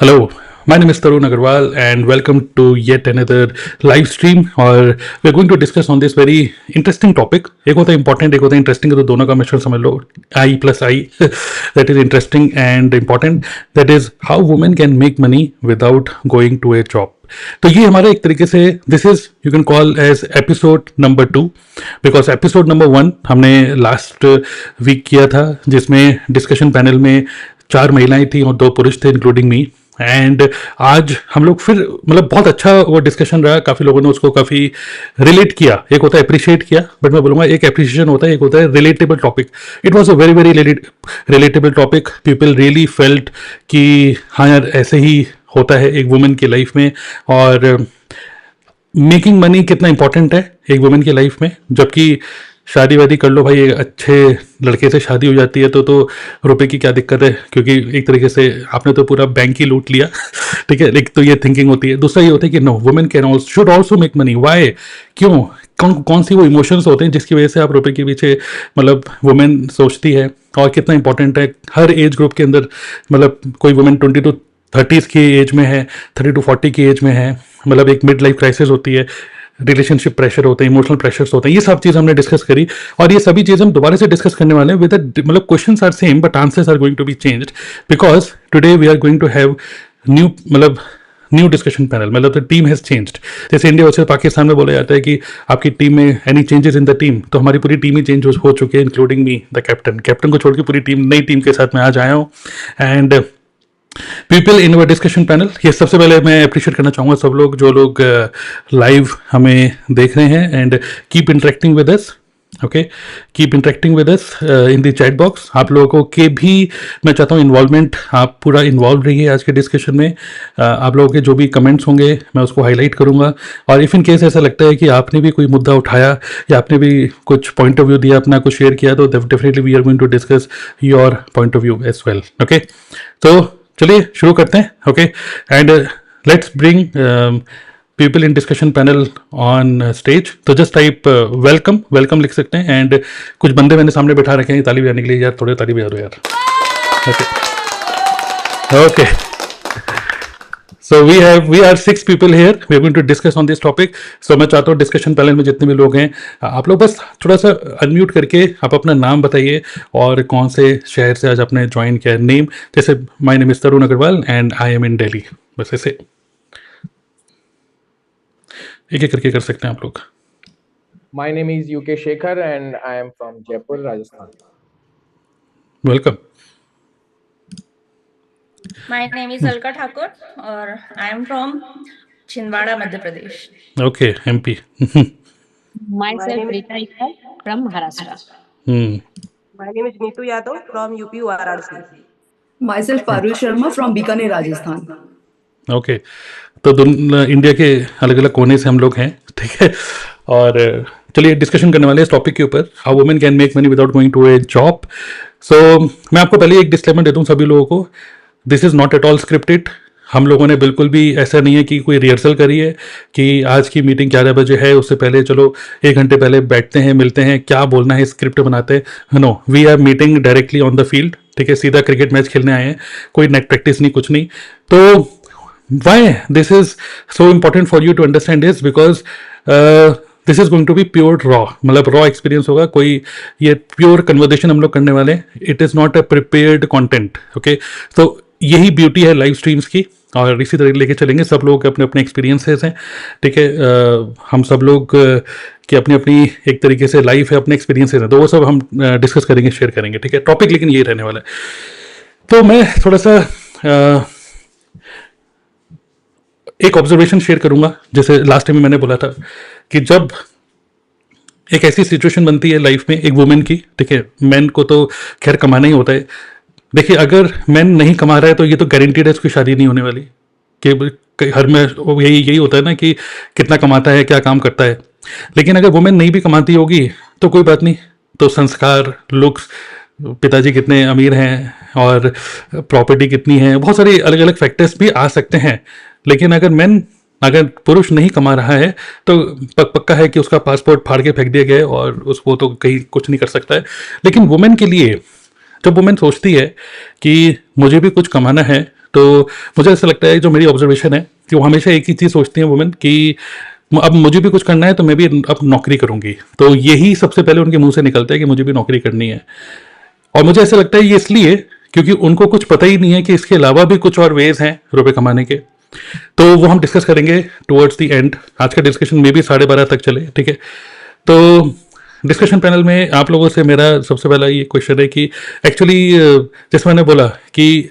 Hello, my name is Tarun Agarwal, and welcome to yet another live stream. और we're going to discuss on this very interesting topic. एक होता है important, एक होता है interesting, तो दोनों का मिश्रण समझ लो. I plus I that is interesting and important. That is how women can make money without going to a job. तो ये हमारा एक तरीके से this is you can call as episode number 2, because episode number 1 हमने last week किया था, जिसमें डिस्कशन पैनल में 4 महिलाएं थी और 2 पुरुष थे इंक्लूडिंग मी. एंड आज हम लोग फिर मतलब बहुत अच्छा वो डिस्कशन रहा, काफ़ी लोगों ने उसको काफ़ी रिलेट किया. एक होता है अप्रिशिएट किया, बट मैं बोलूँगा एक अप्रिशिएशन होता है, एक होता है relatable topic. It was a very very relatable topic. People really felt कि हाँ यार ऐसे ही होता है एक वुमेन की लाइफ में, और मेकिंग मनी कितना इंपॉर्टेंट है एक वुमेन की लाइफ में. जबकि शादी वादी कर लो भाई, एक अच्छे लड़के से शादी हो जाती है तो रुपए की क्या दिक्कत है, क्योंकि एक तरीके से आपने तो पूरा बैंक ही लूट लिया. ठीक है, एक तो ये थिंकिंग होती है. दूसरा ये होता है कि no, women can should also make money. Why, क्यों, कौन सी वो इमोशंस होते हैं जिसकी वजह से आप रुपए के पीछे मतलब वुमेन सोचती है, और कितना इंपॉर्टेंट है हर एज ग्रुप के अंदर. मतलब कोई वुमेन 20 to 30 की एज में है, 30 to 40 की एज में है, मतलब एक मिड लाइफ क्राइसिस होती है, रिलेशनशिप प्रेशर होते हैं, इमोशनल प्रेशर्स होते हैं. ये सब चीज़ हमने डिस्कस करी, और ये सभी चीज़ हम दोबारा से डिस्कस करने वाले हैं विद मतलब questions are same but answers are going to be changed, because today we are going to have new मतलब न्यू डिस्कशन पैनल. मतलब द टीम हैज चेंज्ड. जैसे इंडिया वर्सेस पाकिस्तान में बोला जाता है कि आपकी टीम में any changes in the team, तो हमारी पूरी टीम ही चेंज हो चुकी है इंक्लूडिंग मी द कैप्टन को छोड़ के पूरी टीम, नई टीम के साथ मैं आज आया हूँ. And people in our discussion panel, ये सबसे पहले मैं अप्रिशिएट करना चाहूँगा सब लोग जो लोग लाइव हमें देख रहे हैं. And keep interacting with us. Okay, keep interacting with us in the chat box. आप लोगों के भी मैं चाहता हूँ इन्वॉल्वमेंट, आप पूरा इन्वॉल्व रहिए आज के डिस्कशन में. आप लोगों के जो भी कमेंट्स होंगे मैं उसको हाईलाइट करूँगा, और इफ़ इन केस ऐसा लगता है कि आपने भी कोई मुद्दा उठाया या आपने भी कुछ पॉइंट ऑफ व्यू दिया, अपना कुछ शेयर किया, तो definitely we are going to discuss your point of view as well. Okay, तो चलिए शुरू करते हैं. Okay, and let's bring people in discussion panel on stage. तो जस्ट टाइप वेलकम लिख सकते हैं. एंड कुछ बंदे मैंने सामने बैठा रखे हैं ताली बजाने के लिए. यार थोड़े ताली बजा दो यार. Okay, so we are 6 people here. We are going to discuss on this topic. So मैं चाहता हूँ डिस्कशन पैनल में जितने भी लोग हैं, आप लोग बस थोड़ा सा अनम्यूट करके आप अपना नाम बताइए और कौन से शहर से आज आपने ज्वाइन किया. नेम जैसे my name is Tarun Agarwal and I am in Delhi. बस ऐसे एक एक करके कर सकते हैं आप लोग. My name is UK Shekhar and I am from Jaipur, Rajasthan. Welcome. My name is Alka Thakur और I am from Chhindwara, Madhya Pradesh. Okay, MP. Myself Rita Iqbal from Maharashtra. My name is Neetu Yadav from UP Varanasi. Myself Parul Sharma from Bikaner, Rajasthan. Okay, तो India के अलग अलग कोने से हम लोग हैं. ठीक है, और चलिए डिस्कशन करने वाले हैं इस टॉपिक के ऊपर, how women can make money without going to a job. So मैं आपको पहले एक डिस्क्लेमर दे दूं सभी लोगों को, this is not at all scripted. हम लोगों ने बिल्कुल भी ऐसा नहीं है कि कोई रिहर्सल करी है कि आज की मीटिंग 11 बजे है, उससे पहले चलो 1 घंटे पहले बैठते हैं, मिलते हैं, क्या बोलना है स्क्रिप्ट बनाते हैं. No, we are meeting directly on the field. ठीक है, सीधा क्रिकेट मैच खेलने आए हैं, कोई नेट प्रैक्टिस नहीं, कुछ नहीं. तो why this is so important for you to understand is because this is going to be pure raw, मतलब raw experience होगा. कोई ये pure conversation हम लोग करने वाले हैं. it is not a prepared content. okay, तो यही ब्यूटी है लाइव स्ट्रीम्स की, और इसी तरह लेके चलेंगे. सब लोग अपने अपने एक्सपीरियंसेस हैं. ठीक है, हम सब लोग की अपनी अपनी एक तरीके से लाइफ है, अपने एक्सपीरियंसेस हैं, तो वो सब हम डिस्कस करेंगे, शेयर करेंगे. ठीक है, टॉपिक लेकिन यही रहने वाला है. तो मैं थोड़ा सा एक ऑब्जर्वेशन शेयर करूंगा. जैसे लास्ट टाइम में मैंने बोला था कि जब एक ऐसी सिचुएशन बनती है लाइफ में एक वुमेन की, ठीक है, मैन को तो खैर कमाना ही होता है. देखिए, अगर मैन नहीं कमा रहा है तो ये तो गारंटीड है उसकी शादी नहीं होने वाली. कि हर में यही होता है ना कि कितना कमाता है, क्या काम करता है. लेकिन अगर वुमेन नहीं भी कमाती होगी तो कोई बात नहीं, तो संस्कार, लुक्स, पिताजी कितने अमीर हैं और प्रॉपर्टी कितनी है, बहुत सारे अलग अलग फैक्टर्स भी आ सकते हैं. लेकिन अगर पुरुष नहीं कमा रहा है तो पक्का है कि उसका पासपोर्ट फाड़ के फेंक दिया गया है और उसको तो कहीं कुछ नहीं कर सकता है. लेकिन वुमेन के लिए जब वुमेन सोचती है कि मुझे भी कुछ कमाना है, तो मुझे ऐसा लगता है, जो मेरी ऑब्जर्वेशन है, कि वो हमेशा एक ही चीज़ सोचती हैं वुमेन कि अब मुझे भी कुछ करना है तो मैं भी अब नौकरी करूंगी। तो यही सबसे पहले उनके मुंह से निकलता है कि मुझे भी नौकरी करनी है। और मुझे ऐसा लगता है ये इसलिए क्योंकि उनको कुछ पता ही नहीं है कि इसके अलावा भी कुछ और वेज हैं रुपए कमाने के। तो वो हम डिस्कस करेंगे टुवर्ड्स द एंड। आज का डिस्कशन में भी 12:30 तक चले, ठीक है। तो डिस्कशन पैनल में आप लोगों से मेरा सबसे पहला ये क्वेश्चन है कि एक्चुअली जैसे मैंने बोला कि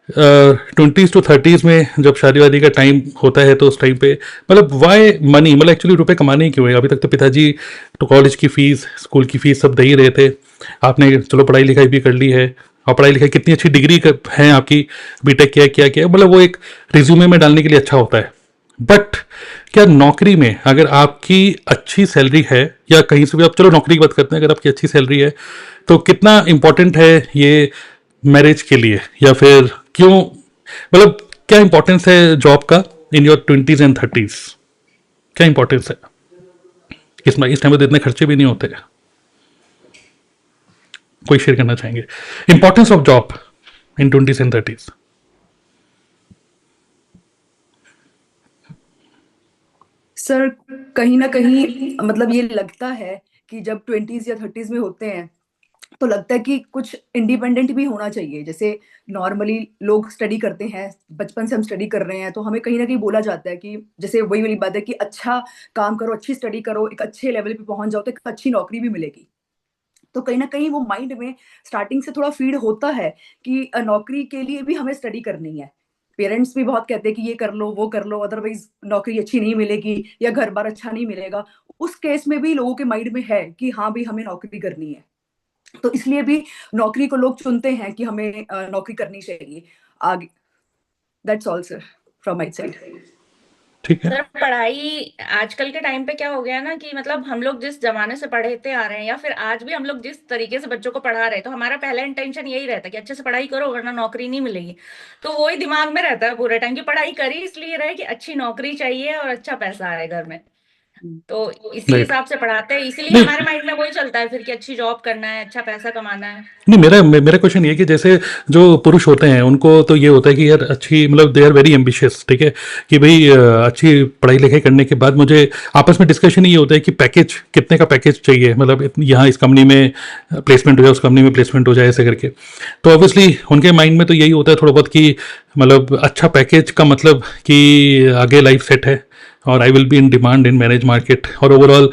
20s to 30s में जब शादी वादी का टाइम होता है तो उस टाइम पे मतलब वाई मनी, मतलब एक्चुअली रुपए कमाने ही क्यों है? अभी तक तो पिताजी तो कॉलेज की फीस, स्कूल की फीस सब दे ही रहे थे। आपने चलो पढ़ाई लिखाई भी कर ली है, और पढ़ाई लिखाई कितनी अच्छी डिग्री है आपकी, बीटेक किया क्या किया, मतलब वो एक रिज्यूमे में डालने के लिए अच्छा होता है। बट क्या नौकरी में अगर आपकी अच्छी सैलरी है, या कहीं से भी आप चलो नौकरी की बात करते हैं, अगर आपकी अच्छी सैलरी है तो कितना इंपॉर्टेंट है ये मैरिज के लिए, या फिर क्यों, मतलब क्या इंपॉर्टेंस है जॉब का in your 20s and 30s? क्या इंपॉर्टेंस है इस टाइम में? तो इतने खर्चे भी नहीं होते। कोई शेयर करना चाहेंगे importance of job in 20s and 30s? Sir कहीं ना कहीं मतलब ये लगता है कि जब 20s या 30s में होते हैं तो लगता है कि कुछ इंडिपेंडेंट भी होना चाहिए। जैसे नॉर्मली लोग स्टडी करते हैं, बचपन से हम स्टडी कर रहे हैं तो हमें कहीं ना कहीं बोला जाता है कि जैसे वही वाली बात है कि अच्छा काम करो, अच्छी स्टडी करो, एक अच्छे लेवल पे पहुंच जाओ तो एक अच्छी नौकरी भी मिलेगी। तो कहीं ना कहीं वो माइंड में स्टार्टिंग से थोड़ा फीड होता है कि नौकरी के लिए भी हमें स्टडी करनी है। पेरेंट्स भी बहुत कहते हैं कि ये कर लो वो कर लो, अदरवाइज नौकरी अच्छी नहीं मिलेगी या घर बार अच्छा नहीं मिलेगा। उस केस में भी लोगों के माइंड में है कि हाँ भाई हमें नौकरी करनी है, तो इसलिए भी नौकरी को लोग चुनते हैं कि हमें नौकरी करनी चाहिए आगे। That's all sir from my side. ठीक है। सर पढ़ाई आजकल के टाइम पे क्या हो गया ना कि मतलब हम लोग जिस जमाने से पढ़ते आ रहे हैं, या फिर आज भी हम लोग जिस तरीके से बच्चों को पढ़ा रहे हैं, तो हमारा पहला इंटेंशन यही रहता है कि अच्छे से पढ़ाई करो वरना नौकरी नहीं मिलेगी। तो वही दिमाग में रहता है पूरे टाइम की पढ़ाई करी इसलिए रहे कि अच्छी नौकरी चाहिए और अच्छा पैसा आए घर में। तो इसी Right. हिसाब से पढ़ाते हैं, इसीलिए नहीं। हमारे माइंड में वही चलता है फिर कि अच्छी जॉब करना है, अच्छा पैसा कमाना है। नहीं, मेरा क्वेश्चन ये है कि जैसे जो पुरुष होते हैं उनको तो ये होता है कि यार अच्छी, मतलब दे आर वेरी एम्बिशियस, ठीक है, कि भाई अच्छी पढ़ाई लिखाई करने के बाद मुझे आपस में डिस्कशन ये होता है कि पैकेज, कितने का पैकेज चाहिए, मतलब यहाँ इस कंपनी में प्लेसमेंट हो जाए, उस कंपनी में प्लेसमेंट हो जाए, ऐसे करके। तो ऑब्वियसली उनके माइंड में तो यही होता है थोड़ा बहुत कि मतलब अच्छा पैकेज का मतलब कि आगे लाइफ सेट है और I will be in demand in marriage market, और ओवरऑल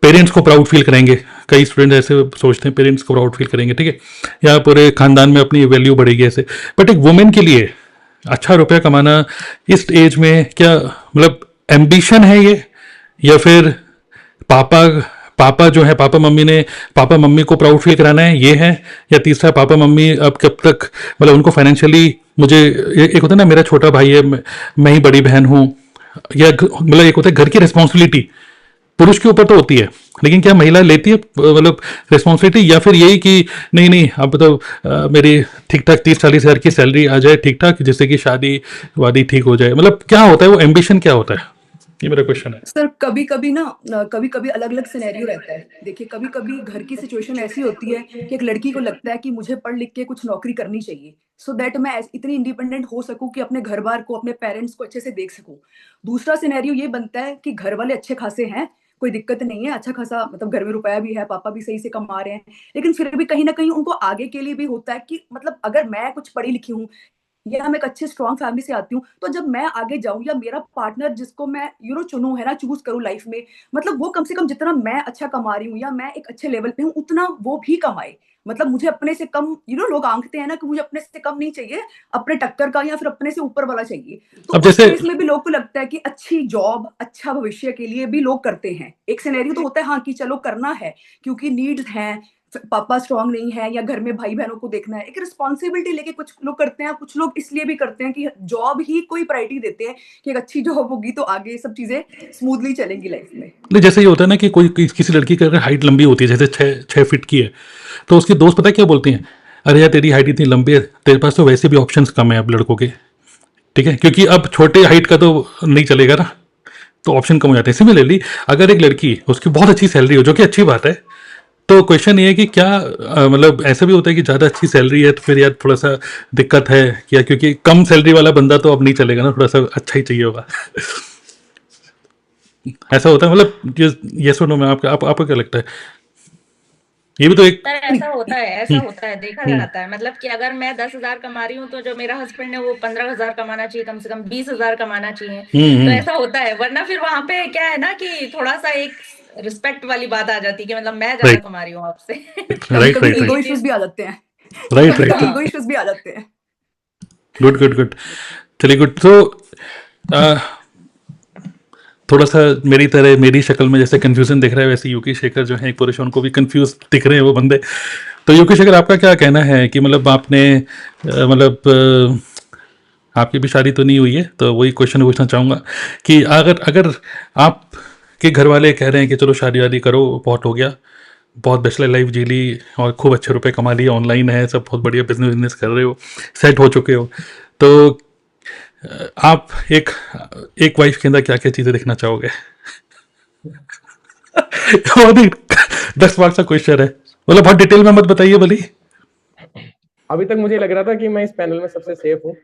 पेरेंट्स को प्राउड फील करेंगे। कई स्टूडेंट ऐसे सोचते हैं पेरेंट्स को प्राउड फील करेंगे, ठीक है, या पूरे खानदान में अपनी वैल्यू बढ़ेगी ऐसे। बट एक वुमेन के लिए अच्छा रुपया कमाना इस एज में क्या मतलब एम्बिशन है ये, या फिर पापा जो है, पापा मम्मी को प्राउड फील कराना है ये है, या तीसरा पापा मम्मी अब कब तक मतलब उनको फाइनेंशियली, मुझे एक होता है ना मेरा छोटा भाई है, मैं ही बड़ी बहन हूँ, या मतलब एक होता है घर की रिस्पॉन्सिबिलिटी पुरुष के ऊपर तो होती है, लेकिन क्या महिला लेती है मतलब रिस्पॉन्सिबिलिटी, या फिर यही कि नहीं अब तो मेरी ठीक ठाक 30-40 हज़ार की सैलरी आ जाए ठीक ठाक, जिससे कि शादी वादी ठीक हो जाए, मतलब क्या होता है वो एम्बिशन क्या होता है? ये मेरा क्वेश्चन है सर कभी कभी अलग अलग सिनेरियो रहता है। देखिए कभी कभी घर की सिचुएशन ऐसी होती है कि एक लड़की को लगता है कि मुझे पढ़ लिख के कुछ नौकरी करनी चाहिए, सो दैट मैं इतनी इंडिपेंडेंट हो सकूं कि अपने घर बार को, अपने पेरेंट्स को अच्छे से देख सकूं। दूसरा सिनेरियो ये बनता है कि घर वाले अच्छे खासे हैं, कोई दिक्कत नहीं है, अच्छा खासा मतलब घर में रुपया भी है, पापा भी सही से कमा रहे हैं, लेकिन फिर भी कहीं ना कहीं उनको आगे के लिए भी होता है कि मतलब अगर मैं कुछ पढ़ी लिखी हूँ या मैं एक अच्छे स्ट्रॉन्ग फैमिली से आती हूँ, तो जब मैं आगे जाऊं या मेरा पार्टनर जिसको मैं चुनूं है ना, चूज करूं लाइफ में, मतलब वो कम से कम जितना मैं अच्छा कमा रही हूँ या मैं एक अच्छे लेवल पे हूँ उतना वो भी कमाए। मतलब मुझे अपने से कम लोग आंकते हैं ना कि मुझे अपने से कम नहीं चाहिए, अपने टक्कर का या फिर अपने से ऊपर वाला चाहिए। तो अब जैसे इसमें भी लोग को लगता है कि अच्छी जॉब, अच्छा भविष्य के लिए भी लोग करते हैं। एक सिनेरियो तो होता है हाँ कि चलो करना है क्योंकि नीड्स हैं, पापा स्ट्रांग नहीं है या घर में भाई बहनों को देखना है, एक रिस्पॉन्सिबिलिटी लेके कुछ लोग करते हैं। कुछ लोग इसलिए भी करते हैं कि जॉब ही कोई प्रायोरिटी देते हैं कि एक अच्छी जॉब होगी तो आगे सब चीजें स्मूथली चलेंगी लाइफ में। नहीं, जैसे ये होता है ना कि कोई किसी लड़की की अगर हाइट लंबी होती है, जैसे 6 फीट की है, तो उसके दोस्त पता है क्या बोलती हैं, अरे यार तेरी हाइट इतनी लंबी है, तेरे पास तो वैसे भी ऑप्शंस कम है अब लड़कों के, ठीक है, क्योंकि अब छोटे हाइट का तो नहीं चलेगा ना, तो ऑप्शन कम हो जाते हैं। सिमिलरली अगर एक लड़की, उसकी बहुत अच्छी सैलरी हो, जो कि अच्छी बात है, तो क्वेश्चन ये है कि क्या मतलब ऐसा भी होता है कि ज़्यादा अच्छी सैलरी है तो फिर यार थोड़ा सा दिक्कत है क्या, क्योंकि कम सैलरी वाला बंदा तो अब नहीं चलेगा ना, थोड़ा सा अच्छा ही चाहिए होगा। ऐसा होता है मतलब ये सुनो मैं आपको क्या लगता है, ये भी तो एक। सर ऐसा होता है, ऐसा हम्म, होता है, देखा हम्म, जाता है। मतलब कि अगर मैं 10,000 कमा रही हूँ तो जो मेरा हस्बैंड है वो 15,000 कमाना चाहिए, कम से कम 20,000 कमाना चाहिए। तो हम्म, ऐसा होता है, वरना फिर वहां पे क्या है ना कि थोड़ा सा एक रिस्पेक्ट वाली बात आ जाती है कि मतलब मैं ज्यादा राइट कमा रही हूँ आपसे। कभी राइट कभी राइट ईगो राइट इश्यूज भी आ जाते हैं। राइट कभी राइट कभी राइट। ईगो हाँ। इश्यूज भी आ जाते हैं। Good good good. चलिए गुड। तो थोड़ा सा मेरी तरह मेरी शक्ल में जैसे कंफ्यूजन दिख रहा है, वैसे यूकी शेखर जो है एक पुरुष, उनको भी कंफ्यूज दिख रहे हैं वो बंदे। तो यूकी शेखर आपका क्या कहना है कि मतलब आपने आपकी भी शादी तो नहीं हुई है, तो वही क्वेश्चन पूछना चाहूँगा कि अगर अगर आप के घर वाले कह रहे हैं कि चलो शादी वादी करो, बहुत हो गया, बहुत बैचलर लाइफ जी ली और खूब अच्छे रुपए कमा लिए, ऑनलाइन है सब, बहुत बढ़िया बिजनेस बिजनेस कर रहे हो, सेट हो चुके हो, तो आप एक एक वाइफ के अंदर क्या क्या चीज़ें देखना चाहोगे? बहुत ही 10 मार्क्स का क्वेश्चन है, मतलब बहुत डिटेल में मत बताइए भले ही। अभी तक मुझे लग रहा था कि मैं इस पैनल में सबसे सेफ हूँ।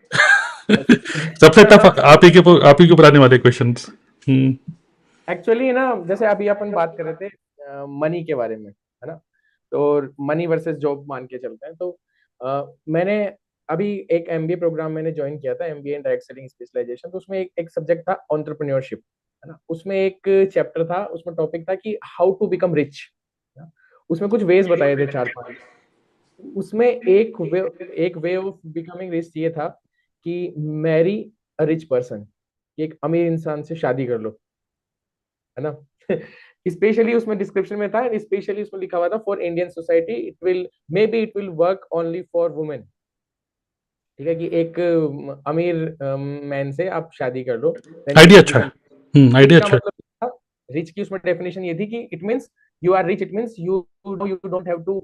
सबसे टफ आप ही के ऊपर आने वाले क्वेश्चन। हम्म। एक्चुअली ना, जैसे अभी अपन बात कर रहे थे मनी के बारे में, है ना? तो मनी वर्सेस जॉब मान के चलते हैं। तो मैंने अभी एक एमबीए प्रोग्राम मैंने ज्वाइन किया था, MBA in direct selling specialisation. तो उसमें एक सब्जेक्ट था एंटरप्रेन्योरशिप, है ना? उसमें एक चैप्टर था, उसमें टॉपिक था कि हाउ टू बिकम रिच। उसमें कुछ वेज बताए थे, 4-5। उसमें एक वे ऑफ बिकमिंग रिच ये था कि मैरी अ रिच पर्सन, एक अमीर इंसान से शादी कर लो, है ना? स्पेशली उसमें डिस्क्रिप्शन में था, स्पेशली उसमें लिखा हुआ था for Indian society it will work only for women. ठीक है, कि एक अमीर मैन से आप शादी कर लो, देन यू आइडिया विल अच्छा बिकम। है। आइडिया इसका अच्छा है। मतलब था, रिच की उसमें डेफिनेशन ये थी कि it means you are rich, it means you don't have to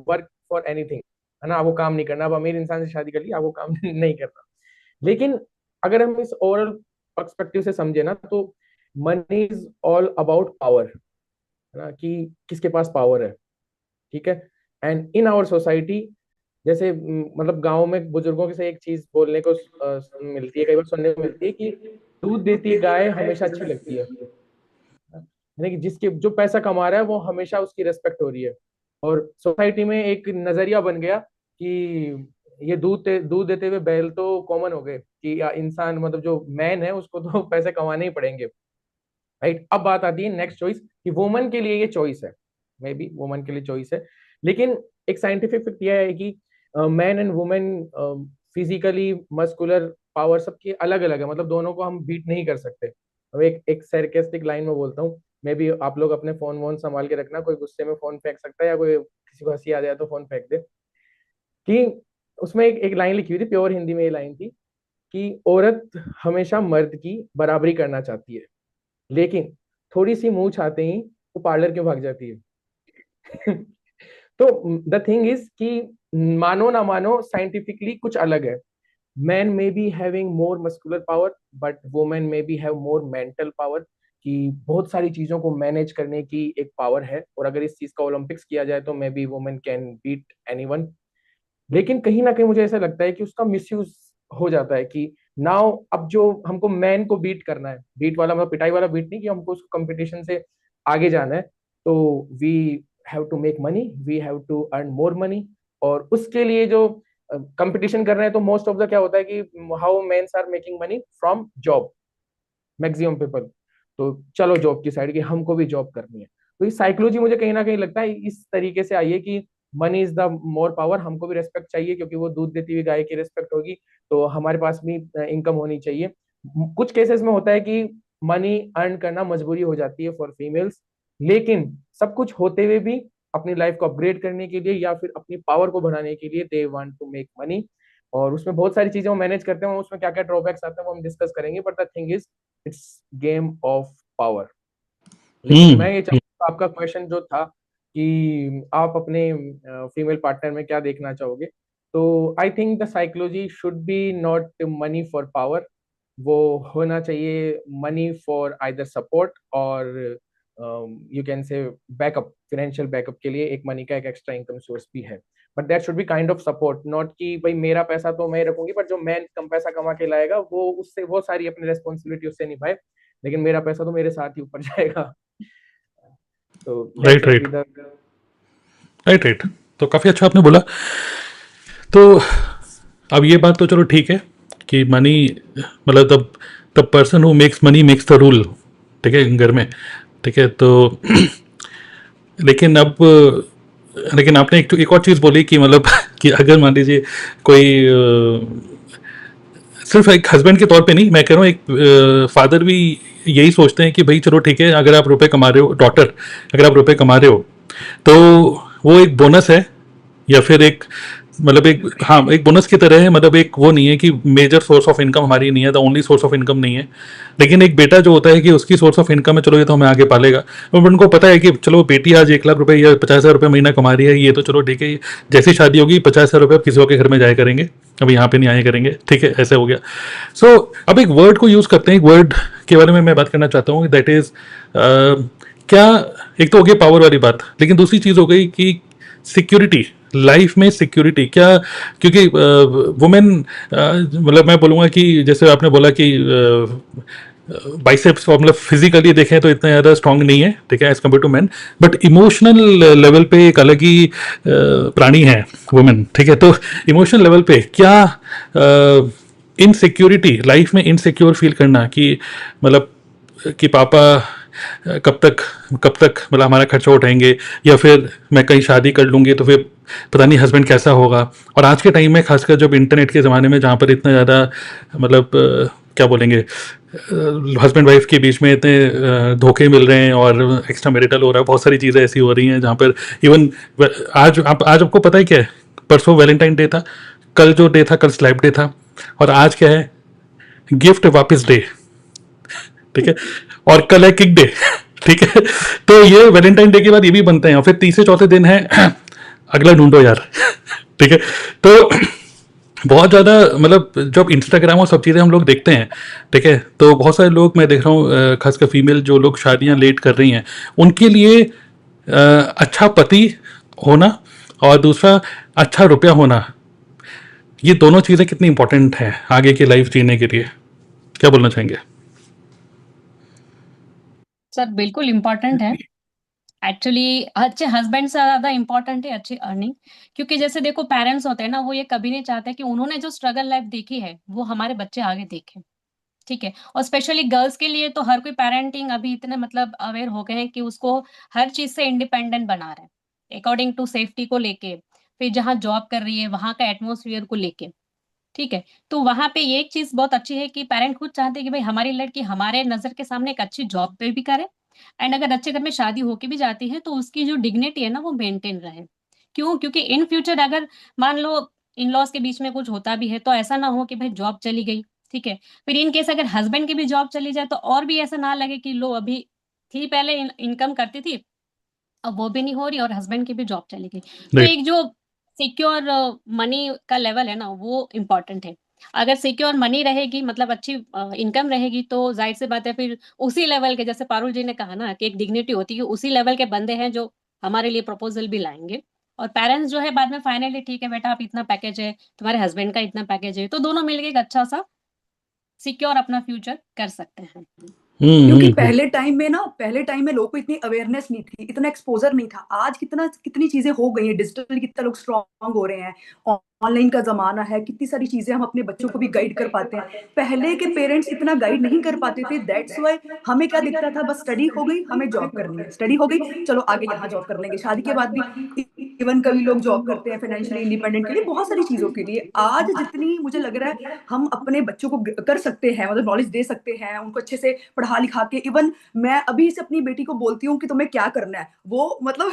work for anything, है ना? आपको काम नहीं करना। अब अमीर इंसान से शादी कर ली, आपको काम नहीं करना। लेकिन अगर हम इस ओवरऑल पर्सपेक्टिव से समझे ना, तो money is all about power, है ना? कि किसके पास पावर है। ठीक है। एंड इन आवर सोसाइटी, जैसे मतलब गांव में बुजुर्गों से एक चीज बोलने को मिलती है, कई बार सुनने को मिलती है कि दूध देती गाय हमेशा अच्छी लगती है। यानी कि जिसके जो पैसा कमा रहा है वो हमेशा उसकी रेस्पेक्ट हो रही है। और सोसाइटी में एक नजरिया बन गया कि ये दूध देते हुए बैल तो कॉमन हो गए, कि इंसान मतलब जो मैन है उसको तो पैसे कमाने ही पड़ेंगे। राइट। अब बात आती है नेक्स्ट चॉइस, कि वुमन के लिए ये चॉइस है, मे बी वुमन के लिए चॉइस है। लेकिन एक साइंटिफिक फैक्ट यह है कि man and women physically muscular power सबकी अलग अलग है, मतलब दोनों को हम बीट नहीं कर सकते। अब एक सरकेस्टिक लाइन में बोलता हूँ, मे बी आप लोग अपने फोन वोन संभाल के रखना, कोई गुस्से में फोन फेंक सकता है या कोई किसी को हंसी आ जाए तो फोन फेंक दे। कि उसमें एक लाइन लिखी हुई थी, प्योर हिंदी में ये लाइन थी कि औरत हमेशा मर्द की बराबरी करना चाहती है, लेकिन थोड़ी सी मूंछ आते ही वो पार्लर क्यों भाग जाती है? तो द थिंग इज कि मानो ना मानो साइंटिफिकली कुछ अलग है। Man may be having more muscular power, but women may be have more mental power, कि बहुत सारी चीजों को मैनेज करने की एक पावर है। और अगर इस चीज का ओलंपिक्स किया जाए तो maybe women can beat anyone. लेकिन कहीं ना कहीं मुझे ऐसा लगता है कि उसका मिसयूज हो जाता है, कि नाउ अब जो हमको मैन को बीट करना है, बीट वाला मतलब पिटाई वाला बीट नहीं, कि हमको उसको कंपटीशन से आगे जाना है, तो we have to make money, we have to earn more money. और उसके लिए जो कंपटीशन कर रहे हैं, तो मोस्ट ऑफ द क्या होता है कि how mens are making money from job, maximum people. तो चलो जॉब की साइड, की हमको भी जॉब करनी है। तो ये साइकोलॉजी मुझे कहीं ना कहीं लगता है इस तरीके से आई है कि money is the more power, हमको भी रेस्पेक्ट चाहिए क्योंकि वो दूध देती हुई गाय की रेस्पेक्ट होगी, तो हमारे पास भी इनकम होनी चाहिए। कुछ केसेस में होता है कि मनी अर्न करना मजबूरी हो जाती है फॉर फीमेल्स, लेकिन सब कुछ होते हुए भी अपनी लाइफ को अपग्रेड करने के लिए या फिर अपनी पावर को बढ़ाने के लिए they want to make money. और उसमें बहुत सारी चीजें वो मैनेज करते हैं, उसमें क्या क्या ड्रॉबैक्स आते हैं वो हम डिस्कस करेंगे, but the thing is it's game of power. लेकिन हम्म। मैं ये चाहूंगा, आपका क्वेश्चन जो था कि आप अपने फीमेल पार्टनर में क्या देखना चाहोगे, तो I think the psychology should be not money for power, वो होना चाहिए मनी फॉर आइदर सपोर्ट और you can say backup, financial backup के लिए एक मनी का एक एक्स्ट्रा इनकम सोर्स भी है। But that should be kind of support, not कि भाई मेरा पैसा तो मैं रखूंगी, बट जो मैं कम पैसा कमा के लाएगा वो उससे वो सारी अपनी रेस्पॉन्सिबिलिटी उससे निभाए, लेकिन मेरा पैसा तो मेरे साथ ही ऊपर जाएगा। तो राइट राइट राइट राइट। तो काफ़ी अच्छा आपने बोला। तो अब ये बात तो चलो ठीक है कि मनी मतलब the person who makes money makes the rule, ठीक है, घर में, ठीक है। तो लेकिन अब लेकिन आपने एक और चीज़ बोली कि मतलब कि अगर मान लीजिए कोई सिर्फ एक हस्बैंड के तौर पे नहीं, मैं कह रहा हूँ एक फादर भी यही सोचते हैं कि भाई चलो ठीक है, अगर आप रुपए कमा रहे हो, डॉटर अगर आप रुपए कमा रहे हो तो वो एक बोनस है, या फिर एक मतलब एक, हाँ, एक बोनस की तरह है, मतलब एक वो नहीं है कि मेजर सोर्स ऑफ इनकम हमारी नहीं है, the only source of income नहीं है। लेकिन एक बेटा जो होता है कि उसकी सोर्स ऑफ इनकम है, चलो ये तो हमें आगे पालेगा। और उनको पता है कि चलो बेटी आज 1 लाख रुपए या 50,000 रुपये महीना कमा रही है, ये तो चलो ठीक है, जैसी शादी होगी 50,000 रुपये किसी और के घर में जाया करेंगे, अभी यहाँ पे नहीं आया करेंगे, ठीक है, ऐसे हो गया। सो अब एक वर्ड को यूज़ करते हैं, एक वर्ड के बारे में मैं बात करना चाहता हूँ, दैट इज़ क्या, एक तो हो गई पावर वाली बात, लेकिन दूसरी चीज़ हो गई कि सिक्योरिटी, लाइफ में सिक्योरिटी क्या, क्योंकि वुमेन मतलब मैं बोलूँगा कि जैसे आपने बोला कि बाइसेप्स मतलब फिजिकली देखें तो इतना ज़्यादा स्ट्रांग नहीं है, ठीक है, as compare to man, but emotional level पे एक अलग ही प्राणी है वुमेन, ठीक है। तो इमोशनल लेवल पे क्या इनसिक्योरिटी, लाइफ में इनसिक्योर फील करना कि मतलब कि पापा कब तक मतलब हमारा खर्चा उठाएंगे, या फिर मैं कहीं शादी कर लूँगी तो फिर पता नहीं हस्बैंड कैसा होगा। और आज के टाइम में खासकर जब इंटरनेट के ज़माने में जहाँ पर इतना ज़्यादा मतलब क्या बोलेंगे, हस्बैंड वाइफ के बीच में इतने धोखे मिल रहे हैं और एक्स्ट्रा मैरिटल हो रहा है, बहुत सारी चीज़ें ऐसी हो रही हैं जहाँ पर इवन आज आपको पता है क्या है, परसों वैलेंटाइन डे था, कल जो डे था कल स्लैप डे था, और आज क्या है, गिफ्ट वापस डे, ठीक है, और कल है किक डे, ठीक है। तो ये वैलेंटाइन डे के बाद ये भी बनते हैं, और फिर तीसरे चौथे दिन है अगला ढूंढो यार, ठीक है। तो बहुत ज़्यादा मतलब जब इंस्टाग्राम और सब चीज़ें हम लोग देखते हैं, ठीक है, तो बहुत सारे लोग मैं देख रहा हूँ खासकर फीमेल जो लोग शादियाँ लेट कर रही हैं, उनके लिए अच्छा पति होना और दूसरा अच्छा रुपया होना, ये दोनों चीज़ें कितनी इंपॉर्टेंट हैं आगे की लाइफ जीने के लिए, क्या बोलना चाहेंगे? सर बिल्कुल इम्पोर्टेंट है। एक्चुअली अच्छे हस्बैंड से ज्यादा इम्पोर्टेंट है अच्छी अर्निंग, क्योंकि जैसे देखो पेरेंट्स होते हैं ना, वो ये कभी नहीं चाहते कि उन्होंने जो स्ट्रगल लाइफ देखी है वो हमारे बच्चे आगे देखें, ठीक है। और स्पेशली गर्ल्स के लिए तो हर कोई पेरेंटिंग अभी इतने मतलब अवेयर हो गए हैं कि उसको हर चीज से इंडिपेंडेंट बना रहे हैं, अकॉर्डिंग टू सेफ्टी को लेके, फिर जहाँ जॉब कर रही है वहां का एटमोसफियर को लेके, ठीक है। तो वहां पे ये एक चीज बहुत अच्छी है कि पेरेंट खुद चाहते हैं कि भाई हमारी लड़की हमारे नजर के सामने एक अच्छी जॉब पे भी करे, एंड अगर अच्छे घर में शादी होके भी जाती है तो उसकी जो डिग्निटी है ना वो मेंटेन रहे। क्यों? क्योंकि इन फ्यूचर अगर मान लो इन लॉज के बीच में कुछ होता भी है तो ऐसा ना हो कि भाई जॉब चली गई, ठीक है, फिर इन केस अगर हस्बैंड की भी जॉब चली जाए तो और भी ऐसा ना लगे कि लो अभी थी पहले इनकम करती थी, अब वो भी नहीं हो रही और हस्बैंड की भी जॉब चली गई। तो राइट एक जो सिक्योर मनी का लेवल है ना वो इम्पोर्टेंट है। अगर सिक्योर मनी रहेगी मतलब अच्छी इनकम रहेगी तो जाहिर सी बात है फिर उसी लेवल के, जैसे पारुल जी ने कहा ना कि एक डिग्निटी होती है, उसी लेवल के बंदे हैं जो हमारे लिए प्रपोजल भी लाएंगे। और पेरेंट्स जो है बाद में फाइनली ठीक है बेटा आप इतना पैकेज है, तुम्हारे हस्बैंड का इतना पैकेज है, तो दोनों मिलके एक अच्छा सा सिक्योर अपना फ्यूचर कर सकते हैं। क्योंकि पहले टाइम में लोगों को इतनी अवेयरनेस नहीं थी, इतना एक्सपोजर नहीं था। आज कितनी चीजें हो गई हैं, डिजिटल कितना लोग स्ट्रांग हो रहे हैं, ऑनलाइन का जमाना है, कितनी सारी चीजें हम अपने बच्चों को भी गाइड कर पाते हैं। पहले के पेरेंट्स इतना गाइड नहीं कर पाते थे, दैट्स व्हाई हमें क्या दिखता था, बस स्टडी हो गई, हमें जॉब करनी है, स्टडी हो गई, चलो आगे यहाँ जॉब कर लेंगे, शादी के बाद भी इवन कभी लोग जॉब करते हैं फाइनेंशियली इंडिपेंडेंट के लिए, बहुत सारी चीजों के लिए। आज जितनी मुझे लग रहा है हम अपने बच्चों को कर सकते हैं, मतलब नॉलेज दे सकते हैं उनको अच्छे से पढ़ा लिखा के। इवन मैं अभी से अपनी बेटी को बोलती हूँ कि तुम्हें क्या करना है, वो मतलब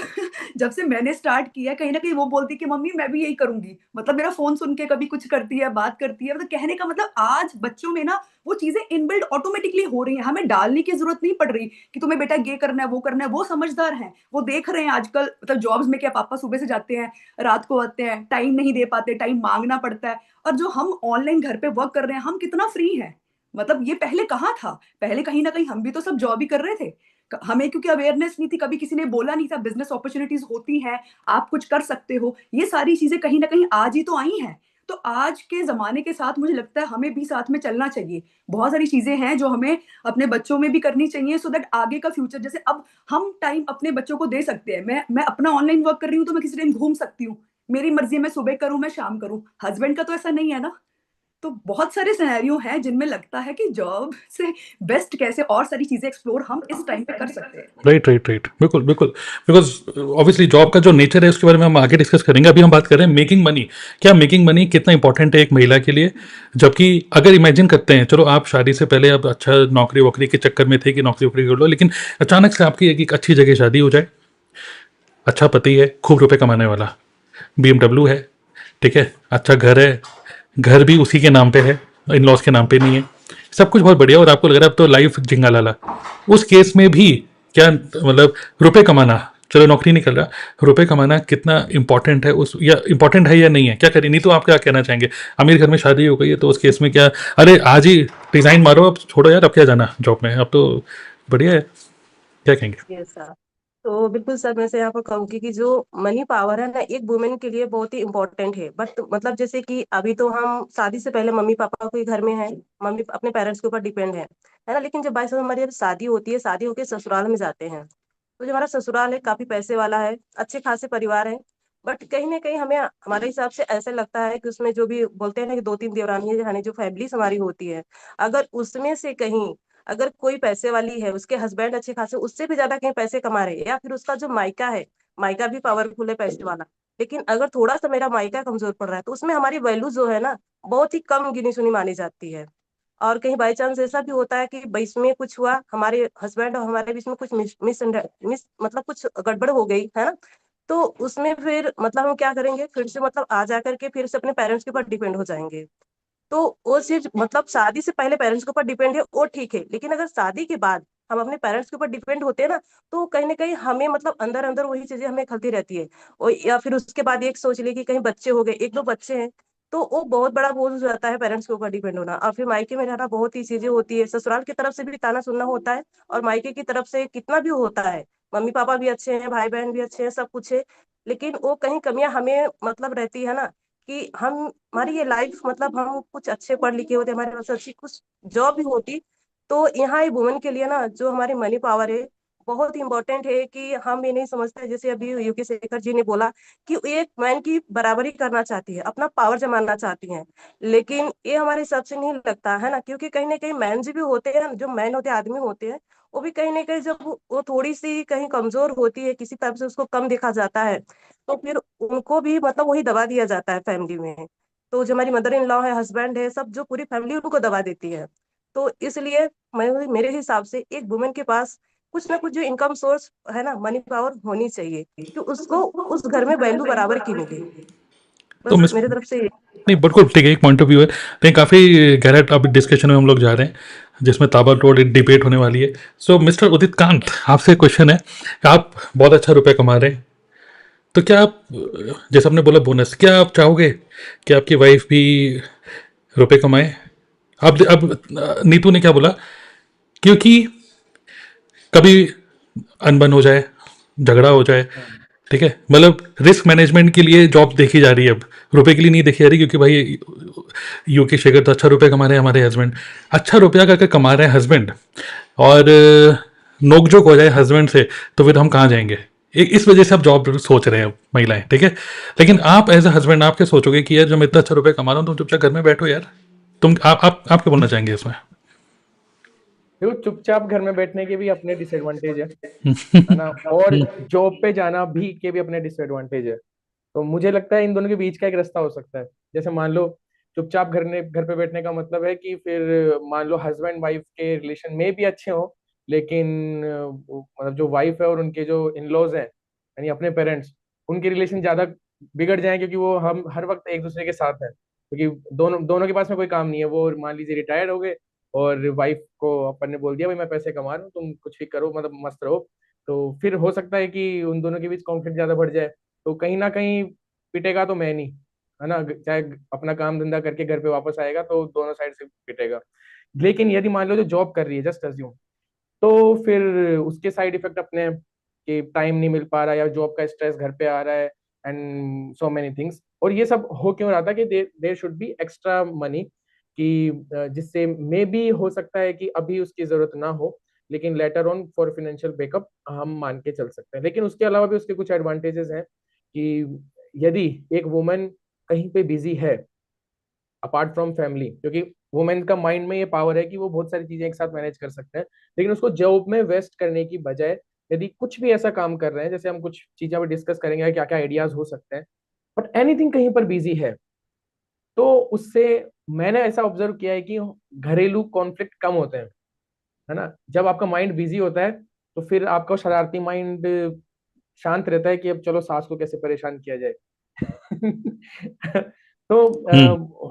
जब से मैंने स्टार्ट किया कहीं ना कहीं वो बोलती है कि मम्मी मैं भी यही करूंगी, मतलब मेरा फोन सुन के कभी कुछ करती है, बात करती है। मतलब कहने का मतलब आज बच्चों में ना वो चीजें इनबिल्ड ऑटोमेटिकली हो रही हैं, हमें डालने की जरूरत नहीं पड़ रही कि तुम्हें बेटा ये करना है वो करना है। वो समझदार हैं, वो देख रहे हैं आजकल, मतलब जॉब्स में क्या पापा सुबह से जाते हैं रात को आते हैं, टाइम नहीं दे पाते, टाइम मांगना पड़ता है। और जो हम ऑनलाइन घर पे वर्क कर रहे हैं हम कितना फ्री हैं, मतलब ये पहले कहाँ था, पहले कहीं ना कहीं हम भी तो सब जॉब ही कर रहे थे। हमें क्योंकि अवेयरनेस नहीं थी, कभी किसी ने बोला नहीं था बिजनेस अपॉर्चुनिटीज होती हैं, आप कुछ कर सकते हो। ये सारी चीजें कहीं ना कहीं आज ही तो आई हैं। तो आज के जमाने के साथ मुझे लगता है हमें भी साथ में चलना चाहिए। बहुत सारी चीजें हैं जो हमें अपने बच्चों में भी करनी चाहिए, सो दैट आगे का फ्यूचर, जैसे अब हम टाइम अपने बच्चों को दे सकते हैं। मैं अपना ऑनलाइन वर्क कर रही हूँ तो मैं किसी टाइम घूम सकती हूँ, मेरी मर्जी है, मैं सुबह करूँ मैं शाम करूँ। हस्बैंड का तो ऐसा नहीं है ना। तो बहुत सारे सिनेरियो हैं जिनमें लगता है कि जॉब से बेस्ट कैसे और सारी चीजें एक्सप्लोर हम इस टाइम पे कर सकते हैं। राइट राइट राइट, बिल्कुल बिल्कुल। बिकॉज ऑब्वियसली जॉब का जो नेचर है उसके बारे में हम आगे डिस्कस करेंगे। अभी हम बात कर रहे हैं मेकिंग मनी। क्या मेकिंग मनी कितना इंपॉर्टेंट है एक महिला के लिए? जबकि अगर इमेजिन करते हैं, चलो आप शादी से पहले अब अच्छा नौकरी वोकरी के चक्कर में थे कि नौकरी वोकरी कर लो, लेकिन अचानक से आपकी एक अच्छी जगह शादी हो जाए, अच्छा पति है, खूब रुपए कमाने वाला, BMW है, ठीक है, अच्छा घर है, घर भी उसी के नाम पे है, इन लॉज के नाम पे नहीं है, सब कुछ बहुत बढ़िया, और आपको लग रहा है अब तो लाइफ जिंगा लाला। उस केस में भी क्या मतलब रुपए कमाना, चलो नौकरी नहीं कर रहा, रुपए कमाना कितना इंपॉर्टेंट है उस, या इंपॉर्टेंट है या नहीं है? क्या करें? नहीं तो आप क्या कहना चाहेंगे? अमीर घर में शादी हो गई है तो उस केस में क्या, अरे आज ही रिजाइन मारो, अब छोड़ो यार, अब क्या जाना जॉब में, अब तो बढ़िया है, क्या कहेंगे? Yes sir. तो बिल्कुल सर, मैं से यहाँ पर कहूँगी कि जो मनी पावर है ना, एक वुमेन के लिए बहुत ही इम्पोर्टेंट है। बट मतलब जैसे कि अभी तो हम शादी से पहले मम्मी पापा के घर में है, मम्मी अपने पेरेंट्स के ऊपर डिपेंड है ना। लेकिन जब बाई चांस हमारी जब शादी होती है, शादी होकर ससुराल में जाते हैं, तो जो हमारा ससुराल है काफी पैसे वाला है, अच्छे खासे परिवार है। बट कहीं ना कहीं हमें हमारे हिसाब से ऐसा लगता है कि उसमें जो भी बोलते हैं ना कि दो तीन देवरानी है, जो फैमिली हमारी होती है, अगर उसमें से कहीं अगर कोई पैसे वाली है, उसके हस्बैंड अच्छे खासे उससे भी ज्यादा कहीं पैसे कमा रहे हैं, या फिर उसका जो मायका है, मायका भी पावरफुल है पैसे वाला, लेकिन अगर थोड़ा सा मेरा मायका कमजोर पड़ रहा है, तो उसमें हमारी वैल्यू जो है ना, बहुत ही कम गिनी चुनी मानी जाती है। और कहीं बाई चांस ऐसा भी होता है कि बीच में कुछ हुआ, हमारे हस्बैंड और हमारे बीच में कुछ मिस मतलब कुछ गड़बड़ हो गई है ना, तो उसमें फिर मतलब हम क्या करेंगे, फिर से मतलब आ जा करके फिर से अपने पेरेंट्स के ऊपर डिपेंड हो जाएंगे। तो वो सिर्फ मतलब शादी से पहले पेरेंट्स के ऊपर डिपेंड है, वो ठीक है, लेकिन अगर शादी के बाद हम अपने पेरेंट्स के ऊपर डिपेंड होते हैं ना, तो कहीं ना कहीं हमें मतलब अंदर अंदर वही चीजें हमें खलती रहती है। और या फिर उसके बाद एक सोच ले कि कहीं बच्चे हो गए, एक दो बच्चे हैं, तो वो बहुत बड़ा बोझ हो जाता है पेरेंट्स के ऊपर डिपेंड होना। और फिर मायके में रहना बहुत ही चीजें होती है, ससुराल की तरफ से भी ताना सुनना होता है, और मायके की तरफ से कितना भी होता है, मम्मी पापा भी अच्छे हैं, भाई बहन भी अच्छे हैं, सब कुछ है, लेकिन वो कहीं कमियां हमें मतलब रहती है ना, कि हम हमारी ये लाइफ मतलब हम कुछ अच्छे पढ़ लिखे होते, हमारे पास अच्छी कुछ जॉब भी होती, तो यहाँ ये वुमेन के लिए ना जो हमारी मनी पावर है, बहुत इंपॉर्टेंट है। कि हम ये नहीं समझते, जैसे अभी यूके शेखर जी ने बोला कि एक मैन की बराबरी करना चाहती है, अपना पावर जमाना चाहती हैं, लेकिन ये हमारे हिसाब से नहीं लगता है ना, क्योंकि कहीं ना कहीं मैन जी भी होते हैं, जो मैन होते हैं, आदमी होते हैं, वो भी कहीं ना कहीं जब वो थोड़ी सी कहीं कमजोर होती है, किसी तरफ से उसको कम देखा जाता है, तो फिर उनको भी मतलब वही दबा दिया जाता है फैमिली में। तो जो हमारी मदर इन लॉ है, हस्बैंड है, सब जो पूरी फैमिली उनको दबा देती है। तो इसलिए मैं मेरे हिसाब से एक वुमेन के पास कुछ ना कुछ जो इनकम सोर्स है ना, मनी पावर होनी चाहिए, कि उसको उस घर में वैल्यू बराबर की मिले। तो बस मिस, मेरी तरफ से नहीं बिल्कुल ठीक है, एक पॉइंट ऑफ व्यू है, लेकिन काफ़ी गहरा अब डिस्कशन में हम लोग जा रहे हैं, जिसमें ताबड़तोड़ एक डिबेट होने वाली है। सो मिस्टर उदित कांत, आपसे क्वेश्चन है, आप बहुत अच्छा रुपए कमा रहे हैं, तो क्या आप, जैसे आपने बोला बोनस, क्या आप चाहोगे कि आपकी वाइफ भी रुपए कमाए? अब नीतू ने क्या बोला, क्योंकि कभी अनबन हो जाए, झगड़ा हो जाए, ठीक है, मतलब रिस्क मैनेजमेंट के लिए जॉब देखी जा रही है अब, रुपए के लिए नहीं देखी जा रही, क्योंकि भाई यूके शेखर तो अच्छा रुपए कमा रहे हैं, हमारे हस्बैंड अच्छा रुपया करके कमा रहे हैं हस्बैंड, और नोकझोंक हो जाए हस्बैंड से, तो फिर हम कहाँ जाएंगे? इस वजह से आप जॉब सोच रहे हैं महिलाएं, ठीक है, लेकिन आप एज ए हस्बैंड आप क्या सोचोगे कि यार जब मैं इतना अच्छा रुपया कमा रहा हूँ, तुम चुपचाप घर में बैठो यार, तुम आप क्या बोलना चाहेंगे इसमें? देखो, चुपचाप घर में बैठने के भी अपने डिसएडवांटेज है ना, और जॉब पे जाना भी के भी अपने डिसएडवांटेज है। तो मुझे लगता है इन दोनों के बीच का एक रास्ता हो सकता है। जैसे मान लो चुपचाप घर पे बैठने का मतलब है कि फिर मान लो हस्बैंड वाइफ के रिलेशन में भी अच्छे हो, लेकिन मतलब जो वाइफ है और उनके जो इन लॉज हैं, यानी अपने पेरेंट्स, उनके रिलेशन ज्यादा बिगड़ जाए, क्योंकि वो हम हर वक्त एक दूसरे के साथ हैं, क्योंकि दोनों दोनों के पास में कोई काम नहीं है, वो मान लीजिए रिटायर्ड हो गए, और वाइफ को अपन ने बोल दिया भाई मैं पैसे कमा रहा हूँ, तुम कुछ भी करो, मतलब मस्त रहो। तो फिर हो सकता है कि उन दोनों के बीच कॉन्फ्लिक्ट ज्यादा बढ़ जाए। तो कहीं ना कहीं पिटेगा तो मैं नहीं, है ना, चाहे अपना काम धंधा करके घर पे वापस आएगा तो दोनों साइड से पिटेगा। लेकिन यदि मान लो जो जॉब कर रही है, जस्ट अज्यूम तो फिर उसके साइड इफेक्ट अपने कि टाइम नहीं मिल पा रहा या जॉब का स्ट्रेस घर पे आ रहा है एंड सो मेनी थिंग्स। और ये सब हो क्यों रहा था कि there should be extra money कि जिससे मे बी हो सकता है कि अभी उसकी जरूरत ना हो, लेकिन later on for financial backup हम मान के चल सकते हैं। लेकिन उसके अलावा भी उसके कुछ एडवांटेजेस हैं कि यदि एक वुमन कहीं पे बिजी है अपार्ट फ्रॉम फैमिली, क्योंकि वुमेन का माइंड में ये पावर है कि वो बहुत सारी चीजें एक साथ मैनेज कर सकते हैं, लेकिन उसको जॉब में वेस्ट करने की बजाय यदि कुछ भी ऐसा काम कर रहे हैं, जैसे हम कुछ चीजें भी डिस्कस करेंगे क्या क्या आइडियाज हो सकते हैं, बट एनीथिंग कहीं पर बिजी है, तो उससे मैंने ऐसा ऑब्जर्व किया है कि घरेलू कॉन्फ्लिक्ट कम होते हैं, है ना। जब आपका माइंड बिजी होता है तो फिर आपका शरारती माइंड शांत रहता है कि अब चलो सास को कैसे परेशान किया जाए। तो हम्म।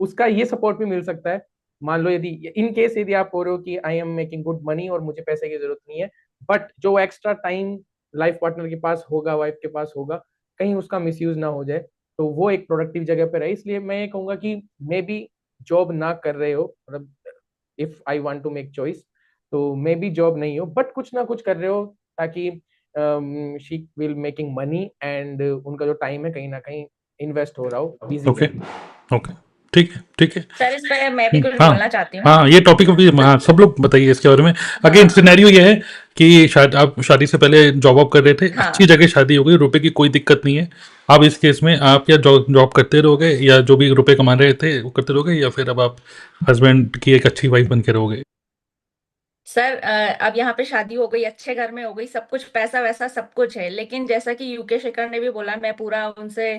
उसका ये सपोर्ट भी मिल सकता है। मान लो यदि इन केस यदि आप बोल रहे हो कि I am making good money और मुझे पैसे की जरूरत नहीं है, बट जो एक्स्ट्रा टाइम लाइफ पार्टनर के पास होगा, वाइफ के पास होगा, कहीं उसका मिसयूज ना हो जाए, तो वो एक प्रोडक्टिव जगह पे रहे। इसलिए मैं ये कहूंगा कि मे बी जॉब ना कर रहे हो, मतलब if I want to make choice, तो मे बी जॉब नहीं हो बट कुछ ना कुछ कर रहे हो, ताकि she will making money and उनका जो टाइम है कहीं ना कहीं इन्वेस्ट हो रहा हो बिजी ओके के लिए। ओके, ठीक है ठीक है। सर इस पे मैं भी कुछ हाँ बोलना चाहती हूँ। हाँ, ये टॉपिक अभी हाँ सब लोग बताइए इसके बारे में। अगेन हाँ सिनेरियो ये है कि शायद आप शादी से पहले जॉब वॉब कर रहे थे, हाँ अच्छी जगह शादी हो गई, रुपए की कोई दिक्कत नहीं है। अब इस केस में आप या जॉब जॉब करते रहोगे, या जो भी रुपए कमा रहे थे वो करते रहोगे, या फिर अब आप हस्बैंड की एक अच्छी वाइफ बन के रहोगे? सर अब यहाँ पे शादी हो गई, अच्छे घर में हो गई, सब कुछ पैसा वैसा सब कुछ है, लेकिन जैसा कि यूके शेखर ने भी बोला, मैं पूरा उनसे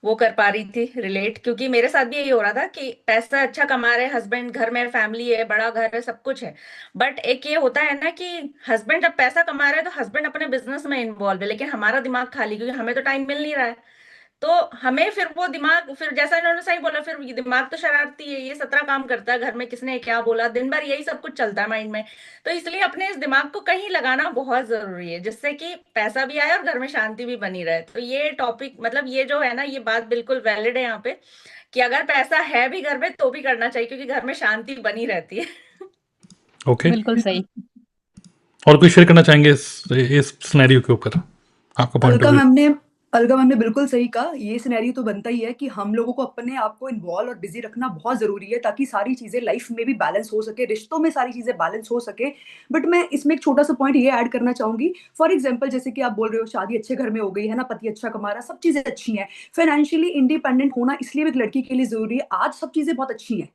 वो कर पा रही थी रिलेट, क्योंकि मेरे साथ भी यही हो रहा था कि पैसा अच्छा कमा रहे हस्बैंड, घर में फैमिली है, बड़ा घर है, सब कुछ है, बट एक ये होता है ना कि हस्बैंड जब पैसा कमा रहे हैं तो हस्बैंड अपने बिजनेस में इन्वॉल्व है, लेकिन हमारा दिमाग खाली, क्योंकि हमें तो टाइम मिल नहीं रहा है। तो हमें फिर वो दिमाग, फिर जैसा इन्होंने सही बोला, फिर ये दिमाग तो शरारती है, ये 17 काम करता है, घर में किसने क्या बोला, दिन भर यही सब कुछ चलता है माइंड में। तो इसलिए अपने इस दिमाग को कहीं लगाना बहुत जरूरी है, जिससे कि पैसा भी आए और घर में शांति भी बनी रहे। तो ये टॉपिक, मतलब ये जो है ना, ये बात बिल्कुल वैलिड है यहाँ पे, कि अगर पैसा है भी घर में तो भी करना चाहिए, क्योंकि घर में शांति बनी रहती है। ओके। बिल्कुल सही। और कुछ शेयर करना चाहेंगे इस सिनेरियो के ऊपर, आपका point of Alka view? Ma'am ने अलका मैम ने बिल्कुल सही कहा। ये सिनेरियो तो बनता ही है कि हम लोगों को अपने आप को इन्वॉल्व और बिजी रखना बहुत जरूरी है, ताकि सारी चीजें लाइफ में भी बैलेंस हो सके, रिश्तों में सारी चीजें बैलेंस हो सके। बट मैं इसमें एक छोटा सा पॉइंट ये ऐड करना चाहूंगी। फॉर एग्जाम्पल, जैसे कि आप बोल रहे हो शादी अच्छे घर में हो गई है ना, पति अच्छा कमा रहा है, सब चीजें अच्छी हैं, फाइनेंशियली इंडिपेंडेंट होना इसलिए भी एक लड़की के लिए जरूरी है। आज सब चीजें बहुत अच्छी हैं,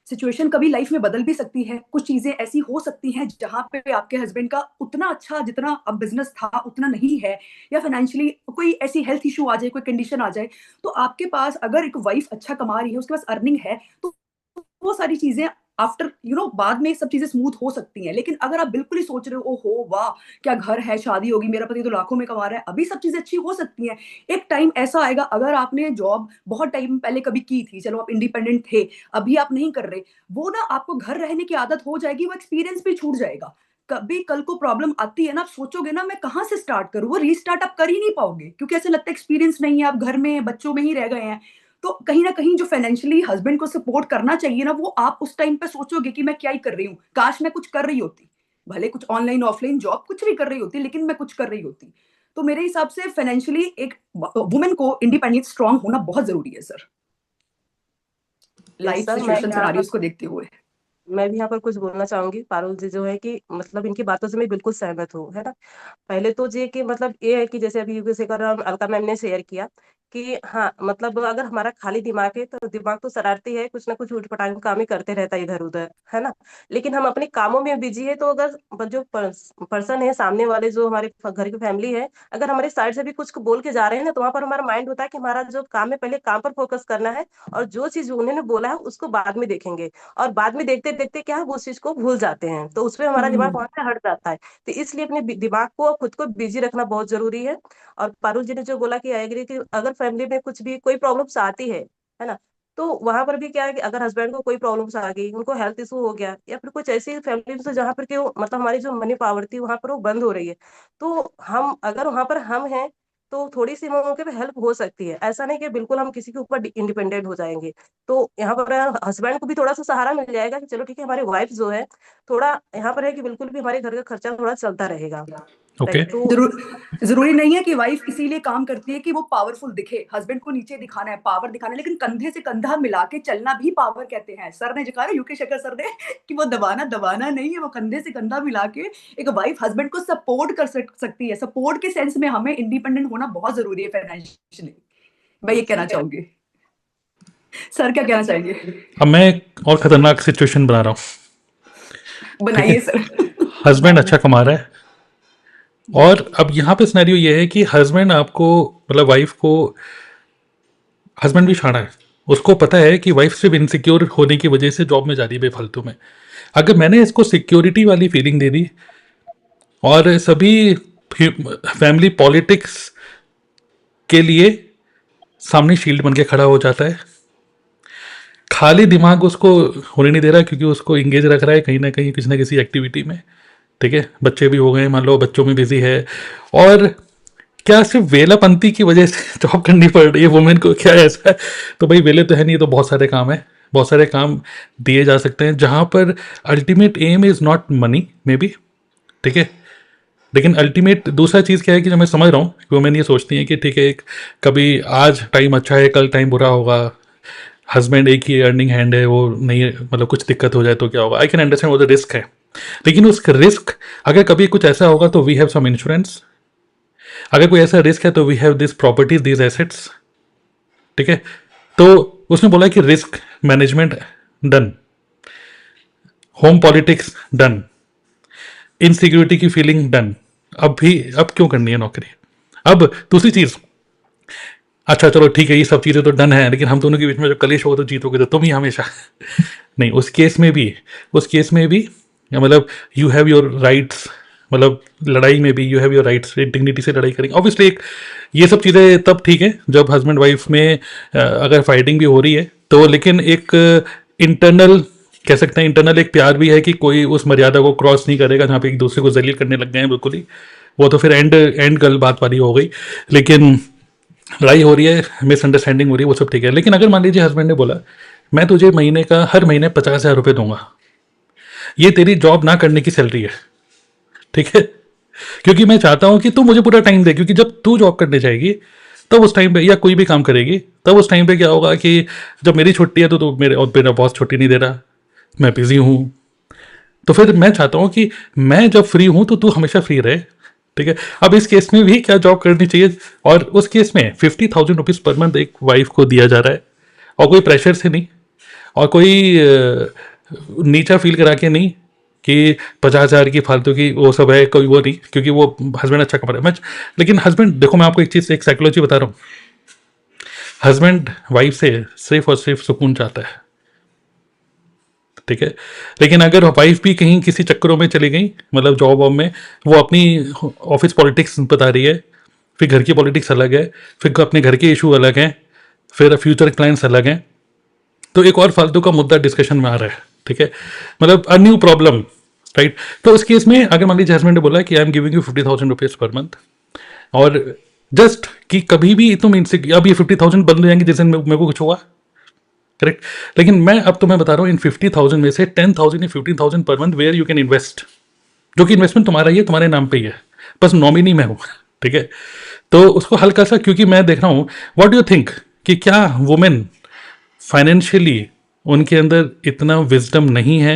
सिचुएशन कभी लाइफ में बदल भी सकती है, कुछ चीजें ऐसी हो सकती हैं जहां पे आपके हस्बैंड का उतना अच्छा जितना अब बिजनेस था उतना नहीं है, या फाइनेंशियली कोई ऐसी हेल्थ इशू आ जाए, कोई कंडीशन आ जाए, तो आपके पास अगर एक वाइफ अच्छा कमा रही है, उसके पास अर्निंग है, तो वो सारी चीजें आफ्टर बाद में सब चीजें स्मूथ हो सकती हैं। लेकिन अगर आप बिल्कुल ही सोच रहे हो ओहो वाह क्या घर है, शादी होगी, मेरा पति तो लाखों में कमा रहा है, अभी सब चीजें अच्छी हो सकती हैं। एक टाइम ऐसा आएगा, अगर आपने जॉब बहुत टाइम पहले कभी की थी, चलो आप इंडिपेंडेंट थे, अभी आप नहीं कर रहे, वो ना आपको घर रहने की आदत हो जाएगी, वो एक्सपीरियंस भी छूट जाएगा। कभी कल को प्रॉब्लम आती है ना, आप सोचोगे ना मैं कहाँ से स्टार्ट करूँ, वो रीस्टार्ट आप कर ही नहीं पाओगे, क्योंकि ऐसे लगता है एक्सपीरियंस नहीं है, आप घर में बच्चों में ही रह गए हैं। तो कहीं ना कहीं जो फाइनेंशियली हस्बैंड को सपोर्ट करना चाहिए ना, वो आप उस टाइम पे सोचोगे कि मैं क्या ही कर रही हूँ, काश मैं कुछ कर रही होती, भले कुछ ऑनलाइन ऑफलाइन जॉब कुछ भी कर रही होती, लेकिन मैं कुछ कर रही होती। तो मेरे हिसाब से फाइनेंशियली एक वुमेन को इंडिपेंडेंट स्ट्रांग होना बहुत जरूरी है sir, yes life sir, situation scenarios को देखते हुए। मैं भी यहाँ पर कुछ बोलना चाहूंगी। पारुल जी जो है कि मतलब इनकी बातों से मैं बिल्कुल सहमत हूँ, है ना। पहले तो ये कि मतलब ये है कि जैसे अभी यूके शेखर और अलका मैम ने शेयर किया कि हाँ मतलब अगर हमारा खाली दिमाग है तो दिमाग तो शरारती है, कुछ ना कुछ उठपटांग काम ही करते रहता है इधर उधर, है ना। लेकिन हम अपने कामों में बिजी है, तो अगर जो पर्सन है सामने वाले, जो हमारे घर की फैमिली है, अगर हमारे साइड से भी कुछ बोल के जा रहे हैं ना, तो वहां पर हमारा माइंड होता है कि हमारा जो काम है पहले काम पर फोकस करना है, और जो चीज उन्होंने बोला है उसको बाद में देखेंगे। और बाद में देखते देखते क्या है वो उस चीज को भूल जाते हैं, तो उसमें हमारा दिमाग वहां से हट जाता है। तो इसलिए अपने दिमाग को और खुद को बिजी रखना बहुत जरूरी है। और पारुल जी ने जो बोला कि आई एग्री कि अगर फैमिली में कुछ भी कोई प्रॉब्लम्स आती है ना, तो वहां पर भी क्या है कि अगर हस्बैंड को कोई प्रॉब्लम्स आ गई, उनको हेल्थ इशू हो गया, या फिर कुछ ऐसी फैमिली से जहाँ पर कि मतलब हमारी जो मनी पावर थी वहां पर वो बंद हो रही है, तो हम अगर वहां पर हम हैं, तो थोड़ी सी मौके पे हेल्प हो सकती है। ऐसा नहीं कि बिल्कुल हम किसी के ऊपर इंडिपेंडेंट हो जाएंगे। तो यहाँ पर हस्बैंड को भी थोड़ा सा सहारा मिल जाएगा कि चलो ठीक है, हमारी वाइफ जो है थोड़ा यहाँ पर है कि बिल्कुल भी हमारे घर का खर्चा थोड़ा चलता रहेगा। ओके। राइट। तो जरूरी नहीं है कि वाइफ इसीलिए काम करती है कि वो पावरफुल दिखे, हस्बैंड को नीचे दिखाना है, पावर दिखाना है, लेकिन कंधे से कंधा मिला के चलना भी पावर कहते हैं। सर ने जो कहा ना, यूके शेखर सर ने, कि वो दबाना नहीं है, वो कंधे से कंधा मिला के एक वाइफ हस्बैंड को सपोर्ट कर सकती है। सपोर्ट के सेंस में हमें इंडिपेंडेंट होना बहुत जरूरी है फाइनेंशियली। मैं ये कहना चाहूंगी। सर क्या कहना चाहेंगे? अब मैं एक और खतरनाक सिचुएशन बना रहा हूँ। बनाइए सर। हस्बैंड अच्छा कमा रहा है, और अब यहाँ पे सिनेरियो ये है कि हस्बैंड आपको, मतलब वाइफ को, हस्बैंड भी शाना है, उसको पता है कि वाइफ सिर्फ इनसिक्योर होने की वजह से जॉब में जा रही है बेफालतू में। अगर मैंने इसको सिक्योरिटी वाली फीलिंग दे दी, और सभी फैमिली पॉलिटिक्स के लिए सामने शील्ड बन के खड़ा हो जाता है, खाली दिमाग उसको होने नहीं दे रहा क्योंकि उसको इंगेज रख रहा है कहीं ना कहीं किसी ना किसी एक्टिविटी में, ठीक है, बच्चे भी हो गए, मान लो बच्चों में बिजी है, और क्या सिर्फ वेलापंती की वजह से जॉब करनी पड़ रही है वुमेन को? क्या ऐसा है? तो भाई वेले तो है नहीं, तो बहुत सारे काम है, बहुत सारे काम दिए जा सकते हैं जहाँ पर ultimate aim is not money may be, ठीक है, लेकिन अल्टीमेट दूसरा चीज़ क्या है कि जो मैं समझ रहा हूँ कि वुमेन ये सोचती है कि ठीक है, कभी आज टाइम अच्छा है कल टाइम बुरा होगा, हस्बैंड एक ही अर्निंग हैंड है, वो नहीं, मतलब कुछ दिक्कत हो जाए तो क्या होगा। आई कैन अंडरस्टैंड वो द रिस्क है, लेकिन उस रिस्क, अगर कभी कुछ ऐसा होगा तो वी हैव सम इंश्योरेंस, अगर कोई ऐसा रिस्क है तो we have this properties, this assets, ठीक है। तो उसने बोला कि risk management done, home politics done, insecurity की फीलिंग डन, अब क्यों करनी है नौकरी? अब दूसरी चीज, अच्छा चलो ठीक है, ये सब चीज़ें तो डन है, लेकिन हम दोनों के बीच में जब कलेश होगा तो जीतोगे तो तुम ही हमेशा। नहीं, उस केस में भी मतलब यू हैव योर राइट्स, मतलब लड़ाई में भी you have your rights, dignity से लड़ाई करेंगे ऑब्वियसली। एक ये सब चीज़ें तब ठीक है जब हस्बैंड वाइफ में अगर फाइटिंग भी हो रही है तो, लेकिन एक इंटरनल कह सकते हैं, इंटरनल एक प्यार भी है कि कोई उस मर्यादा को क्रॉस नहीं करेगा जहाँ पे एक दूसरे को जलील करने लग गए हैं बिल्कुल ही, वो तो फिर एंड गल बात वाली हो गई। लेकिन लड़ाई हो रही है, मिसअंडरस्टैंडिंग हो रही है, वो सब ठीक है। लेकिन अगर मान लीजिए हस्बैंड ने बोला मैं तुझे हर महीने 50,000 रुपये दूंगा, ये तेरी जॉब ना करने की सैलरी है, ठीक है, क्योंकि मैं चाहता हूं कि तू मुझे पूरा टाइम दे, क्योंकि जब तू जॉब करने जाएगी तब उस टाइम पे, या कोई भी काम करेगी तब उस टाइम पे क्या होगा कि जब मेरी छुट्टी है तो मेरा बॉस छुट्टी नहीं दे रहा, मैं बिजी हूँ, तो फिर मैं चाहता हूँ कि मैं जब फ्री हूँ तो तू हमेशा फ्री रहे, ठीक है। अब इस केस में भी क्या जॉब करनी चाहिए? और उस केस में 50,000 रुपीज़ पर मंथ एक वाइफ को दिया जा रहा है, और कोई प्रेशर से नहीं, और कोई नीचा फील करा के नहीं कि 50,000 की फालतू की वो सब है, कोई वो नहीं, क्योंकि वो हस्बैंड अच्छा कमा रहा है। लेकिन हस्बैंड, देखो मैं आपको एक चीज़, एक साइकोलॉजी बता रहा हूँ, हस्बैंड वाइफ से सिर्फ और सिर्फ सुकून चाहता है, ठीक है। लेकिन अगर वाइफ भी कहीं किसी चक्करों में चली गई, मतलब जॉब वॉब में, वो अपनी ऑफिस पॉलिटिक्स बता रही है, फिर घर की पॉलिटिक्स अलग है, फिर अपने घर के इशू अलग हैं, फिर फ्यूचर क्लाइंट्स अलग हैं, तो एक और फालतू का मुद्दा डिस्कशन में आ रहा है, ठीक है, मतलब अ न्यू प्रॉब्लम, राइट। तो उस केस में अगर मान लीजिए हस्बैंड ने बोला कि आई am giving you 50,000 rupees per month, और जस्ट कि कभी भी तुम इनसे, अब ये 50,000 बंद हो जाएंगे जिस दिन मेरे को कुछ हुआ, करेक्ट। लेकिन मैं अब तुम्हें बता रहा हूँ इन 50,000 में से 10,000 या 15,000 पर month where you can invest, जो कि इन्वेस्टमेंट तुम्हारा ही है, तुम्हारे नाम पे ही है, बस नॉमिनी में हूँ, ठीक है। तो उसको हल्का सा, क्योंकि मैं देख रहा हूँ, व्हाट डू यू थिंक कि क्या वुमेन फाइनेंशियली उनके अंदर इतना विजडम नहीं है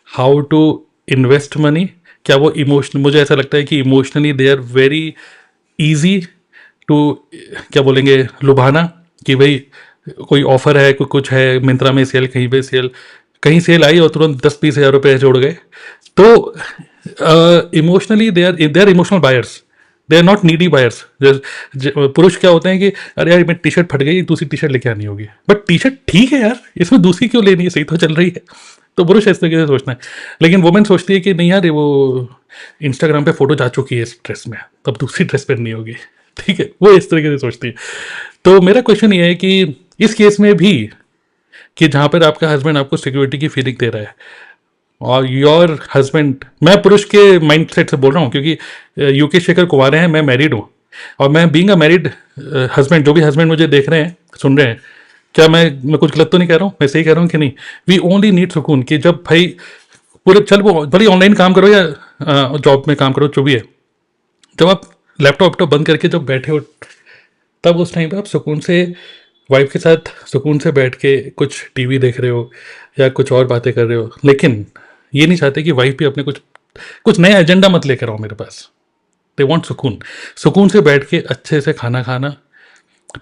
हाउ टू इन्वेस्ट मनी? क्या वो इमोशनल, मुझे ऐसा लगता है कि emotionally they are very easy to, क्या बोलेंगे, लुभाना, कि भाई कोई ऑफर है, कोई कुछ है, मिंत्रा में सेल, कहीं पे सेल, कहीं सेल आई और तुरंत 10-20 हज़ार रुपये जोड़ गए। तो emotionally they are emotional buyers, they are not needy buyers. पुरुष क्या होते हैं कि अरे यार मेरी टी शर्ट फट गई, दूसरी टी शर्ट लेके आनी होगी, बट टी शर्ट ठीक है यार, इसमें दूसरी क्यों लेनी है, सही तो चल रही है। तो पुरुष इस तरीके से सोचना है, लेकिन वुमेन सोचती है कि नहीं यार, वो इंस्टाग्राम पे फोटो जा चुकी है इस ड्रेस में, तब दूसरी ड्रेस पहननी होगी, ठीक है, वो इस तरीके से सोचती है। तो मेरा क्वेश्चन ये है कि इस केस में भी, कि जहाँ पर आपका हस्बैंड आपको सिक्योरिटी की फीलिंग दे रहा है, और योर हस्बैंड, मैं पुरुष के माइंड सेट से बोल रहा हूँ क्योंकि यूके शेखर कुंवारे हैं, मैं मैरिड हूँ, और मैं बीइंग अ मैरिड हस्बैंड, जो भी हस्बैंड मुझे देख रहे हैं, सुन रहे हैं, क्या मैं कुछ गलत तो नहीं कह रहा हूँ? मैं सही कह रहा हूँ कि नहीं? वी ओनली नीड सुकून, कि जब भाई पूरे चल, वो भले ऑनलाइन काम करो या जॉब में काम करो, जो भी है, जब आप लैपटॉप बंद करके जब बैठे हो, तब उस टाइम पे आप सुकून से वाइफ के साथ सुकून से बैठ के कुछ टीवी देख रहे हो या कुछ और बातें कर रहे हो। लेकिन ये नहीं चाहते कि वाइफ भी अपने कुछ कुछ नया एजेंडा मत लेकर आओ मेरे पास। दे वांट सुकून, सुकून से बैठ के अच्छे से खाना खाना,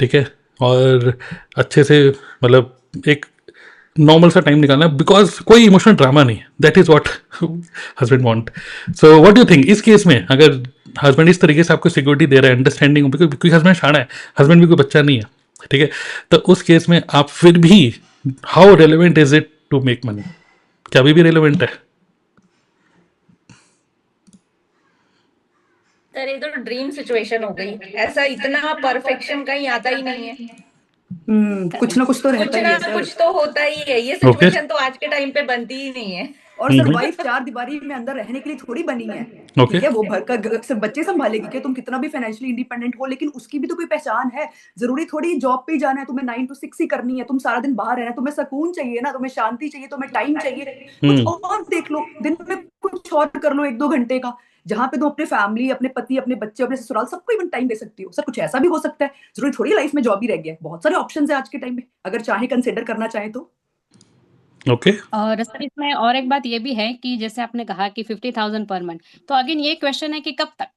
ठीक है, और अच्छे से मतलब एक नॉर्मल सा टाइम निकालना, बिकॉज कोई इमोशनल ड्रामा नहीं है। That is what husband want. So what do you think इस केस में, अगर हस्बैंड इस तरीके से आपको सिक्योरिटी दे रहा है, अंडरस्टैंडिंग, क्योंकि हस्बैंड शाना है, हस्बैंड भी कोई बच्चा नहीं है, ठीक है, तो उस केस में आप फिर भी, how relevant is it to make money? क्या अभी भी रेलिवेंट है? सर ये तो ड्रीम सिचुएशन हो गई, ऐसा इतना परफेक्शन कहीं आता ही नहीं है। कुछ ना कुछ तो रहता कुछ ही ना है सर। कुछ तो होता ही है, ये ओके। सिचुएशन तो आज के टाइम पे बनती ही नहीं है। और सर वाइफ चार दीवारी में अंदर रहने के लिए थोड़ी बनी है, ओके। ठीक है, वो भर कर सिर्फ बच्चे संभालेगी कि तुम कितना भी फाइनेंशियली इंडिपेंडेंट हो, लेकिन उसकी भी तो कोई पहचान है। जरूरी थोड़ी जॉब पे ही जाना है, तुम्हें 9 to 6 ही करनी है, तुम सारा दिन बाहर रहना है, तुम्हें सुकून चाहिए ना, तुम्हें शांति चाहिए, तुम्हें टाइम चाहिए, कुछ और देख लो, दिन में कुछ और कर लो 1-2 घंटे का, जहां पे तुम अपने फैमिली, अपने पति, अपने बच्चे, अपने ससुराल, सबको इवन टाइम दे सकती हो। सर कुछ ऐसा भी हो सकता है, जरूरी थोड़ी लाइफ में जॉब ही रह गया है, बहुत सारे ऑप्शंस है आज के टाइम में, अगर चाहे कंसिडर करना चाहे तो। ओके। और सर इसमें और एक बात ये भी है कि जैसे आपने कहा कि 50,000 पर मंथ, तो अगेन ये क्वेश्चन है कि कब तक,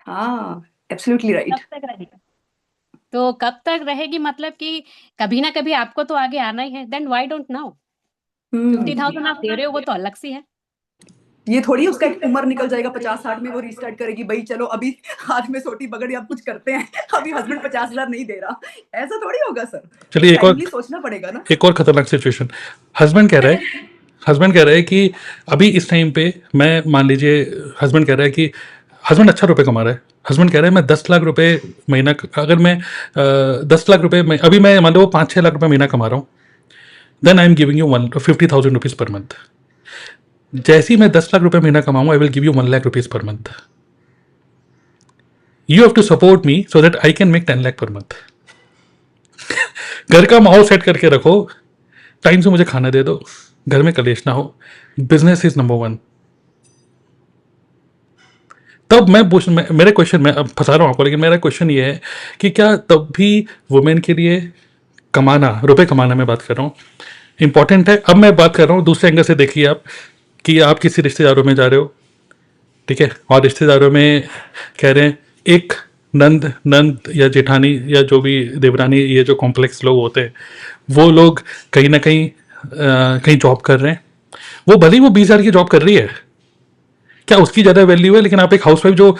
हाँ एब्सोल्युटली राइट। कब तक रहेगा? तो कब तक रहेगी, मतलब कि कभी ना कभी आपको तो आगे आना ही है, देन व्हाई डोंट नाउ? 50,000 आप दे रहे हो वो तो अलग सी है। ये थोड़ी उसका एक उम्र निकल जाएगा 50-60 में वो रीस्टार्ट करेगी, भाई चलो अभी हाथ में सोटी पकड़ी अब कुछ करते हैं, अभी हस्बैंड 50,000 नहीं दे रहा, ऐसा थोड़ी होगा सर। चलिए एक और, टाइमली सोचना पड़ेगा ना। एक और खतरनाक सिचुएशन। हस्बैंड कह रहा है कि अभी इस टाइम पे, मैं मान लीजिए हस्बैंड कह रहा है कि हस्बैंड अच्छा रुपए कमा रहा है, हस्बैंड कह रहा है मैं 10 लाख रुपए महीना, अगर मैं 10 लाख रुपए में, अभी मैं मान लो 5-6 लाख रुपए महीना कमा रहा हूँ, then I am giving you 50,000 rupees per month. जैसे ही मैं 10 लाख रुपए महीना कमाऊंगा, I will give you 1 lakh rupees per month. You have to support me so that I can make 10 lakh per month. घर का माहौल सेट करके रखो, टाइम से मुझे खाना दे दो, घर में कलेश ना हो, बिजनेस इज नंबर 1। तब मेरे क्वेश्चन में, अब फंसा रहा हूँ आपको, लेकिन मेरा क्वेश्चन ये है कि क्या तब भी वुमेन के लिए कमाना, रुपए कमाना, मैं बात कर रहा हूँ, इंपॉर्टेंट है? अब मैं बात कर रहा हूँ दूसरे एंगल से, देखिए आप, कि आप किसी रिश्तेदारों में जा रहे हो, ठीक है, और रिश्तेदारों में कह रहे हैं एक नंद या जेठानी या जो भी देवरानी, ये जो कॉम्प्लेक्स लोग होते हैं, वो लोग कहीं ना कहीं जॉब कर रहे हैं, वो भले ही वो 20,000 की जॉब कर रही है, क्या उसकी ज़्यादा वैल्यू है? लेकिन आप एक हाउसवाइफ जो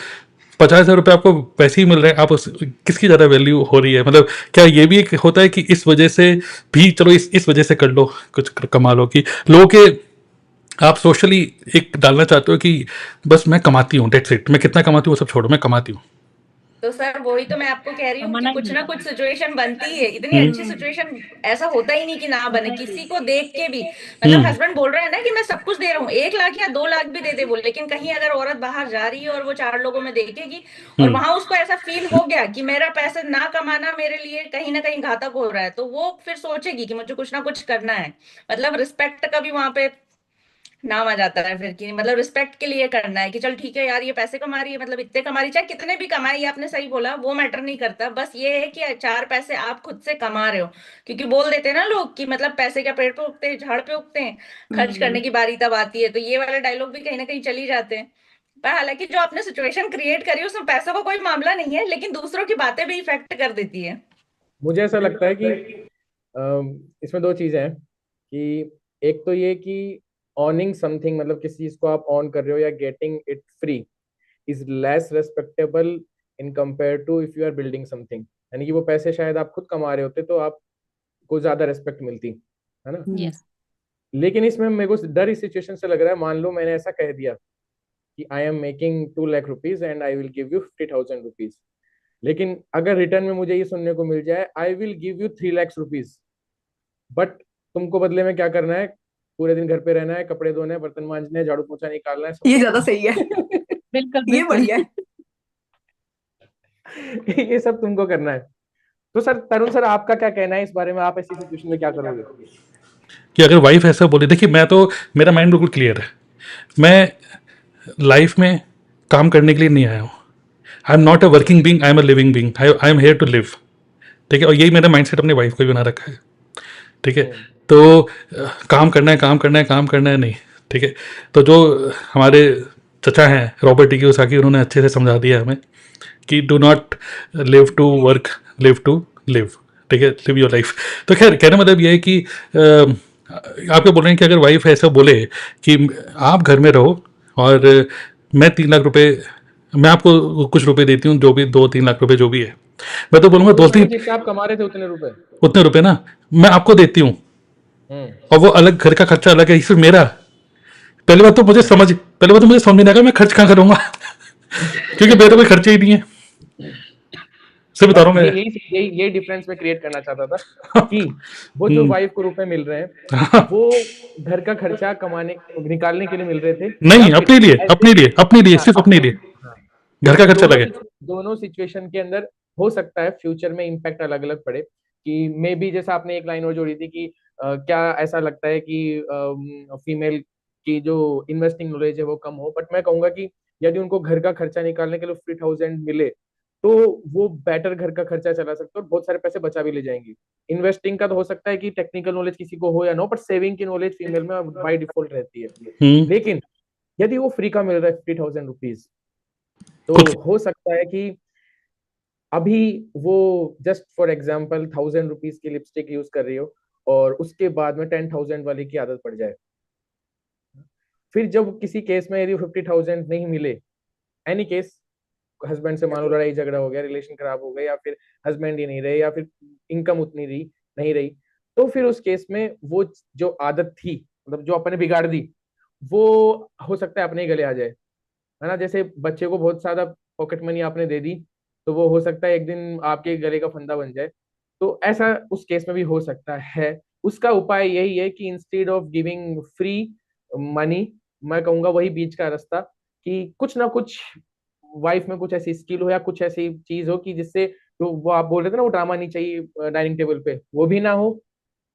50,000 रुपये आपको पैसे ही मिल रहे हैं, आप किसकी ज़्यादा वैल्यू हो रही है? मतलब क्या ये भी एक होता है कि इस वजह से भी, चलो इस वजह से कर लो, कुछ कमा लो, कि लोगों के आप सोशली एक डालना चाहते हो कि बस मैं कमाती हूँ, डेट्स इट, मैं कितना कमाती हूँ वो सब छोड़ो, मैं कमाती हूँ। तो सर वही तो मैं आपको कह रही हूँ कि मना कुछ ही ना नहीं। कुछ सिचुएशन बनती है, इतनी अच्छी सिचुएशन ऐसा होता ही नहीं कि ना बने किसी को देख के भी। मतलब हस्बैंड बोल रहे हैं ना कि मैं सब कुछ दे रहा हूँ, 1 लाख या 2 लाख भी दे दे बोल, लेकिन कहीं अगर औरत बाहर जा रही है और वो 4 लोगों में देखेगी और वहां उसको ऐसा फील हो गया कि मेरा पैसे ना कमाना मेरे लिए कहीं ना कहीं घातक हो रहा है, तो वो फिर सोचेगी कि मुझे कुछ ना कुछ करना है। मतलब रिस्पेक्ट का भी वहां पे नाम आ जाता है फिर, कि मतलब रिस्पेक्ट के लिए करना है कि चल ठीक है यार, ये पैसे कमा रही है, मतलब इतने कमा रही है, चाहे कितने भी कमाए, ये आपने सही बोला, वो मैटर नहीं करता, बस ये है कि 4 पैसे आप खुद से कमा रहे हो। क्योंकि बोल देते हैं ना लोग कि मतलब पैसे क्या पेड़ पे उगते हैं, झाड़ पे उगते हैं, खर्च करने की बारी तब आती है, तो ये वाले डायलॉग भी कहीं ना कहीं चली जाते हैं। पर हालांकि जो आपने सिचुएशन क्रिएट करी उसमें पैसों का कोई मामला नहीं है, लेकिन दूसरों की बातें भी इफेक्ट कर देती है। मुझे ऐसा लगता है कि इसमें 2 चीजें हैं, कि एक तो ये कि ऑनिंग समथिंग, मतलब किसी चीज को आप ऑन कर रहे हो या getting it free is less respectable in compare to if you are building something. यानी कि वो पैसे शायद आप खुद कमा रहे होते तो आपको ज्यादा रेस्पेक्ट मिलती, है ना। यस। लेकिन इसमें मेरे को डर इस सिचुएशन से लग रहा है, मान लो मैंने ऐसा कह दिया कि I am making 2 lakh rupees and I will give you 50,000 rupees, लेकिन अगर रिटर्न में मुझे ये सुनने को मिल जाए आई will give you 3 lakh rupees, but तुमको बदले में क्या करना है, पूरे दिन घर पे रहना है, कपड़े धोने हैं, बर्तन मांजने हैं, झाड़ू पोछा निकालना है, ये ज्यादा सही है। बिल्कुल ये बिल्कुल। बढ़िया है। ये सब तुमको करना है। तो सर तरुण सर आपका क्या कहना है इस बारे में, आप ऐसी सिचुएशन में क्या करोगे? कि अगर वाइफ ऐसा बोले, देखिए मैं तो, मेरा माइंड बिल्कुल क्लियर है, मैं लाइफ में काम करने के लिए नहीं आया हूँ। I am not a working being, I am a living being, I am here to live. ठीक है, और यही मेरा माइंडसेट अपनी वाइफ को भी बना रखा है। ठीक है, तो काम करना है, काम करना है, काम करना है नहीं। ठीक है, तो जो हमारे चचा हैं रॉबर्ट टी कियोसाकी, उन्होंने अच्छे से समझा दिया हमें कि do not live to work, live to live. ठीक है, लिव योर लाइफ। तो खैर कहने मतलब ये है कि आपको बोल रहे हैं कि अगर वाइफ ऐसा बोले कि आप घर में रहो और मैं 3 लाख रुपए, मैं आपको कुछ रुपए देती हूँ, जो भी 2-3 लाख रुपए जो भी है, मैं तो बोलूँगा दोस्ती, जितने आप कमा रहे थे उतने रुपए, उतने रुपए ना मैं आपको देती हूँ, और वो अलग, घर का खर्चा अलग है, सिर्फ मेरा। पहली बात तो मुझे समझ में नहीं आएगा मैं खर्च कहाँ करूँगा क्योंकि मेरा कोई खर्चा ही नहीं है। सिर्फ बता रहा हूँ मैं, यही डिफरेंस में क्रिएट करना चाहता था कि वो जो वाइफ को रुपए मिल रहे हैं वो घर का खर्चा निकालने के लिए मिल रहे थे, नहीं अपने लिए सिर्फ अपने लिए, घर का खर्चा लगे। दोनों सिचुएशन के अंदर हो सकता है फ्यूचर में इम्पैक्ट अलग अलग पड़े, कि मे बी जैसा आपने एक लाइन और जोड़ी थी कि क्या ऐसा लगता है कि फीमेल की जो इन्वेस्टिंग नॉलेज है वो कम हो, बट मैं कहूंगा कि यदि उनको घर का खर्चा निकालने के लिए 50,000 मिले तो वो बेटर घर का खर्चा चला सकते हैं और बहुत सारे पैसे बचा भी ले जाएंगी। इन्वेस्टिंग का तो हो सकता है कि टेक्निकल नॉलेज किसी को हो या ना हो, बट सेविंग की नॉलेज फीमेल में बाय डिफॉल्ट रहती है। लेकिन यदि वो फ्री का मिल रहा है 50,000 रुपीज, तो हो सकता है कि अभी वो जस्ट फॉर एग्जाम्पल 1,000 रुपीज की लिपस्टिक यूज कर रही हो और उसके बाद में 10,000 वाले की आदत पड़ जाए। फिर जब किसी केस में यदि 50,000 नहीं मिले, एनी केस, हस्बैंड से मानो लड़ाई झगड़ा हो गया, रिलेशन खराब हो गया, या फिर हस्बैंड ही नहीं रहे, या फिर इनकम उतनी नहीं रही, तो फिर उस केस में वो जो आदत थी, मतलब जो अपने बिगाड़ दी, वो हो सकता है अपने ही गले आ जाए, है ना। जैसे बच्चे को बहुत ज्यादा पॉकेट मनी आपने दे दी, तो वो हो सकता है एक दिन आपके गले का फंदा बन जाए। तो ऐसा उस केस में भी हो सकता है। उसका उपाय यही है कि instead of giving free money, मैं कहूंगा वही बीच का रास्ता, कि कुछ ना कुछ वाइफ में कुछ ऐसी स्किल हो या कुछ ऐसी चीज हो कि जिससे, तो वो आप बोल रहे थे ना, वो ड्रामा नहीं चाहिए डाइनिंग टेबल पे, वो भी ना हो,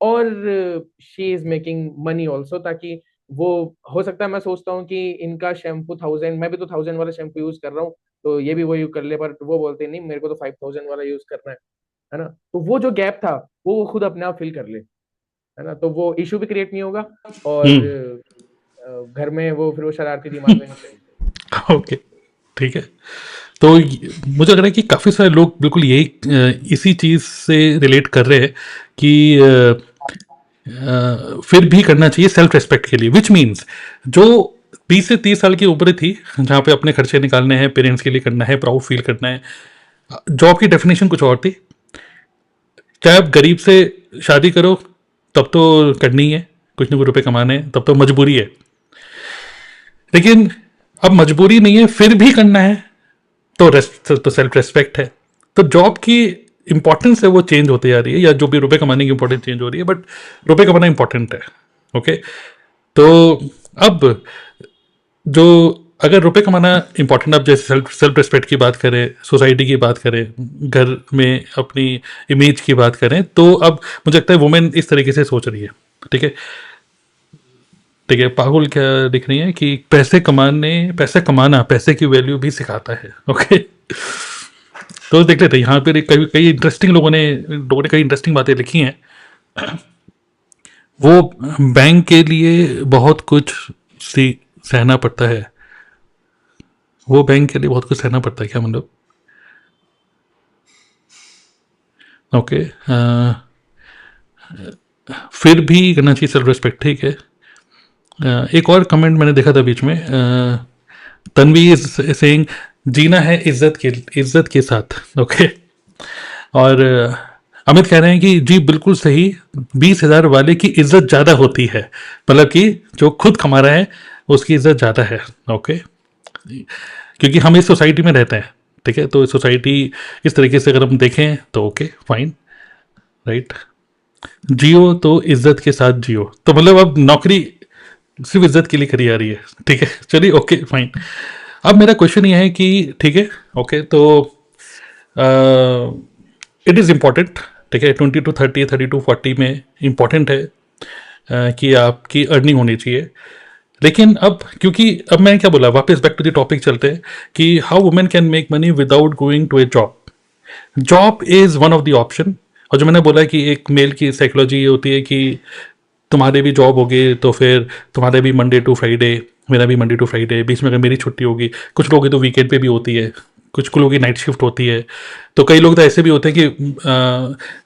और she is making money also, ताकि वो, हो सकता है, मैं सोचता हूँ कि इनका शैम्पू 1,000, मैं भी तो 1,000 वाला शैम्पू यूज कर रहा हूँ, तो ये भी वो यूज कर ले, पर वो बोलते नहीं मेरे को तो 5,000 वाला यूज करना है ना। तो वो जो गैप था वो खुद अपने आप फिल कर ले, है ना, तो वो इशू भी क्रिएट नहीं होगा और घर में वो फिर वो शरारती दिमाग में नहीं चलेगी। ओके, ठीक है। तो मुझे लग रहा है कि काफ़ी सारे लोग बिल्कुल यही इसी चीज़ से रिलेट कर रहे हैं कि फिर भी करना चाहिए सेल्फ रिस्पेक्ट के लिए, विच मीन्स जो 20 से 30 साल की उम्र थी जहाँ पे अपने खर्चे निकालने हैं, पेरेंट्स के लिए करना है, प्राउड फील करना है, जॉब की डेफिनेशन कुछ और थी। चाहे आप गरीब से शादी करो तब तो करनी है, कुछ ना कुछ रुपए कमाने हैं, तब तो मजबूरी है। लेकिन अब मजबूरी नहीं है, फिर भी करना है, तो सेल्फ रेस्पेक्ट है। तो जॉब की इंपॉर्टेंस है वो चेंज होती जा रही है, या जो भी रुपए कमाने की इंपॉर्टेंस चेंज हो रही है, बट रुपए कमाना इंपॉर्टेंट है। ओके, तो अब जो अगर रुपए कमाना इंपॉर्टेंट, अब जैसे सेल्फ रिस्पेक्ट की बात करें, सोसाइटी की बात करें, घर में अपनी इमेज की बात करें, तो अब मुझे लगता है वुमेन इस तरीके से सोच रही है। ठीक है, ठीक है। पाहुल क्या लिख रही है कि पैसे कमाना पैसे की वैल्यू भी सिखाता है। ओके, तो देख लेते हैं यहाँ पे कई इंटरेस्टिंग लोगों ने कई इंटरेस्टिंग बातें लिखी हैं। वो बैंक के लिए बहुत कुछ सहना पड़ता है, वो बैंक के लिए बहुत कुछ सहना पड़ता है, क्या मतलब? ओके, फिर भी करना चाहिए सेल्फ रिस्पेक्ट, ठीक है। एक और कमेंट मैंने देखा था बीच में, तन्वी इज सेइंग जीना है इज्जत के साथ। ओके, और अमित कह रहे हैं कि जी बिल्कुल सही, 20,000 वाले की इज्जत ज़्यादा होती है, मतलब कि जो खुद कमा रहा है उसकी इज्जत ज़्यादा है। ओके, क्योंकि हम इस सोसाइटी में रहते हैं, ठीक है, तो सोसाइटी इस तरीके से अगर हम देखें तो ओके फाइन, राइट। जियो तो इज्जत के साथ जियो, तो मतलब अब नौकरी सिर्फ इज्जत के लिए करी जा रही है, ठीक है, चलिए ओके फाइन। अब मेरा क्वेश्चन ये है कि ठीक है, ओके, तो इट इज़ इम्पॉर्टेंट, ठीक है, 20 to 30, 30 to 40 में इम्पॉर्टेंट है कि आपकी अर्निंग होनी चाहिए। लेकिन अब क्योंकि अब मैंने क्या बोला, वापस बैक टू द टॉपिक चलते हैं कि how women can make money without going to a job. Job is one of the option. और जो मैंने बोला कि एक मेल की साइकोलॉजी ये होती है कि तुम्हारे भी जॉब होगी तो फिर तुम्हारे भी मंडे टू फ्राइडे, मेरा भी मंडे टू फ्राइडे, बीच में अगर मेरी छुट्टी होगी, कुछ लोगों की तो वीकेंड पे भी होती है, कुछ लोगों की नाइट शिफ्ट होती है। तो कई लोग तो ऐसे भी होते हैं कि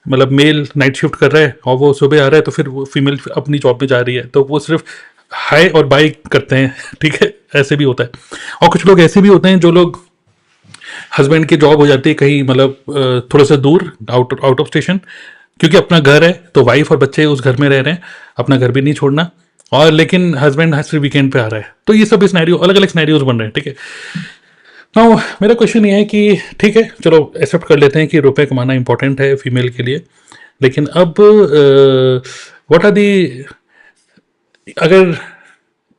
मतलब मेल नाइट शिफ्ट कर रहा है और वो सुबह आ रहा है तो फिर वो फीमेल अपनी जॉब में जा रही है, तो वो सिर्फ हाई और बाई करते हैं, ठीक है, ऐसे भी होता है। और कुछ लोग ऐसे भी होते हैं जो लोग हस्बैंड की जॉब हो जाती है कहीं मतलब थोड़ा सा दूर, आउट ऑफ स्टेशन, क्योंकि अपना घर है तो वाइफ और बच्चे उस घर में रह रहे हैं, अपना घर भी नहीं छोड़ना, और लेकिन हस्बैंड सिर्फ वीकेंड पे आ रहा है। तो ये सब सिनेरियो, अलग अलग सिनेरियोज बन रहे हैं, ठीक है। नाउ मेरा क्वेश्चन ये है कि ठीक है, चलो एक्सेप्ट कर लेते हैं कि रुपए कमाना इंपॉर्टेंट है फीमेल के लिए, लेकिन अब व्हाट आर दी, अगर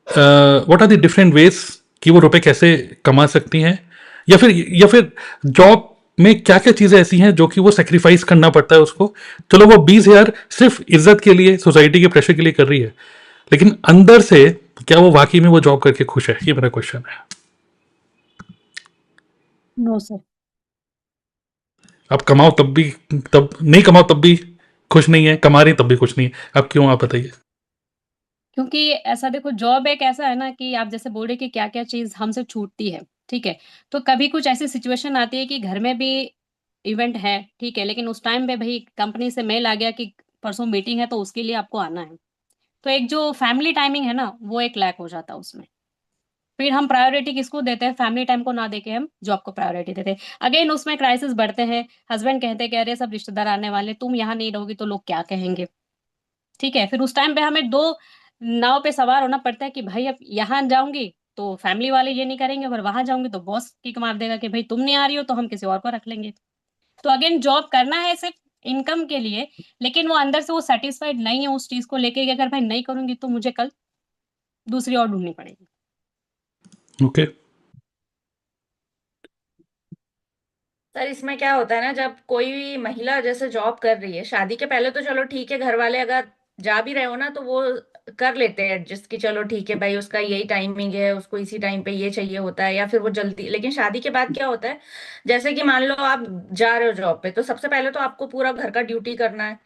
what are the different ways कि वो रुपए कैसे कमा सकती हैं, या फिर जॉब में क्या क्या चीज़ें ऐसी हैं जो कि वो सेक्रीफाइस करना पड़ता है उसको। चलो वो 20,000 सिर्फ इज्जत के लिए, सोसाइटी के प्रेशर के लिए कर रही है, लेकिन अंदर से क्या वो वाकई में वो जॉब करके खुश है, ये मेरा क्वेश्चन है। No sir. आप कमाओ तब भी, तब नहीं कमाओ तब भी खुश नहीं है, कमा रही तब भी खुश नहीं है, अब क्यों, आप बताइए। क्योंकि ऐसा देखो, जॉब एक ऐसा है ना कि आप जैसे बोल रहे कि क्या क्या चीज हमसे छूटती है, ठीक है। तो कभी कुछ ऐसी सिचुएशन आती है कि घर में भी इवेंट है, ठीक है, लेकिन उस टाइम पे भाई कंपनी से मेल आ गया कि परसों मीटिंग है तो उसके लिए आपको आना है। तो एक जो फैमिली टाइमिंग है ना, वो एक लैक हो जाता है उसमें। फिर हम प्रायोरिटी किसको देते हैं? फैमिली टाइम को ना देके हम जॉब को प्रायोरिटी देते हैं। अगेन उसमें क्राइसिस बढ़ते हैं। हस्बैंड कहते हैं कि अरे सब रिश्तेदार आने वाले, तुम यहाँ नहीं रहोगी तो लोग क्या कहेंगे, ठीक है। फिर उस टाइम पे हमें दो नाव पे सवार होना पड़ता है कि भाई अब यहाँ जाऊंगी तो फैमिली वाले ये नहीं करेंगे, और वहां जाऊंगी तो बॉस किक मार देगा कि भाई तुम नहीं आ रही हो तो हम किसी और को रख लेंगे। तो अगेन जॉब करना है सिर्फ इनकम के लिए, लेकिन वो अंदर से वो सेटिस्फाइड नहीं है उस चीज को लेके कि अगर भाई नहीं करूंगी तो मुझे कल दूसरी और ढूंढनी पड़ेगी। ओके। सर इसमें क्या होता है ना, जब कोई भी महिला जैसे जॉब कर रही है, शादी के पहले तो चलो ठीक है, घर वाले अगर जा भी रहे हो ना तो वो कर लेते हैं एडजस्ट कि चलो ठीक है भाई, उसका यही टाइमिंग है, उसको इसी टाइम पे ये चाहिए होता है, या फिर वो जल्दी। लेकिन शादी के बाद क्या होता है, जैसे कि मान लो आप जा रहे हो जॉब पे, तो सबसे पहले तो आपको पूरा घर का ड्यूटी करना है,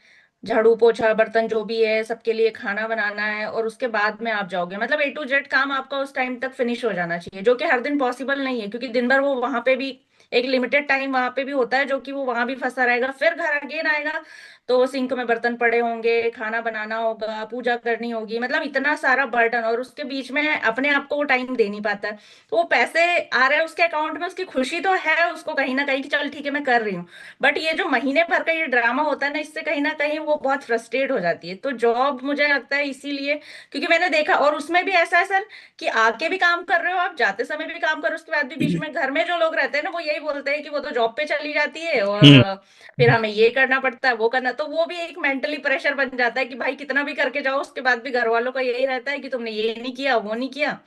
झाड़ू पोछा बर्तन जो भी है सबके लिए खाना बनाना है, और उसके बाद में आप जाओगे। मतलब A to Z काम आपका उस टाइम तक फिनिश हो जाना चाहिए, जो कि हर दिन पॉसिबल नहीं है, क्योंकि दिन भर वो वहां पे भी एक लिमिटेड टाइम वहां पे भी होता है जो कि वो वहां भी फंसा रहेगा। फिर घर अगेन आएगा तो सिंक में बर्तन पड़े होंगे, खाना बनाना होगा, पूजा करनी होगी, मतलब इतना सारा बर्डन, और उसके बीच में अपने आप को वो टाइम दे नहीं पाता है। तो वो पैसे आ रहे हैं उसके अकाउंट में, उसकी खुशी तो है उसको कहीं ना कहीं कि चल ठीक है मैं कर रही हूँ, बट ये जो महीने भर का ये ड्रामा होता है ना, इससे कहीं ना कहीं वो बहुत फ्रस्ट्रेट हो जाती है। तो जॉब मुझे लगता है इसीलिए, क्योंकि मैंने देखा, और उसमें भी ऐसा है सर कि आके भी काम कर रहे हो आप, जाते समय भी काम कर रहे हो, उसके बाद भी बीच में घर में जो लोग रहते हैं ना वो यही बोलते हैं कि वो तो जॉब पे चली जाती है और फिर हमें ये करना पड़ता है वो करना। तो वो भी एक मेंटली प्रेशर बन जाता है कि भाई कितना भी करके जाओ, उसके बाद भी घर वालों का यही रहता है कि तुमने ये नहीं किया वो नहीं किया,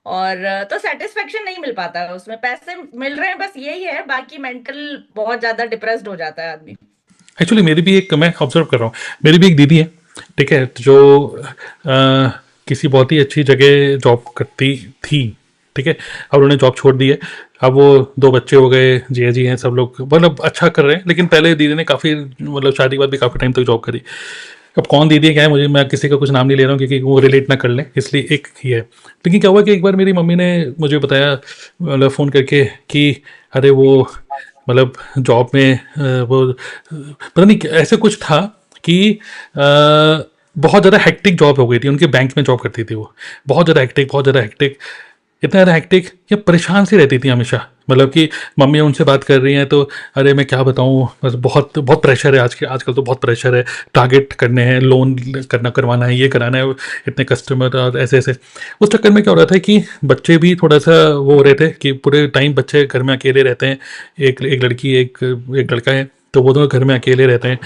और तो सेटिस्फेक्शन नहीं मिल पाता है उसमें। पैसे मिल रहे हैं बस यही है, बाकी मेंटल बहुत ज्यादा डिप्रेस्ड हो जाता है आदमी। एक्चुअली मेरी भी एक, मैं ऑब्जर्व कर रहा हूँ, मेरी भी एक दीदी है, ठीक है, जो किसी बहुत ही अच्छी जगह जॉब करती थी, ठीक है, अब उन्होंने जॉब छोड़ दी है। अब वो 2 बच्चे हो गए, जिया जी हैं, सब लोग मतलब अच्छा कर रहे हैं, लेकिन पहले दीदी ने काफ़ी मतलब शादी के बाद भी काफ़ी टाइम तक जॉब करी। अब कौन दीदी है क्या है, मुझे, मैं किसी का कुछ नाम नहीं ले रहा हूँ क्योंकि वो रिलेट ना कर लें, इसलिए एक ही है। लेकिन क्या हुआ कि एक बार मेरी मम्मी ने मुझे बताया मतलब फ़ोन करके कि अरे वो मतलब जॉब में वो पता नहीं ऐसे कुछ था कि बहुत ज़्यादा हेक्टिक जॉब हो गई थी उनके, बैंक में जॉब करती थी वो, बहुत ज़्यादा हेक्टिक, बहुत ज़्यादा हेक्टिक, इतना ज़्यादा हेक्टिक कि परेशान सी रहती थी हमेशा। मतलब कि मम्मी उनसे बात कर रही हैं तो अरे मैं क्या बताऊँ, बस बहुत बहुत प्रेशर है आजकल तो बहुत प्रेशर है, टारगेट करने हैं, लोन करवाना है, ये कराना है, इतने कस्टमर और ऐसे ऐसे। उस चक्कर में क्या हो रहा था कि बच्चे भी थोड़ा सा वो हो रहे थे कि पूरे टाइम बच्चे घर में अकेले रहते हैं, एक लड़की एक लड़का है, तो वो दोनों घर में अकेले रहते हैं,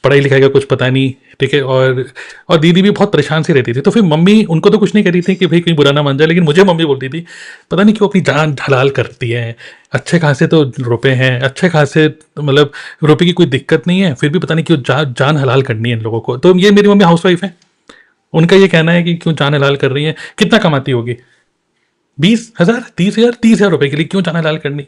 पढ़ाई लिखाई का कुछ पता नहीं, ठीक है। और दीदी भी बहुत परेशान सी रहती थी। तो फिर मम्मी उनको तो कुछ नहीं कह रही थी कि भाई कोई बुरा ना मान जाए, लेकिन मुझे मम्मी बोलती थी पता नहीं क्यों अपनी जान हलाल करती है, अच्छे खासे तो रुपए हैं, अच्छे खासे मतलब रुपए की कोई दिक्कत नहीं है, फिर भी पता नहीं क्यों जान हलाल करनी है इन लोगों को। तो ये मेरी मम्मी हाउसवाइफ है, उनका ये कहना है कि क्यों जान हलाल कर रही है, कितना कमाती होगी, 20,000 30,000 30,000 रुपए के लिए क्यों जान हलाल करनी,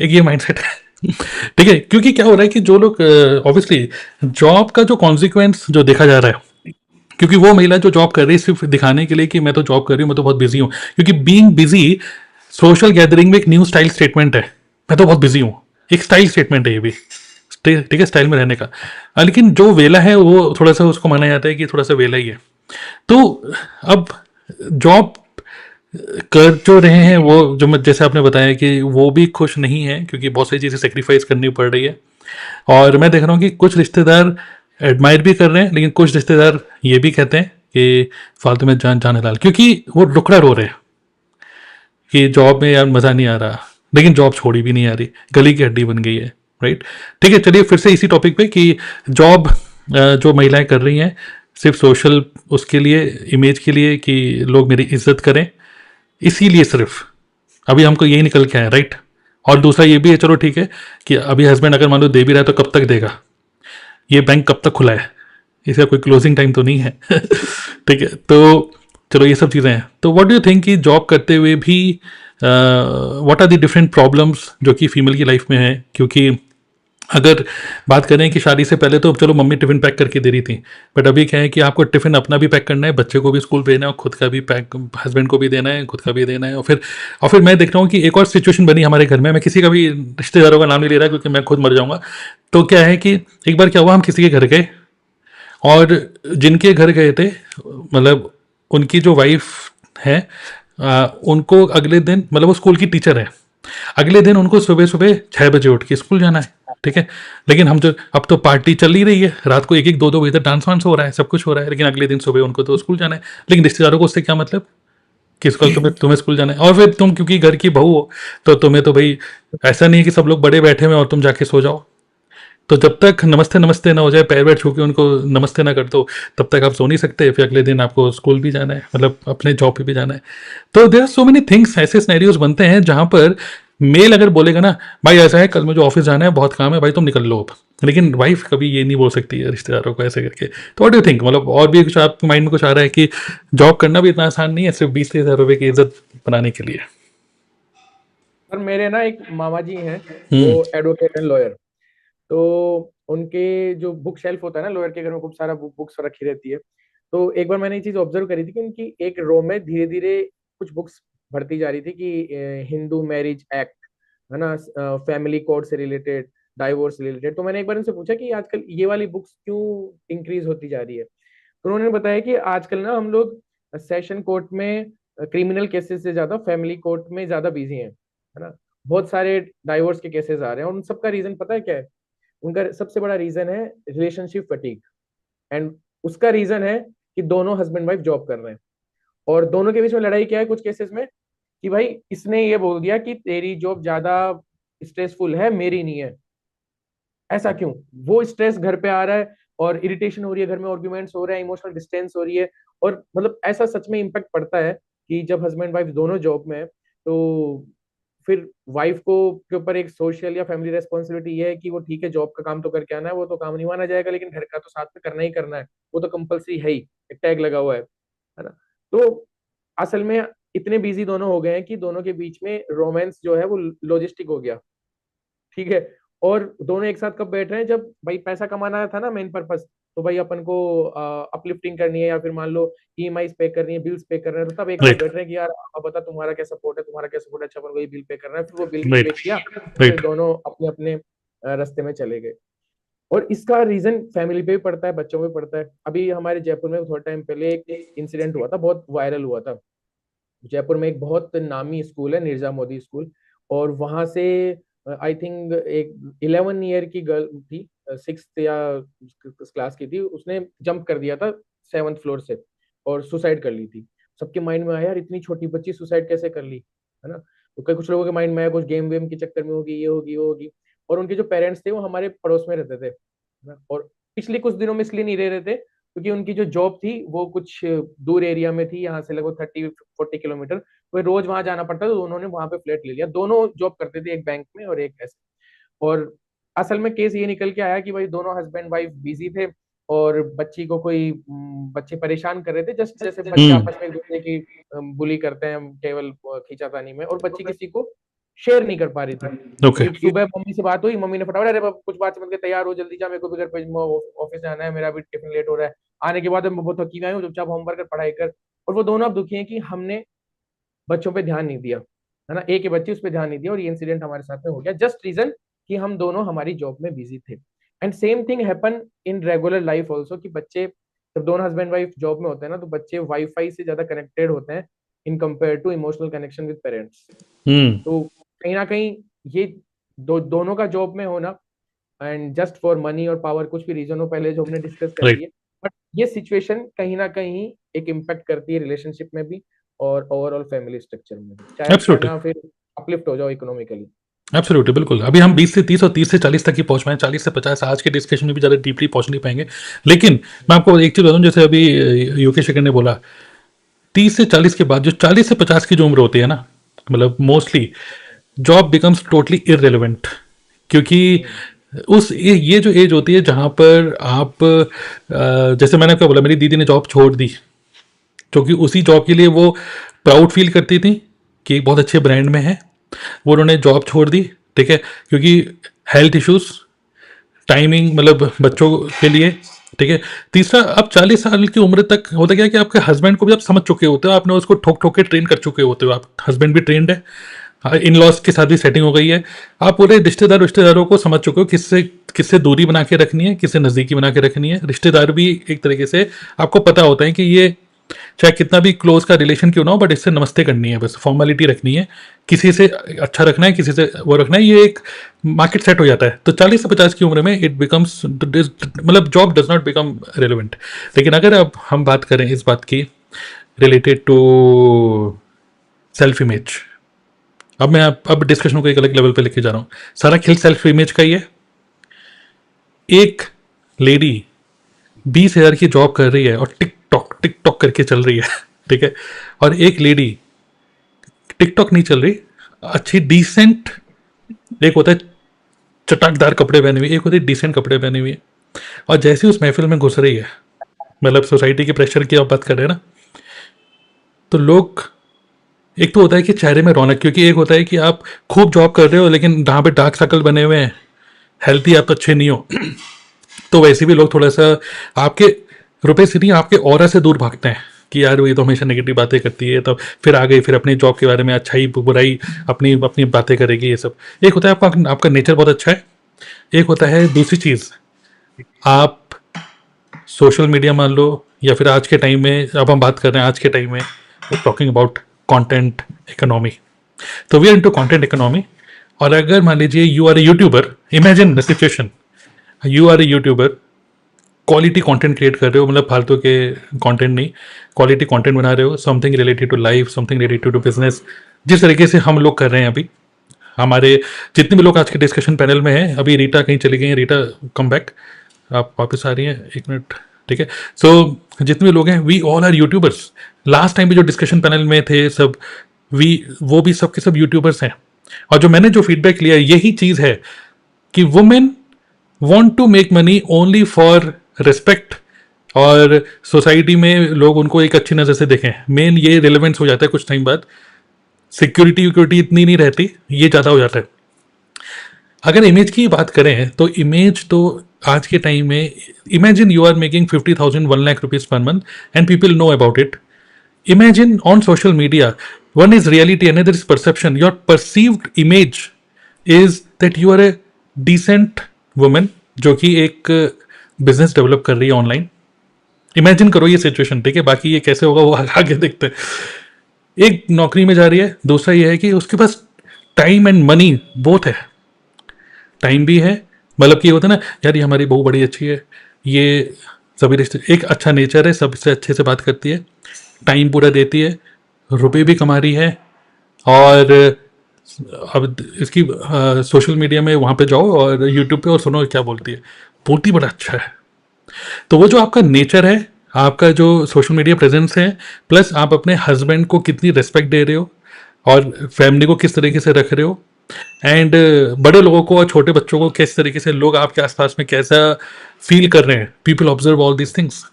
एक ये माइंडसेट है। ठीक है, क्योंकि क्या हो रहा है कि जो लोग ऑब्वियसली जॉब का जो कॉन्सिक्वेंस जो देखा जा रहा है, क्योंकि वो महिला जो जॉब कर रही है सिर्फ दिखाने के लिए कि मैं तो जॉब कर रही हूँ, मैं तो बहुत बिजी हूँ, क्योंकि बीइंग बिजी सोशल गैदरिंग में एक न्यू स्टाइल स्टेटमेंट है, मैं तो बहुत बिजी हूँ, एक स्टाइल स्टेटमेंट है ये भी, ठीक है, स्टाइल में रहने का। लेकिन जो वेला है वो थोड़ा सा उसको माना जाता है कि थोड़ा सा वेला ही है। तो अब जॉब कर जो रहे हैं वो, जो मैं जैसे आपने बताया कि वो भी खुश नहीं है, क्योंकि बहुत सारी चीज़ें सेक्रीफाइस करनी पड़ रही है। और मैं देख रहा हूँ कि कुछ रिश्तेदार एडमायर भी कर रहे हैं, लेकिन कुछ रिश्तेदार ये भी कहते हैं कि फालतू में जान हलाल, क्योंकि वो रुखड़ा रो रहे हैं कि जॉब में यार मज़ा नहीं आ रहा, लेकिन जॉब छोड़ी भी नहीं आ रही, गली की हड्डी बन गई है, राइट। ठीक है, चलिए फिर से इसी टॉपिक पे कि जॉब जो महिलाएं कर रही हैं सिर्फ सोशल उसके लिए, इमेज के लिए कि लोग मेरी इज्जत करें, इसीलिए सिर्फ अभी हमको यही निकल के आया, राइट। और दूसरा ये भी है, चलो ठीक है, कि अभी हस्बैंड अगर मान लो दे भी रहा है तो कब तक देगा, ये बैंक कब तक खुला है, इसका कोई क्लोजिंग टाइम तो नहीं है। ठीक है, तो चलो ये सब चीज़ें हैं। तो व्हाट डू यू थिंक कि जॉब करते हुए भी what are the different problems जो कि फीमेल की लाइफ में है, क्योंकि अगर बात करें कि शादी से पहले तो चलो मम्मी टिफ़िन पैक करके दे रही थी, बट अभी क्या है कि आपको टिफ़िन अपना भी पैक करना है, बच्चे को भी स्कूल भेजना है, और खुद का भी पैक, हस्बैंड को भी देना है, खुद का भी देना है। और फिर मैं देख रहा हूँ कि एक और सिचुएशन बनी हमारे घर में, मैं किसी का भी रिश्तेदारों का नाम नहीं ले रहा क्योंकि मैं खुद मर जाऊँगा। तो क्या है कि एक बार क्या हुआ, हम किसी के घर गए, और जिनके घर गए थे मतलब उनकी जो वाइफ है, उनको अगले दिन, मतलब वो स्कूल की टीचर है, अगले दिन उनको सुबह सुबह 6 बजे उठ के स्कूल जाना है, ठीक है। लेकिन हम जो अब तो पार्टी चल ही रही है, रात को 1-1 2-2 बजे तक डांस वांस हो रहा है, सब कुछ हो रहा है, लेकिन अगले दिन सुबह उनको तो स्कूल जाना है। लेकिन रिश्तेदारों को उससे क्या मतलब, किसको तुम्हें स्कूल जाना है, और फिर तुम क्योंकि घर की बहू हो तो तुम्हें तो भाई ऐसा नहीं है कि सब लोग बड़े बैठे हुए और तुम जाके सो जाओ। तो जब तक नमस्ते नमस्ते ना हो जाए, पैर वैर छू के उनको नमस्ते ना कर दो, तब तक आप सो नहीं सकते, फिर अगले दिन आपको स्कूल भी जाना है, मतलब अपने जॉब पे भी जाना है। तो there are so many things, ऐसे सिनेरियोज बनते हैं जहाँ पर मेल अगर बोलेगा ना भाई ऐसा है कल मुझे ऑफिस जाना है, बहुत काम है भाई, तुम निकल लो अब, लेकिन वाइफ कभी ये नहीं बोल सकती है रिश्तेदारों को ऐसे करके। तो व्हाट डू यू थिंक, मतलब और भी कुछ आपके माइंड में कुछ आ रहा है कि जॉब करना भी इतना आसान नहीं है सिर्फ 20-30 हज़ार रुपये की इज्जत बनाने के लिए? और मेरे ना एक मामा जी हैं, वो एडवोकेट एंड लॉयर। तो उनके जो बुक शेल्फ होता है ना, लॉयर के घर में खूब सारा बुक्स रखी रहती है। तो एक बार मैंने ये चीज ऑब्जर्व करी थी कि उनकी एक रो में धीरे धीरे कुछ बुक्स भरती जा रही थी कि हिंदू मैरिज एक्ट है ना, फैमिली कोड से रिलेटेड, डाइवोर्स रिलेटेड। तो मैंने एक बार उनसे पूछा कि आजकल ये वाली बुक्स क्यों इंक्रीज होती जा रही है। तो उन्होंने बताया कि आजकल ना हम लोग सेशन कोर्ट में क्रिमिनल केसेस से ज्यादा फैमिली कोर्ट में ज्यादा बिजी हैं, है ना। बहुत सारे डाइवोर्स के केसेस आ रहे हैं, और उन सबका रीजन पता है क्या है? उनका सबसे बड़ा रीजन है रिलेशनशिप फटीग। एंड उसका रीजन है कि दोनों हस्बैंड वाइफ जॉब कर रहे हैं, और दोनों के बीच में लड़ाई क्या है कुछ केसेस में, कि भाई इसने ये बोल दिया कि तेरी जॉब ज्यादा स्ट्रेसफुल है, मेरी नहीं है। ऐसा क्यों? वो स्ट्रेस घर पे आ रहा है, और इरिटेशन हो रही है, घर में आर्ग्यूमेंट्स हो रहे हैं, इमोशनल डिस्टेंस हो रही है। और मतलब ऐसा सच में इम्पैक्ट पड़ता है कि जब हस्बैंड वाइफ दोनों जॉब में है, तो फिर वाइफ को के ऊपर एक सोशल या फैमिली रेस्पॉन्सिबिलिटी ये है कि वो ठीक है जॉब का काम तो करके आना है, वो तो काम नहीं माना जाएगा, लेकिन घर का तो साथ में करना ही करना है, वो तो कंपलसरी है ही, एक टैग लगा हुआ है ना। तो असल में इतने बिजी दोनों हो गए हैं कि दोनों के बीच में रोमांस जो है वो लॉजिस्टिक हो गया, ठीक है। और दोनों एक साथ कब बैठ रहे हैं? जब भाई पैसा कमाना था ना मेन पर्पस, तो भाई अपन को अपलिफ्टिंग करनी है, या फिर मान लो ईएमआई पे करनी है, बिल्स पे करना है, तो तब एक साथ राइट, बैठ रहे हैं कि यार अब बता तुम्हारा क्या सपोर्ट है, तुम्हारा क्या सपोर्ट है, अच्छा अपन को ये बिल पे करना है। फिर वो बिल पे राइट, किया, फिर राइट। दोनों अपने अपने रास्ते में चले गए। और इसका रीजन फैमिली पे भी पड़ता है, बच्चों पे पड़ता है। अभी हमारे जयपुर में थोड़ा टाइम पहले एक इंसिडेंट हुआ था, बहुत वायरल हुआ था। जयपुर में एक बहुत नामी स्कूल है, निर्जा मोदी स्कूल, और वहां से आई थिंक एक 11 ईयर की गर्ल थी, 6th या क्लास की थी, उसने जंप कर दिया था 7th फ्लोर से और सुसाइड कर ली थी। सबके माइंड में आया यार इतनी छोटी बच्ची सुसाइड कैसे कर ली, है ना। तो कई कुछ लोगों के माइंड में आया कुछ गेम वेम के चक्कर में होगी, ये होगी वो होगी। और उनके जो पेरेंट्स थे वो हमारे पड़ोस में रहते थे ना। और पिछले कुछ दिनों में इसलिए नहीं रह रहे थे क्योंकि उनकी जो जॉब थी वो कुछ दूर एरिया में थी, यहाँ से लगभग 30-40 किलोमीटर। वो रोज वहां जाना पड़ता, तो उन्होंने वहां पे फ्लैट ले लिया। दोनों जॉब करते थे, एक बैंक में और एक ऐसे। और असल में केस ये निकल के आया कि भाई दोनों हस्बैंड वाइफ बिजी थे और बच्ची को कोई बच्चे परेशान कर रहे थे, जस्ट जैसे बच्चे आपस में एक दूसरे की बुली करते हैं केवल खींचातानी में, और बच्ची किसी को शेयर नहीं कर पा रही थी। ओके। फिर सुबह मम्मी से बात हुई, मम्मी ने फटाफट, अरे बाप, कुछ बात समझ के तैयार हो, जल्दी जा, मेरे को भी घर पे ऑफिस जाना है, मेरा भी टिफिन लेट हो रहा है। आने के बाद मैं बहुत थकी हुई हूँ, चुपचाप होमवर्क कर, पढ़ाई कर। और वो दोनों अब दुखी हैं कि हमने बच्चों पे ध्यान नहीं दिया, है ना, एक ही बच्ची, उस पर ध्यान नहीं दिया, और ये इंसिडेंट हमारे साथ में हो गया, जस्ट रीजन कि हम दोनों हमारी जॉब में बिजी थे। And same thing happen in regular life also, कि बच्चे जब दोनों हस्बैंड वाइफ जॉब में होते हैं ना, तो बच्चे वाईफाई से ज्यादा कनेक्टेड होते हैं in compare to emotional connection with parents. तो कहीं ना कहीं ये दोनों का जॉब में होना, एंड जस्ट फॉर मनी और पावर, कुछ भी रीजन हो, पहले जो हमने डिस्कस कर राइट। लिए, बट ये सिचुएशन कहीं ना कहीं एक इम्पैक्ट करती है रिलेशनशिप में भी और ओवरऑल फैमिली स्ट्रक्चर में भी, चाहे एब्सोल्युटली, ना फिर अपलिफ्ट हो जाओ इकोनॉमिकली। एब्सोल्युटली, बिल्कुल। अभी हम 20 से 30 और 30 से 40 तक ही पहुंच पाए, 40 से 50 आज के डिस्कशन में भी ज़्यादा डीपली पहुंच नहीं पाएंगे। लेकिन मैं आपको एक चीज़ बताऊँ, जैसे अभी योगेश शेखर ने बोला, 30 से 40 के बाद जो 40 से 50 की जो उम्र होती है ना, मतलब mostly job becomes totally irrelevant. क्योंकि ये जो एज होती है जहाँ पर आप जैसे मैंने आपको बोला, मेरी दीदी ने जॉब छोड़ दी, क्योंकि उसी जॉब के लिए वो प्राउड फील करती थी कि एक बहुत अच्छे ब्रांड में है, वो उन्होंने जॉब छोड़ दी, ठीक है, क्योंकि हेल्थ इश्यूज, टाइमिंग, मतलब बच्चों के लिए, ठीक है। तीसरा, अब 40 साल की उम्र तक होता क्या है कि आपके हस्बैंड को भी आप समझ चुके होते हो, आपने उसको ठोक ठोक के ट्रेन कर चुके होते हो, आप हस्बैंड भी ट्रेंड है, इन लॉज के साथ भी सेटिंग हो गई है, आप पूरे रिश्तेदारों को समझ चुके हो, किससे किससे दूरी बना के रखनी है, किससे नज़दीकी बना के रखनी है। रिश्तेदार भी एक तरीके से आपको पता होता है कि ये चाहे कितना भी क्लोज का रिलेशन क्यों ना हो, बट इससे नमस्ते करनी है, बस फॉर्मेलिटी रखनी है, किसी से अच्छा रखना है, किसी से वो रखना है, ये एक मार्केट सेट हो जाता है। तो 40 से 50 की उम्र में इट बिकम्स, मतलब job does not become relevant. लेकिन अगर अब हम बात करें इस बात की रिलेटेड टू सेल्फ इमेज, अब मैं अब डिस्कशन को एक अलग लेवल पे लेके जा रहा हूँ। सारा खेल सेल्फ इमेज का ही है। एक लेडी 20,000 की जॉब कर रही है और टिकटॉक करके चल रही है, ठीक है, और एक लेडी टिकटॉक नहीं चल रही, अच्छी डिसेंट, एक होता है चटकदार कपड़े पहने हुए, एक होती है डिसेंट कपड़े पहने हुए, और जैसे उस महफिल में घुस रही है, मतलब सोसाइटी के प्रेशर की आप बात कर रहे हैं ना, तो लोग, एक तो होता है कि चेहरे में रौनक, क्योंकि एक होता है कि आप खूब जॉब कर रहे हो लेकिन जहाँ पे डार्क सर्कल बने हुए हैं, हेल्थी आप अच्छे नहीं हो, तो वैसे भी लोग थोड़ा सा आपके रुपए से नहीं, आपके ऑरा से दूर भागते हैं कि यार ये तो हमेशा नेगेटिव बातें करती है, तब फिर आ गई, फिर अपनी जॉब के बारे में अच्छाई बुराई अपनी अपनी बातें करेगी, ये सब। एक होता है आपका नेचर बहुत अच्छा है, एक होता है दूसरी चीज़, आप सोशल मीडिया मान लो, या फिर आज के टाइम में, अब हम बात कर रहे हैं आज के टाइम में, टॉकिंग अबाउट कंटेंट इकोनॉमी, तो we are into content economy. और अगर मान लीजिए you are a YouTuber, imagine the situation, you are a YouTuber, quality content create कर रहे हो, मतलब फालतू के कंटेंट नहीं, क्वालिटी कंटेंट बना रहे हो, something related to life, something related to business, जिस तरीके से हम लोग कर रहे हैं अभी। हमारे जितने भी लोग आज के डिस्कशन पैनल में हैं, अभी रीटा कहीं चली गई हैं, रीटा कम बैक, आप वापस आ रही हैं, एक मिनट, ठीक है। सो जितने भी लोग हैं, we all are YouTubers. Last time भी जो डिस्कशन पैनल में थे सब, वो भी सब के सब यूट्यूबर्स हैं। और जो मैंने जो फीडबैक लिया, यही चीज़ है कि women want to make money only for respect, और सोसाइटी में लोग उनको एक अच्छी नज़र से देखें। मेन ये रिलेवेंस हो जाता है कुछ टाइम बाद, सिक्योरिटी इतनी नहीं रहती, ये ज़्यादा हो जाता है। अगर इमेज की बात करें तो इमेज तो आज के टाइम में, imagine you are making 50,000 1 lakh rupees per month and people know about it. Imagine on social media, one is reality, another is perception. Your perceived image is that you are a decent woman जो कि एक business develop कर रही है online. Imagine करो ये situation, ठीक है, बाकी ये कैसे होगा वो आगे देखते हैं। एक नौकरी में जा रही है, दूसरा ये है कि उसके पास टाइम एंड मनी बोथ है। टाइम भी है, मतलब कि ये होता है ना, यार ये हमारी बहू बड़ी अच्छी है, ये सभी रिश्ते, एक अच्छा नेचर है, सबसे अच्छे से बात करती है, टाइम पूरा देती है, रुपए भी कमा रही है, और अब इसकी सोशल मीडिया में वहाँ पे जाओ और यूट्यूब पे और सुनो क्या बोलती है, बोलती बड़ा अच्छा है। तो वो जो आपका नेचर है, आपका जो सोशल मीडिया प्रेजेंस है, प्लस आप अपने हस्बैंड को कितनी रिस्पेक्ट दे रहे हो और फैमिली को किस तरीके से रख रहे हो, एंड बड़े लोगों को और छोटे बच्चों को किस तरीके से लोग आपके आसपास में कैसा फील कर रहे हैं, people observe all these things.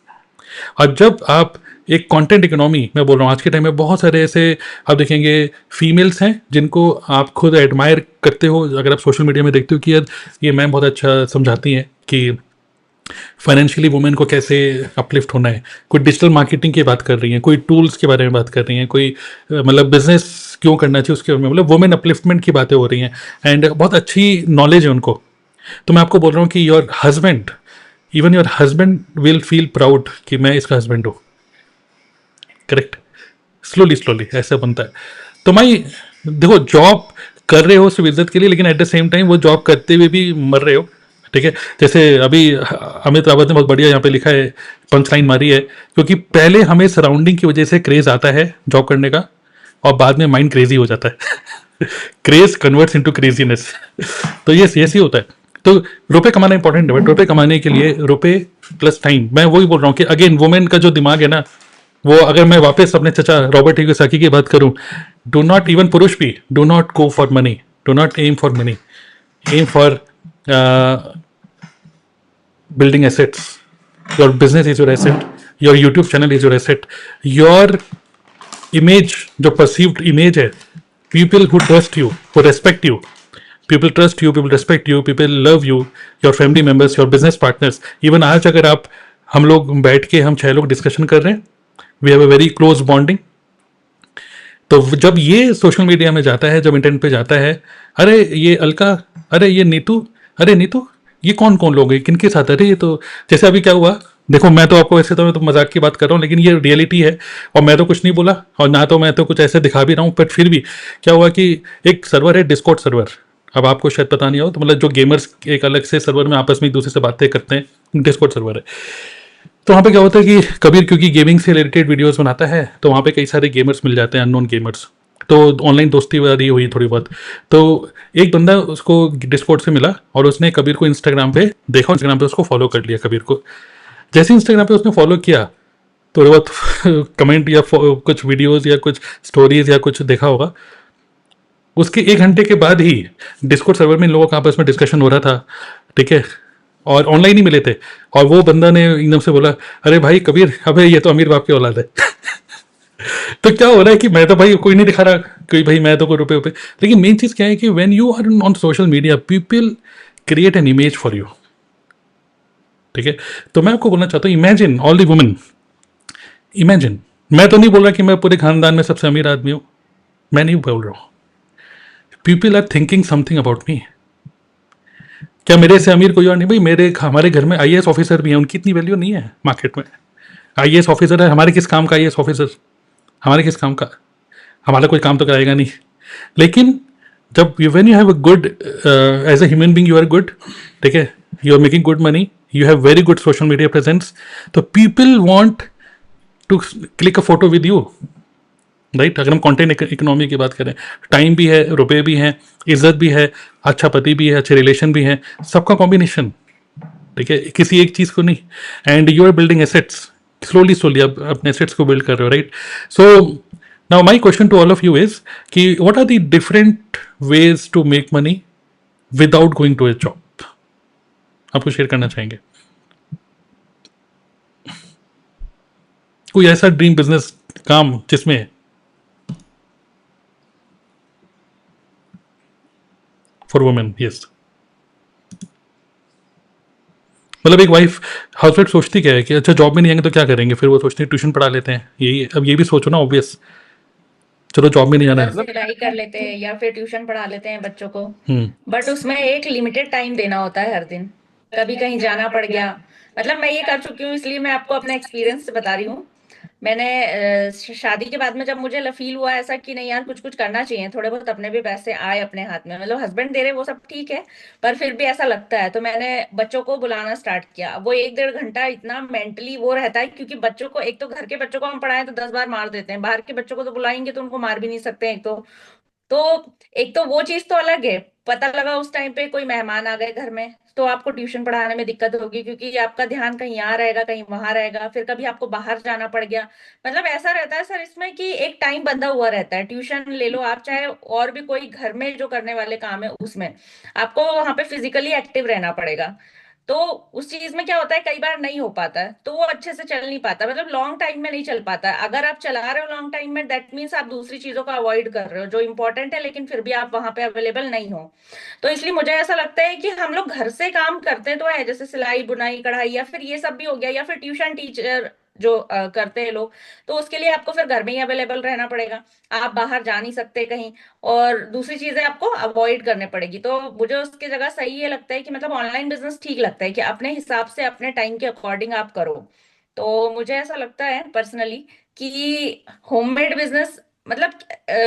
और जब आप एक कंटेंट इकोनॉमी, मैं बोल रहा हूँ आज के टाइम में बहुत सारे ऐसे आप देखेंगे फीमेल्स हैं जिनको आप खुद एडमायर करते हो, अगर आप सोशल मीडिया में देखते हो कि यार ये मैम बहुत अच्छा समझाती हैं कि फाइनेंशियली वुमेन को कैसे अपलिफ्ट होना है, कोई डिजिटल मार्केटिंग की बात कर रही हैं, कोई टूल्स के बारे में बात कर रही हैं, कोई मतलब बिजनेस क्यों करना चाहिए उसके बारे में, मतलब वुमेन अपलिफ्टमेंट की बातें हो रही हैं, एंड बहुत अच्छी नॉलेज है उनको। तो मैं आपको बोल रहा हूँ कि your husband, even your husband will feel proud कि मैं इसका हस्बैंड हूँ। करेक्ट, स्लोली स्लोली ऐसा बनता है। तो मैं देखो जॉब कर रहे हो सिर्फ इज्जत के लिए, लेकिन एट द सेम टाइम वो जॉब करते हुए भी मर रहे हो, ठीक है। जैसे अभी अमित रावत ने बहुत बढ़िया यहाँ पे लिखा है, पंच लाइन मारी है, क्योंकि पहले हमें सराउंडिंग की वजह से क्रेज आता है जॉब करने का और बाद में माइंड क्रेजी हो जाता है क्रेज कन्वर्ट्स इनटू क्रेजीनेस तो ये ऐसे ही होता है। तो रुपए कमाना इंपॉर्टेंट है, बट रुपए कमाने के लिए रुपए प्लस टाइम, मैं वही बोल रहा हूँ कि अगेन वुमेन का जो दिमाग है ना, वो अगर मैं वापस अपने चचा रॉबर्ट कियोसाकी की बात करूं, डू नॉट, इवन पुरुष भी, do not go for money, do not aim for money, aim for building assets. Your business is your asset, your YouTube channel is your asset, your image, जो perceived image है, people who trust you, who respect you, people trust you, people respect you, people love you, your family members, your business partners, even आज अगर आप हम लोग बैठ के हम 6 लोग डिस्कशन कर रहे हैं, we have a very close bonding, तो जब ये सोशल मीडिया में जाता है, जब इंटरनेट पे जाता है, अरे ये अलका, अरे ये नीतू, अरे नीतू ये कौन कौन लोग हैं, किनके साथ, अरे ये तो जैसे अभी क्या हुआ, देखो मैं तो आपको वैसे तो मैं तो मजाक की बात कर रहा हूँ, लेकिन ये रियलिटी है और मैं तो कुछ नहीं बोला और ना तो मैं तो कुछ ऐसे दिखा भी रहा हूँ, बट फिर भी क्या हुआ कि एक सर्वर है डिस्कॉर्ड सर्वर, अब आपको शायद पता नहीं हो, तो मतलब जो गेमर्स एक अलग से सर्वर में आपस में एक दूसरे से बातें करते हैं, डिस्कॉर्ड सर्वर है। तो वहाँ पे क्या होता है कि कबीर क्योंकि गेमिंग से रिलेटेड वीडियोस बनाता है, तो वहाँ पे कई सारे गेमर्स मिल जाते हैं, अननोन गेमर्स, तो ऑनलाइन दोस्ती वाली हुई थोड़ी बहुत। तो एक बंदा उसको डिस्कॉर्ड से मिला और उसने कबीर को इंस्टाग्राम पे देखा, इंस्टाग्राम पे उसको फॉलो कर लिया कबीर को। जैसे इंस्टाग्राम पे उसने फॉलो किया, थोड़े बहुत कमेंट या कुछ वीडियोस या कुछ स्टोरीज या कुछ देखा होगा, उसके 1 घंटे के बाद ही डिस्कॉर्ड सर्वर में इन लोगों का आपस में डिस्कशन हो रहा था, ठीक है, और ऑनलाइन ही मिले थे, और वो बंदा ने एकदम से बोला, अरे भाई कबीर, अबे ये तो अमीर बाप की औलाद है तो क्या हो रहा है कि मैं तो भाई कोई नहीं दिखा रहा कि भाई मैं तो कोई रुपए, लेकिन मेन चीज क्या है कि when you are on social media people create an image for you, ठीक है। तो मैं आपको बोलना चाहता हूँ, imagine all the women, imagine, मैं तो नहीं बोल रहा कि मैं पूरे खानदान में सबसे अमीर आदमी हूँ, मैं नहीं बोल रहा हूँ, people are thinking something about me. क्या मेरे से अमीर कोई और नहीं? भाई मेरे हमारे घर में आईएएस ऑफिसर भी हैं, उनकी इतनी वैल्यू नहीं है मार्केट में। आईएएस ऑफिसर है, हमारे किस काम का आईएएस ऑफिसर, हमारे किस काम का, हमारा कोई काम तो कराएगा नहीं। लेकिन जब when you have a good as a human being, you are good, ठीक है, you are making good money, you have very good social media presence, तो people want to click a photo with you, right. अगर हम content economy की बात करें, time भी है, रुपए भी हैं, इज्जत भी है, अच्छा पति भी है, अच्छे रिलेशन भी हैं, सबका कॉम्बिनेशन, ठीक है, किसी एक चीज को नहीं। And you are building assets slowly slowly, आप अपने एसेट्स को बिल्ड कर रहे हो, right. So now my question to all of you is कि what are the different ways to make money without going to a job, आपको share करना चाहेंगे? कोई ऐसा ड्रीम बिजनेस काम जिसमें फॉर वुमेन, यस, मतलब एक वाइफ हाउसवाइफ सोचती क्या है कि अच्छा जॉब में नहीं आएंगे तो क्या करेंगे, फिर वो सोचते हैं ट्यूशन पढ़ा लेते हैं, यही। अब ये भी सोचो ना, ऑब्वियस, चलो जॉब में नहीं जाना है, सिलाई कर लेते हैं या फिर ट्यूशन पढ़ा लेते हैं बच्चों को, हम्म, बट उसमें एक लिमिटेड टाइम देना होता है हर दिन। कभी कहीं जाना पड़ गया, मतलब मैं ये कर चुकी हूँ, इसलिए मैं आपको अपना एक्सपीरियंस बता रही हूँ। मैंने शादी के बाद में जब मुझे फील हुआ ऐसा कि नहीं यार, कुछ कुछ करना चाहिए, थोड़े बहुत अपने भी पैसे आए अपने हाथ में, मतलब हस्बैंड दे रहे वो सब ठीक है, पर फिर भी ऐसा लगता है, तो मैंने बच्चों को बुलाना स्टार्ट किया। वो 1-1.5 घंटा इतना मेंटली वो रहता है, क्योंकि बच्चों को, एक तो घर के बच्चों को हम पढ़ाएं तो 10 बार मार देते हैं, बाहर के बच्चों को तो बुलाएंगे तो उनको मार भी नहीं सकते, एक तो एक तो वो चीज तो अलग है, पता लगा उस टाइम पे कोई मेहमान आ गए घर में तो आपको ट्यूशन पढ़ाने में दिक्कत होगी, क्योंकि आपका ध्यान कहीं यहाँ रहेगा कहीं वहां रहेगा, फिर कभी आपको बाहर जाना पड़ गया। मतलब ऐसा रहता है सर इसमें कि एक टाइम बंधा हुआ रहता है, ट्यूशन ले लो आप, चाहे और भी कोई घर में जो करने वाले काम है उसमें आपको वहां पे फिजिकली एक्टिव रहना पड़ेगा। तो उस चीज में क्या होता है, कई बार नहीं हो पाता है, तो वो अच्छे से चल नहीं पाता, मतलब लॉन्ग टाइम में नहीं चल पाता है। अगर आप चला रहे हो लॉन्ग टाइम में, दैट मीन्स आप दूसरी चीजों को अवॉइड कर रहे हो जो इंपॉर्टेंट है, लेकिन फिर भी आप वहां पे अवेलेबल नहीं हो। तो इसलिए मुझे ऐसा लगता है कि हम लोग घर से काम करते तो है, जैसे सिलाई बुनाई कढ़ाई या फिर ये सब भी हो गया, या फिर ट्यूशन टीचर जो करते हैं लोग, तो उसके लिए आपको फिर घर में ही अवेलेबल रहना पड़ेगा, आप बाहर जा नहीं सकते कहीं, और दूसरी चीजें आपको अवॉइड करने पड़ेगी। तो मुझे उसकी जगह सही ये लगता है कि मतलब ऑनलाइन बिजनेस ठीक लगता है कि अपने हिसाब से अपने टाइम के अकॉर्डिंग आप करो। तो मुझे ऐसा लगता है पर्सनली कि होममेड बिजनेस मतलब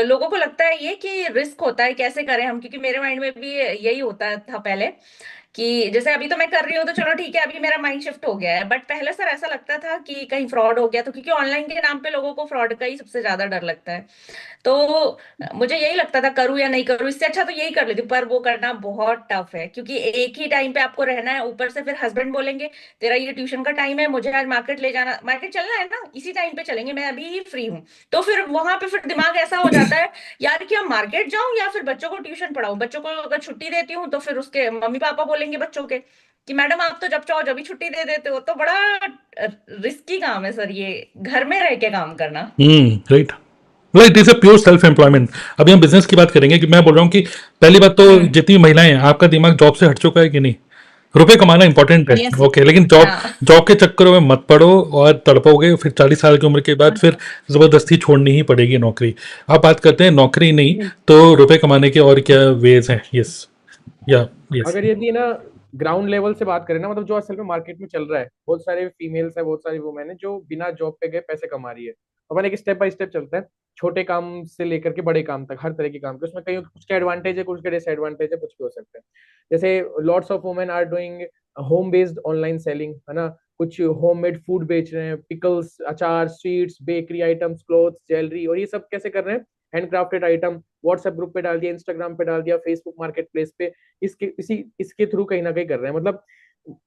लोगों को लगता है ये कि रिस्क होता है, कैसे करें हम, क्योंकि मेरे माइंड में भी यही होता था पहले कि जैसे अभी तो मैं कर रही हूँ तो चलो ठीक है, अभी मेरा माइंड शिफ्ट हो गया है, बट पहले सर ऐसा लगता था कि कहीं फ्रॉड हो गया, तो क्योंकि ऑनलाइन के नाम पे लोगों को फ्रॉड का ही सबसे ज्यादा डर लगता है। तो मुझे यही लगता था करूँ या नहीं करूँ, इससे अच्छा तो यही कर लेती हूँ, पर वो करना बहुत टफ है, क्योंकि एक ही टाइम पे आपको रहना है, ऊपर से फिर हस्बैंड बोलेंगे तेरा ये ट्यूशन का टाइम है, मुझे आज मार्केट ले जाना, मार्केट चलना है ना, इसी टाइम पे चलेंगे, मैं अभी ही फ्री हूँ। तो फिर वहां पे फिर दिमाग ऐसा हो जाता है यार कि अब मार्केट जाऊं या फिर बच्चों को ट्यूशन पढ़ाऊं। बच्चों को अगर छुट्टी देती हूँ तो फिर उसके मम्मी पापा बोलेंगे बच्चों के कि मैडम आप तो जब चाहो जब भी छुट्टी दे देते हो, तो बड़ा रिस्की काम है सर ये घर में रह के काम करना। Right. It is a pure self employment. अभी हम बिजनेस की बात करेंगे कि मैं बोल रहा हूँ कि पहली बात तो हम्म। जितनी महिलाएं हैं, आपका दिमाग जॉब से हट चुका है कि नहीं? रुपए कमाना इंपॉर्टेंट है, यस। ओके, लेकिन जॉब हाँ। जॉब के चक्करों में मत पड़ो और तड़पोगे, फिर 40 साल की उम्र के बाद फिर जबरदस्ती छोड़नी ही पड़ेगी नौकरी। आप बात करते हैं नौकरी नहीं तो रुपए कमाने के और क्या वेज हैं? यस या यस। अगर यदि ना ग्राउंड लेवल से बात करें ना, मतलब जो असल में मार्केट में चल रहा है, बहुत सारे फीमेल्स है, बहुत सारी वुमेन है जो बिना जॉब पे गए पैसे कमा रही है। अपन एक स्टेप बाय स्टेप चलते हैं, छोटे काम से लेकर के बड़े काम तक, हर तरह के काम के, उसमें कहीं कुछ के एडवांटेज है, कुछ के डिसएडवांटेज है, कुछ भी हो सकते हैं। जैसे lots of women are doing home based online selling, है ना, कुछ होममेड फूड बेच रहे हैं, पिकल्स, अचार, sweets, bakery items, clothes, jewellery, और ये सब कैसे कर रहे हैं, हैंडक्राफ्टेड आइटम व्हाट्सएप ग्रुप पे डाल दिया, इंस्टाग्राम पे डाल दिया, फेसबुक मार्केट प्लेस पे, इसके थ्रू कहीं ना कहीं कर रहे हैं। मतलब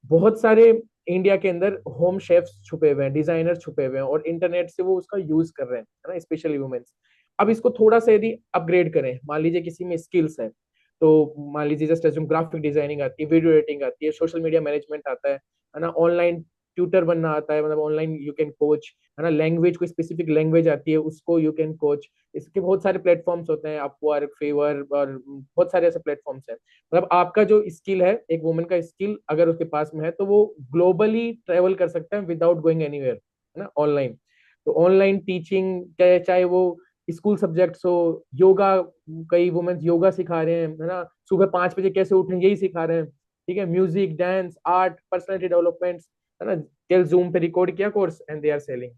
बहुत सारे इंडिया के अंदर होम शेफ्स छुपे हुए हैं, डिजाइनर छुपे हुए हैं, और इंटरनेट से वो उसका यूज कर रहे हैं, है ना, स्पेशली वुमेन्स। अब इसको थोड़ा सा यदि अपग्रेड करें, मान लीजिए किसी में स्किल्स है, तो मान लीजिए जस्ट एज्यूम ग्राफिक डिजाइनिंग आती है, वीडियो एडिटिंग आती है, सोशल मीडिया मैनेजमेंट आता है ना, ऑनलाइन ट्यूटर बनना आता है, मतलब ऑनलाइन यू कैन कोच, है ना, लैंग्वेज, कोई स्पेसिफिक लैंग्वेज आती है उसको यू कैन कोच। इसके बहुत सारे प्लेटफॉर्म्स होते हैं, अपवर्क, फेवर, और बहुत सारे ऐसे प्लेटफॉर्म्स हैं। मतलब आपका जो स्किल है, एक वुमन का स्किल अगर उसके पास में है, तो वो ग्लोबली ट्रेवल कर सकता है विदाउट गोइंग एनीवेयर, है ना, ऑनलाइन। तो ऑनलाइन टीचिंग, चाहे वो स्कूल सब्जेक्ट्स हो, योगा, कई वुमेन्स योगा सिखा रहे हैं, है ना, सुबह 5 बजे कैसे उठें यही सिखा रहे हैं, ठीक है, music, dance, art, personality development, है ना, कल जूम पे रिकॉर्ड किया course and they are selling.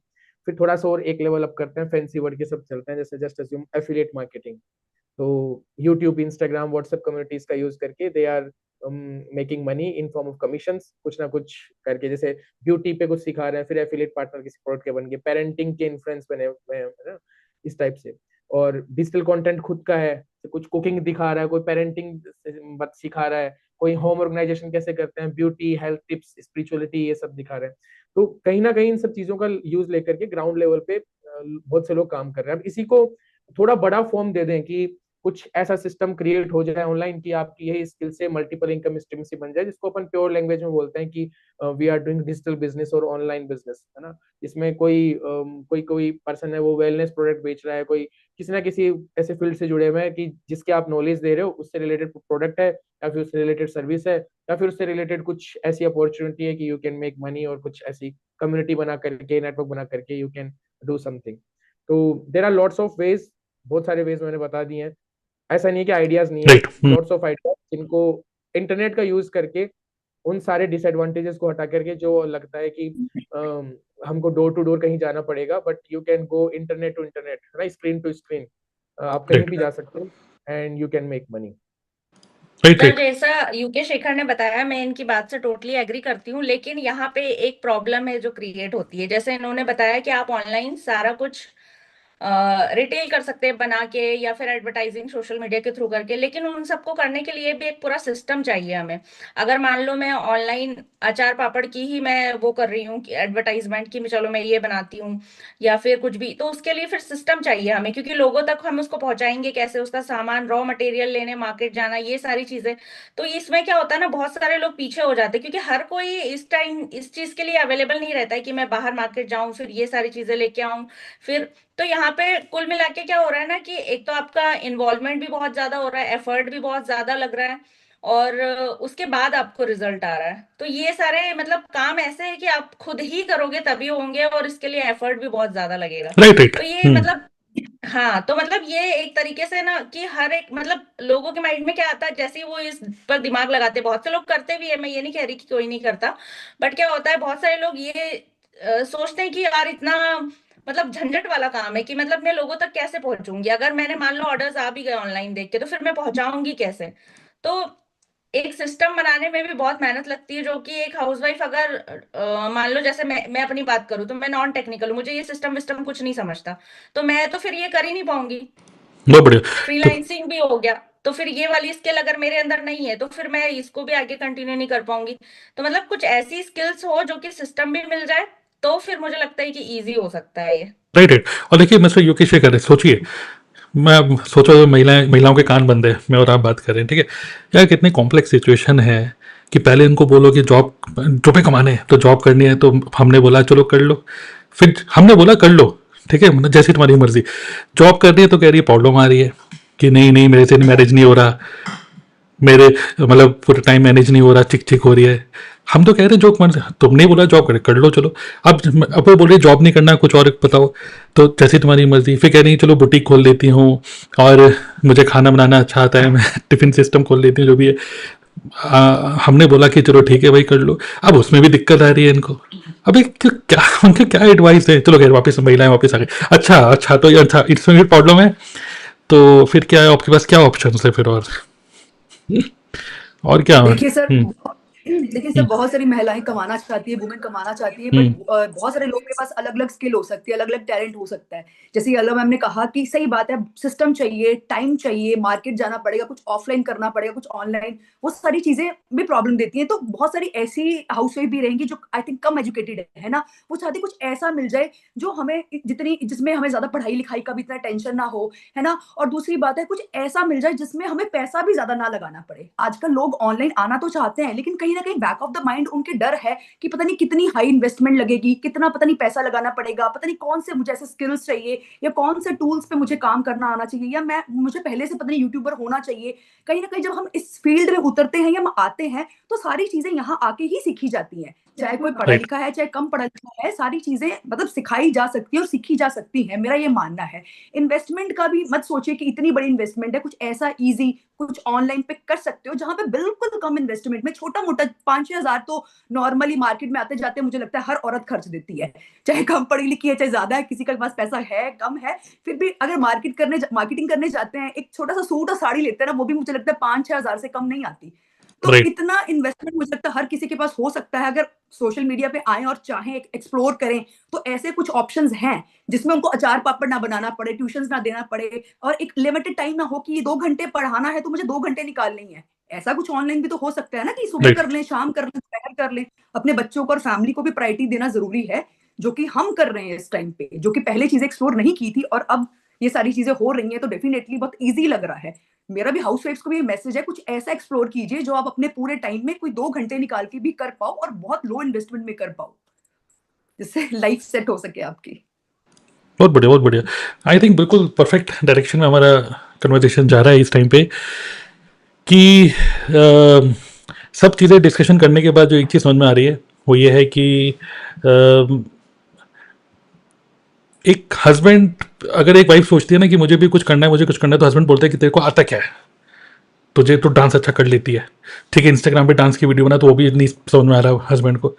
फिर थोड़ा सा और एक लेवल अप करते हैं, फैंसी वर्ड के सब चलते हैं, जैसे जस्ट अज्यूम एफिलिएट मार्केटिंग। तो यूट्यूब, इंस्टाग्राम, व्हाट्सएप कम्युनिटीज का यूज करके they are making money in form of commissions, कुछ ना कुछ करके, जैसे ब्यूटी पे कुछ सिखा रहे हैं, फिर एफिलिएट पार्टनर किसी प्रोडक्ट के बन गए, पेरेंटिंग के इन्फ्लुएंस बने हुए हैं, है ना, इस टाइप से। और डिजिटल कंटेंट खुद का है, तो कुछ कुकिंग दिखा रहा है, कोई पेरेंटिंग सिखा रहा है, कोई होम ऑर्गेनाइजेशन कैसे करते हैं, ब्यूटी, हेल्थ टिप्स, स्पिरिचुअलिटी, ये सब दिखा रहे हैं। तो कहीं ना कहीं इन सब चीजों का यूज लेकर के ग्राउंड लेवल पे बहुत से लोग काम कर रहे हैं। अब इसी को थोड़ा बड़ा फॉर्म दे दें कि कुछ ऐसा सिस्टम क्रिएट हो जाए ऑनलाइन की आपकी यही स्किल से मल्टीपल इनकम स्ट्रीम से बन जाए, जिसको अपन प्योर लैंग्वेज में बोलते हैं कि we are doing digital business और ऑनलाइन बिजनेस, है ना। इसमें कोई पर्सन है वो वेलनेस प्रोडक्ट बेच रहा है, कोई किसी ना किसी ऐसे फील्ड से जुड़े हुए हैं कि जिसके आप नॉलेज दे रहे हो उससे रिलेटेड प्रोडक्ट है, या फिर उससे रिलेटेड सर्विस है, या फिर उससे रिलेटेड कुछ ऐसी अपॉर्चुनिटी है कि यू कैन मेक मनी, और कुछ ऐसी कम्युनिटी बना करके, नेटवर्क बना करके यू कैन डू समथिंग। तो there are lots of ways, बहुत सारे वेज मैंने बता दिए हैं, ऐसा नहीं है कि आइडियाज नहीं है, राइट। लॉट्स ऑफ आइडियाज जिनको इंटरनेट का यूज करके उन सारे डिसएडवांटेजेस को हटा करके, जो लगता है कि हमको डोर टू डोर कहीं जाना पड़ेगा, but you can go internet to internet, है ना, स्क्रीन टू स्क्रीन, आप कहीं राइट भी जा सकते हो and you can make money. Right sir right. जैसा यूके शेखर ने बताया, मैं इनकी बात से टोटली एग्री करती हूँ, लेकिन यहाँ पे एक प्रॉब्लम है जो क्रिएट होती है, जैसे इन्होंने बताया कि आप ऑनलाइन सारा कुछ रिटेल कर सकते हैं बना के, या फिर एडवर्टाइजिंग सोशल मीडिया के थ्रू करके। लेकिन उन सबको करने के लिए भी एक पूरा सिस्टम चाहिए हमें। अगर मान लो मैं ऑनलाइन अचार पापड़ की ही मैं वो कर रही हूँ कि एडवर्टाइजमेंट की, मैं चलो मैं ये बनाती हूँ या फिर कुछ भी, तो उसके लिए फिर सिस्टम चाहिए हमें, क्योंकि लोगों तक हम उसको पहुंचाएंगे कैसे, उसका सामान रॉ मटेरियल लेने मार्केट जाना, ये सारी चीजें। तो इसमें क्या होता है ना, बहुत सारे लोग पीछे हो जाते हैं, क्योंकि हर कोई इस टाइम इस चीज के लिए अवेलेबल नहीं रहता है कि मैं बाहर मार्केट जाऊं फिर ये सारी चीजें लेके आऊं फिर। तो यहाँ पे कुल मिला के क्या हो रहा है ना, कि एक तो आपका इन्वॉल्वमेंट भी बहुत ज्यादा हो रहा है, एफर्ट भी बहुत ज्यादा लग रहा है, और उसके बाद आपको रिजल्ट आ रहा है। तो ये सारे मतलब काम ऐसे है कि आप खुद ही करोगे तभी होंगे, और इसके लिए एफर्ट भी बहुत ज्यादा लगेगा। Right right. तो ये मतलब हाँ, तो मतलब ये एक तरीके से ना कि हर एक मतलब लोगों के माइंड में क्या आता है, जैसे ही वो इस पर दिमाग लगाते, बहुत से लोग करते भी है, मैं ये नहीं कह रही कि कोई नहीं करता, बट क्या होता है बहुत सारे लोग ये सोचते हैं कि यार इतना मतलब झंझट वाला काम है कि मतलब मैं लोगों तक कैसे पहुंचूंगी, अगर मैंने मान लो ऑर्डर्स आ भी गए ऑनलाइन देख के, तो फिर मैं पहुंचाऊंगी कैसे। तो एक सिस्टम बनाने में भी बहुत मेहनत लगती है, जो कि एक हाउसवाइफ अगर मान लो जैसे मैं अपनी बात करूँ, तो मैं नॉन टेक्निकल हूँ, मुझे ये सिस्टम विस्टम कुछ नहीं समझता, तो मैं तो फिर ये कर ही नहीं पाऊंगी। बहुत बढ़िया। तो फ्रीलांसिंग भी हो गया, तो फिर ये वाली स्किल अगर मेरे अंदर नहीं है, तो फिर मैं इसको भी आगे कंटिन्यू नहीं कर पाऊंगी। तो मतलब कुछ ऐसी स्किल्स हो जो कि सिस्टम भी मिल जाए, तो फिर मुझे लगता है कि इजी हो सकता है ये। Right right. और देखिए मिस्टर योगेश शेखर है, सोचिए, मैं अब सोचो महिलाओं के कान बंद है, मैं और आप बात कर रहे हैं, ठीक है। यार कितनी कॉम्प्लेक्स सिचुएशन है कि पहले इनको बोलो कि जॉब रुपए कमाने हैं तो जॉब करनी है, तो हमने बोला चलो कर लो, फिर हमने बोला कर लो, ठीक है, मतलब जैसी तुम्हारी मर्जी। जॉब कर रही है तो कह रही है प्रॉब्लम आ रही है कि नहीं नहीं मेरे से मैनेज नहीं हो रहा, मेरे मतलब पूरा टाइम मैनेज नहीं हो रहा, चिक चिक हो रही है। हम तो कह रहे हैं जो मन तुमने बोला जॉब कर लो चलो। अब वो बोल रही जॉब नहीं करना, कुछ और बताओ, तो जैसी तुम्हारी मर्जी। फिर कह रही चलो बुटीक खोल देती हूँ, और मुझे खाना बनाना अच्छा आता है, मैं टिफिन सिस्टम खोल देती हूँ, जो भी है। हमने बोला कि चलो ठीक है भाई कर लो। अब उसमें भी दिक्कत आ रही है इनको। अबे क्या उनका क्या एडवाइस है? चलो खैर वापस महिलाएं वापस आ गई। अच्छा अच्छा, तो ये अच्छा इसमें भी प्रॉब्लम है, तो फिर क्या है आपके पास, क्या ऑप्शन है फिर? और क्या? देखिए सर, हम्म देखिए सर, बहुत सारी महिलाएं कमाना चाहती है, वुमेन कमाना चाहती है, बट हम्म बहुत सारे लोगों के पास अलग अलग स्किल हो सकती है, अलग अलग टैलेंट हो सकता है। जैसे अल्लाह मैम ने कहा कि सही बात है, सिस्टम चाहिए, टाइम चाहिए, मार्केट जाना पड़ेगा, कुछ ऑफलाइन करना पड़ेगा, कुछ ऑनलाइन, वो सारी चीजें भी प्रॉब्लम देती हैं। तो बहुत सारी ऐसी हाउसवाइफ भी रहेंगी जो आई थिंक कम एजुकेटेड है ना, वो चाहती कुछ ऐसा मिल जाए जो हमें जिसमें हमें ज्यादा पढ़ाई लिखाई का भी इतना टेंशन ना हो, है ना। और दूसरी बात है, कुछ ऐसा मिल जाए जिसमें हमें पैसा भी ज्यादा ना लगाना पड़े। आजकल लोग ऑनलाइन आना तो चाहते हैं, लेकिन कहीं ना कहीं बैक ऑफ द माइंड उनके डर है कि पता नहीं कितनी हाई इन्वेस्टमेंट लगेगी, कितना पता नहीं पैसा लगाना पड़ेगा, पता नहीं कौन से मुझे ऐसे स्किल्स चाहिए, या कौन से टूल्स पे मुझे काम करना आना चाहिए, या मुझे पहले से पता नहीं यूट्यूबर होना चाहिए। कहीं ना कहीं जब हम इस फील्ड में उतरते हैं या हम आते हैं, तो सारी चीजें यहाँ आके ही सीखी जाती हैं। चाहे कोई पढ़ा राइट लिखा है, चाहे कम पढ़ा लिखा है, सारी चीजें मतलब सिखाई जा सकती है और सीखी जा सकती है, मेरा ये मानना है। इन्वेस्टमेंट का भी मत सोचिए कि इतनी बड़ी इन्वेस्टमेंट है, कुछ ऐसा इजी कुछ ऑनलाइन पे कर सकते हो जहां पे बिल्कुल कम इन्वेस्टमेंट में छोटा मोटा 5-6 हजार तो नॉर्मली मार्केट में आते जाते मुझे लगता है हर औरत खर्च देती है, चाहे कम पढ़ी लिखी है चाहे ज्यादा है, किसी के पास पैसा है कम है, फिर भी अगर मार्केटिंग करने जाते हैं, एक छोटा सा सूट और साड़ी लेते हैं ना, वो भी मुझे लगता है 5-6 हजार से कम नहीं आती। तो राइट इतना इन्वेस्टमेंट मुझे लगता है हर किसी के पास हो सकता है, अगर सोशल मीडिया पे आए और चाहें एक्सप्लोर करें, तो ऐसे कुछ ऑप्शंस हैं जिसमें उनको अचार पापड़ ना बनाना पड़े, ट्यूशंस ना देना पड़े, और एक लिमिटेड टाइम ना हो कि ये 2 घंटे पढ़ाना है तो मुझे 2 घंटे निकालनी है। ऐसा कुछ ऑनलाइन भी तो हो सकता है ना, कि सुबह राइट कर लें, शाम कर लें, दोपहर कर लें। अपने बच्चों को और फैमिली को भी प्रायोरिटी देना जरूरी है, जो कि हम कर रहे हैं इस टाइम पे, जो कि पहले चीजें एक्सप्लोर नहीं की थी, और अब ये सारी चीजें हो रही हैं, तो डेफिनेटली बहुत ईजी लग रहा है। मेरा भी हाउस वाइफ्स को भी मैसेज है, कुछ ऐसा एक्सप्लोर कीजिए जो आप अपने पूरे टाइम में कोई 2 घंटे निकाल के भी कर पाओ, और बहुत लो इन्वेस्टमेंट में कर पाओ, जिससे लाइफ सेट हो सके आपकी। बहुत बढ़िया बहुत बढ़िया। आई थिंक बिल्कुल परफेक्ट डायरेक्शन में हमारा कन्वर्सेशन जा रहा है इस टाइम पे, कि सब चीज़ें डिस्कशन करने के बाद जो एक चीज़ समझ में आ रही है वो ये है कि एक हस्बैंड, अगर एक वाइफ सोचती है ना कि मुझे भी कुछ करना है, मुझे कुछ करना है, तो हस्बैंड बोलता है कि तेरे को आता क्या है, तुझे तो डांस अच्छा कर लेती है, ठीक है, इंस्टाग्राम पे डांस की वीडियो बना, तो वो भी नहीं समझ में आ रहा हस्बैंड को।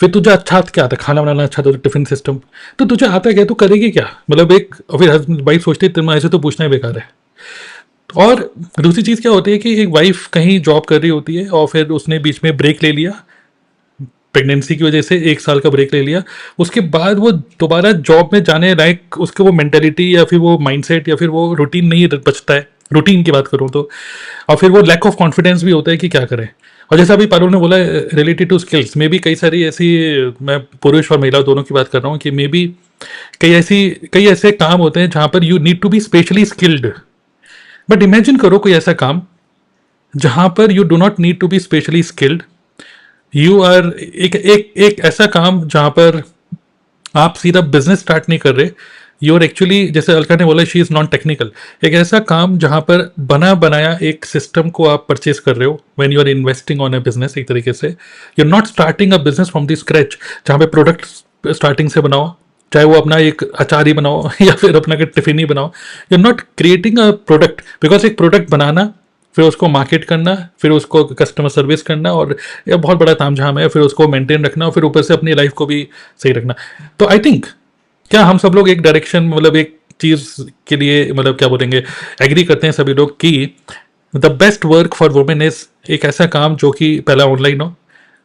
फिर तुझे अच्छा क्या आता है, खाना बनाना अच्छा, तो टिफिन सिस्टम, तो तुझे आता क्या, तू करेगी क्या, मतलब एक, और फिर वाइफ सोचती है तुम्हें ऐसे तो पूछना ही बेकार है। और दूसरी चीज़ क्या होती है कि एक वाइफ कहीं जॉब कर रही होती है और फिर उसने बीच में ब्रेक ले लिया, प्रेगनेंसी की वजह से 1 साल का ब्रेक ले लिया, उसके बाद वो दोबारा जॉब में जाने लायक उसके वो मेंटेलिटी या फिर वो माइंडसेट या फिर वो रूटीन नहीं बचता है, रूटीन की बात करूँ तो, और फिर वो लैक ऑफ कॉन्फिडेंस भी होता है कि क्या करें। और जैसा अभी पारुल ने बोला related to skills, maybe कई सारी ऐसी, मैं पुरुष और महिला दोनों की बात कर रहा हूँ कि मे बी कई ऐसे काम होते हैं जहाँ पर you need to be specially skilled. But imagine करो कोई ऐसा काम जहाँ पर you do not need to be specially skilled, you are एक ऐसा काम जहाँ पर आप सीधा बिजनेस स्टार्ट नहीं कर रहे, यू आर एक्चुअली, जैसे अलका ने बोला, शी इज नॉन टेक्निकल, एक ऐसा काम जहाँ पर बना बनाया एक सिस्टम को आप परचेज कर रहे हो when you are investing on a business. एक तरीके से you are not starting a business from the scratch, जहाँ पे प्रोडक्ट स्टार्टिंग से बनाओ, चाहे वो अपना एक अचार ही बनाओ या फिर अपना टिफिन ही बनाओ। You are not creating a product, because एक प्रोडक्ट बनाना, फिर उसको मार्केट करना, फिर उसको कस्टमर सर्विस करना, और यह बहुत बड़ा तामझाम है, फिर उसको मेंटेन रखना, और फिर ऊपर से अपनी लाइफ को भी सही रखना। तो आई थिंक क्या हम सब लोग एक डायरेक्शन, मतलब एक चीज के लिए, मतलब क्या बोलेंगे, एग्री करते हैं सभी लोग कि the best work for women is एक ऐसा काम जो कि पहला ऑनलाइन हो,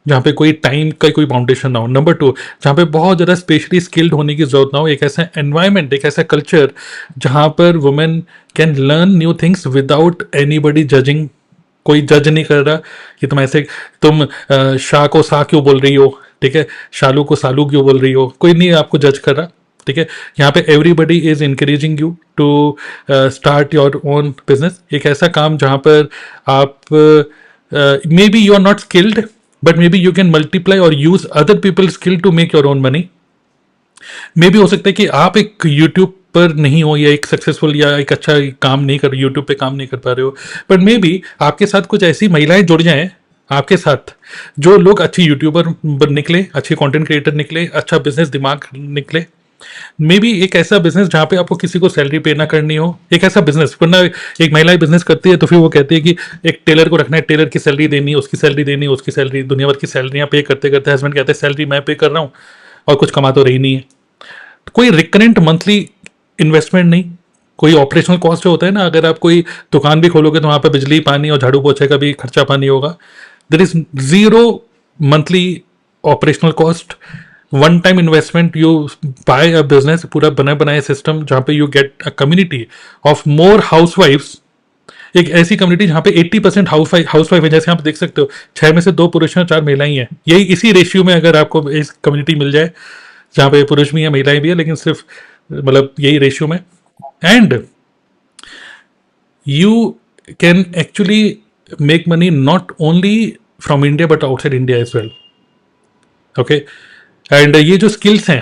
जहाँ पे कोई टाइम का कोई बाउंडेशन ना हो। नंबर 2, जहाँ पे बहुत ज़्यादा स्पेशली स्किल्ड होने की जरूरत ना हो, एक ऐसा एनवायरनमेंट, एक ऐसा कल्चर जहाँ पर women can learn new things without anybody judging. कोई जज नहीं कर रहा कि तुम शाह को शाह क्यों बोल रही हो, ठीक है, शालू को सालू क्यों बोल रही हो, कोई नहीं आपको जज कर रहा, ठीक है। यहाँ पे everybody is encouraging you to start your own business. एक ऐसा काम जहाँ पर आप maybe you are not skilled, but maybe you can multiply और use other people skill to make your own money. Maybe हो सकता है कि आप एक यूट्यूब पर नहीं हो, या एक सक्सेसफुल या एक अच्छा काम नहीं कर, यूट्यूब पे काम नहीं कर पा रहे हो, बट मे बी आपके साथ कुछ ऐसी महिलाएं जुड़ जाएं आपके साथ, जो लोग अच्छी यूट्यूबर निकले, अच्छे कंटेंट क्रिएटर निकले, अच्छा बिजनेस दिमाग निकले। मे बी एक ऐसा बिजनेस जहाँ पे आपको किसी को सैलरी पे ना करनी हो, एक ऐसा बिजनेस, वरना एक महिला बिजनेस करती है तो फिर वो कहती है कि एक टेलर को रखना है, टेलर की सैलरी देनी है, उसकी सैलरी देनी है, उसकी सैलरी, दुनिया भर की सैलरियाँ पे करते करते हस्बैंड कहते हैं सैलरी मैं पे कर रहा हूँ और कुछ कमा तो रही नहीं है। कोई रिकरेंट मंथली इन्वेस्टमेंट नहीं, कोई ऑपरेशनल कॉस्ट जो होता है ना, अगर आप कोई दुकान भी खोलोगे तो वहाँ पर बिजली पानी और झाड़ू पोछे का भी खर्चा पानी होगा। There is zero monthly operational cost, one time investment, you buy a business, पूरा बना बनाया सिस्टम जहाँ पे you get a community of more हाउसवाइफ्स, एक ऐसी कम्युनिटी जहाँ पे 80% हाउसवाइफ है। जैसे आप देख सकते हो 6 में से 2 पुरुष हैं, 4 महिलाएं हैं। यही इसी रेशियो में अगर आपको इस कम्युनिटी मिल जाए जहाँ पे पुरुष भी है महिलाएं भी है, लेकिन सिर्फ मतलब यही रेशियो में, and you can actually make money not only from India but outside India as well. Okay, and ये जो स्किल्स हैं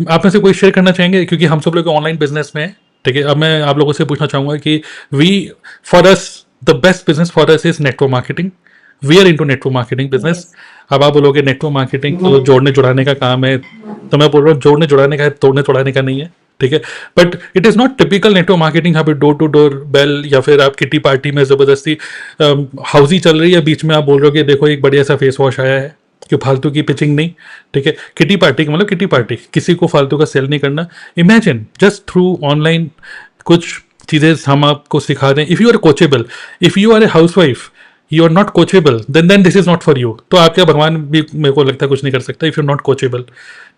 आप में से कोई शेयर करना चाहेंगे, क्योंकि हम सब लोग ऑनलाइन बिजनेस में हैं, ठीक है। अब मैं आप लोगों से पूछना चाहूंगा कि for us the best business for us is network marketing, we are into network marketing business. अब आप बोलोगे नेटवर्क मार्केटिंग तो जोड़ने जुड़ाने का काम है, तो मैं बोल रहा हूँ जोड़ने जुड़ाने का है, तोड़ने तोड़ाने का नहीं है, ठीक है। But it is not typical network marketing जहाँ पे डोर टू डोर बेल, या फिर आप किटी पार्टी में जबरदस्ती हाउसी चल रही है, बीच में आप बोल रहे हो कि देखो एक बढ़िया सा फेस वॉश आया है, कि फालतू की पिचिंग नहीं, ठीक है। किटी पार्टी मतलब किटी पार्टी, किसी को फालतू का सेल नहीं करना। इमेजिन जस्ट थ्रू ऑनलाइन कुछ चीज़ें हम आपको सिखा दें। If you are coachable, if you are a housewife, you are not coachable, then this is not for you. तो आपके भगवान भी मेरे को लगता है कुछ नहीं कर सकता if you are not coachable,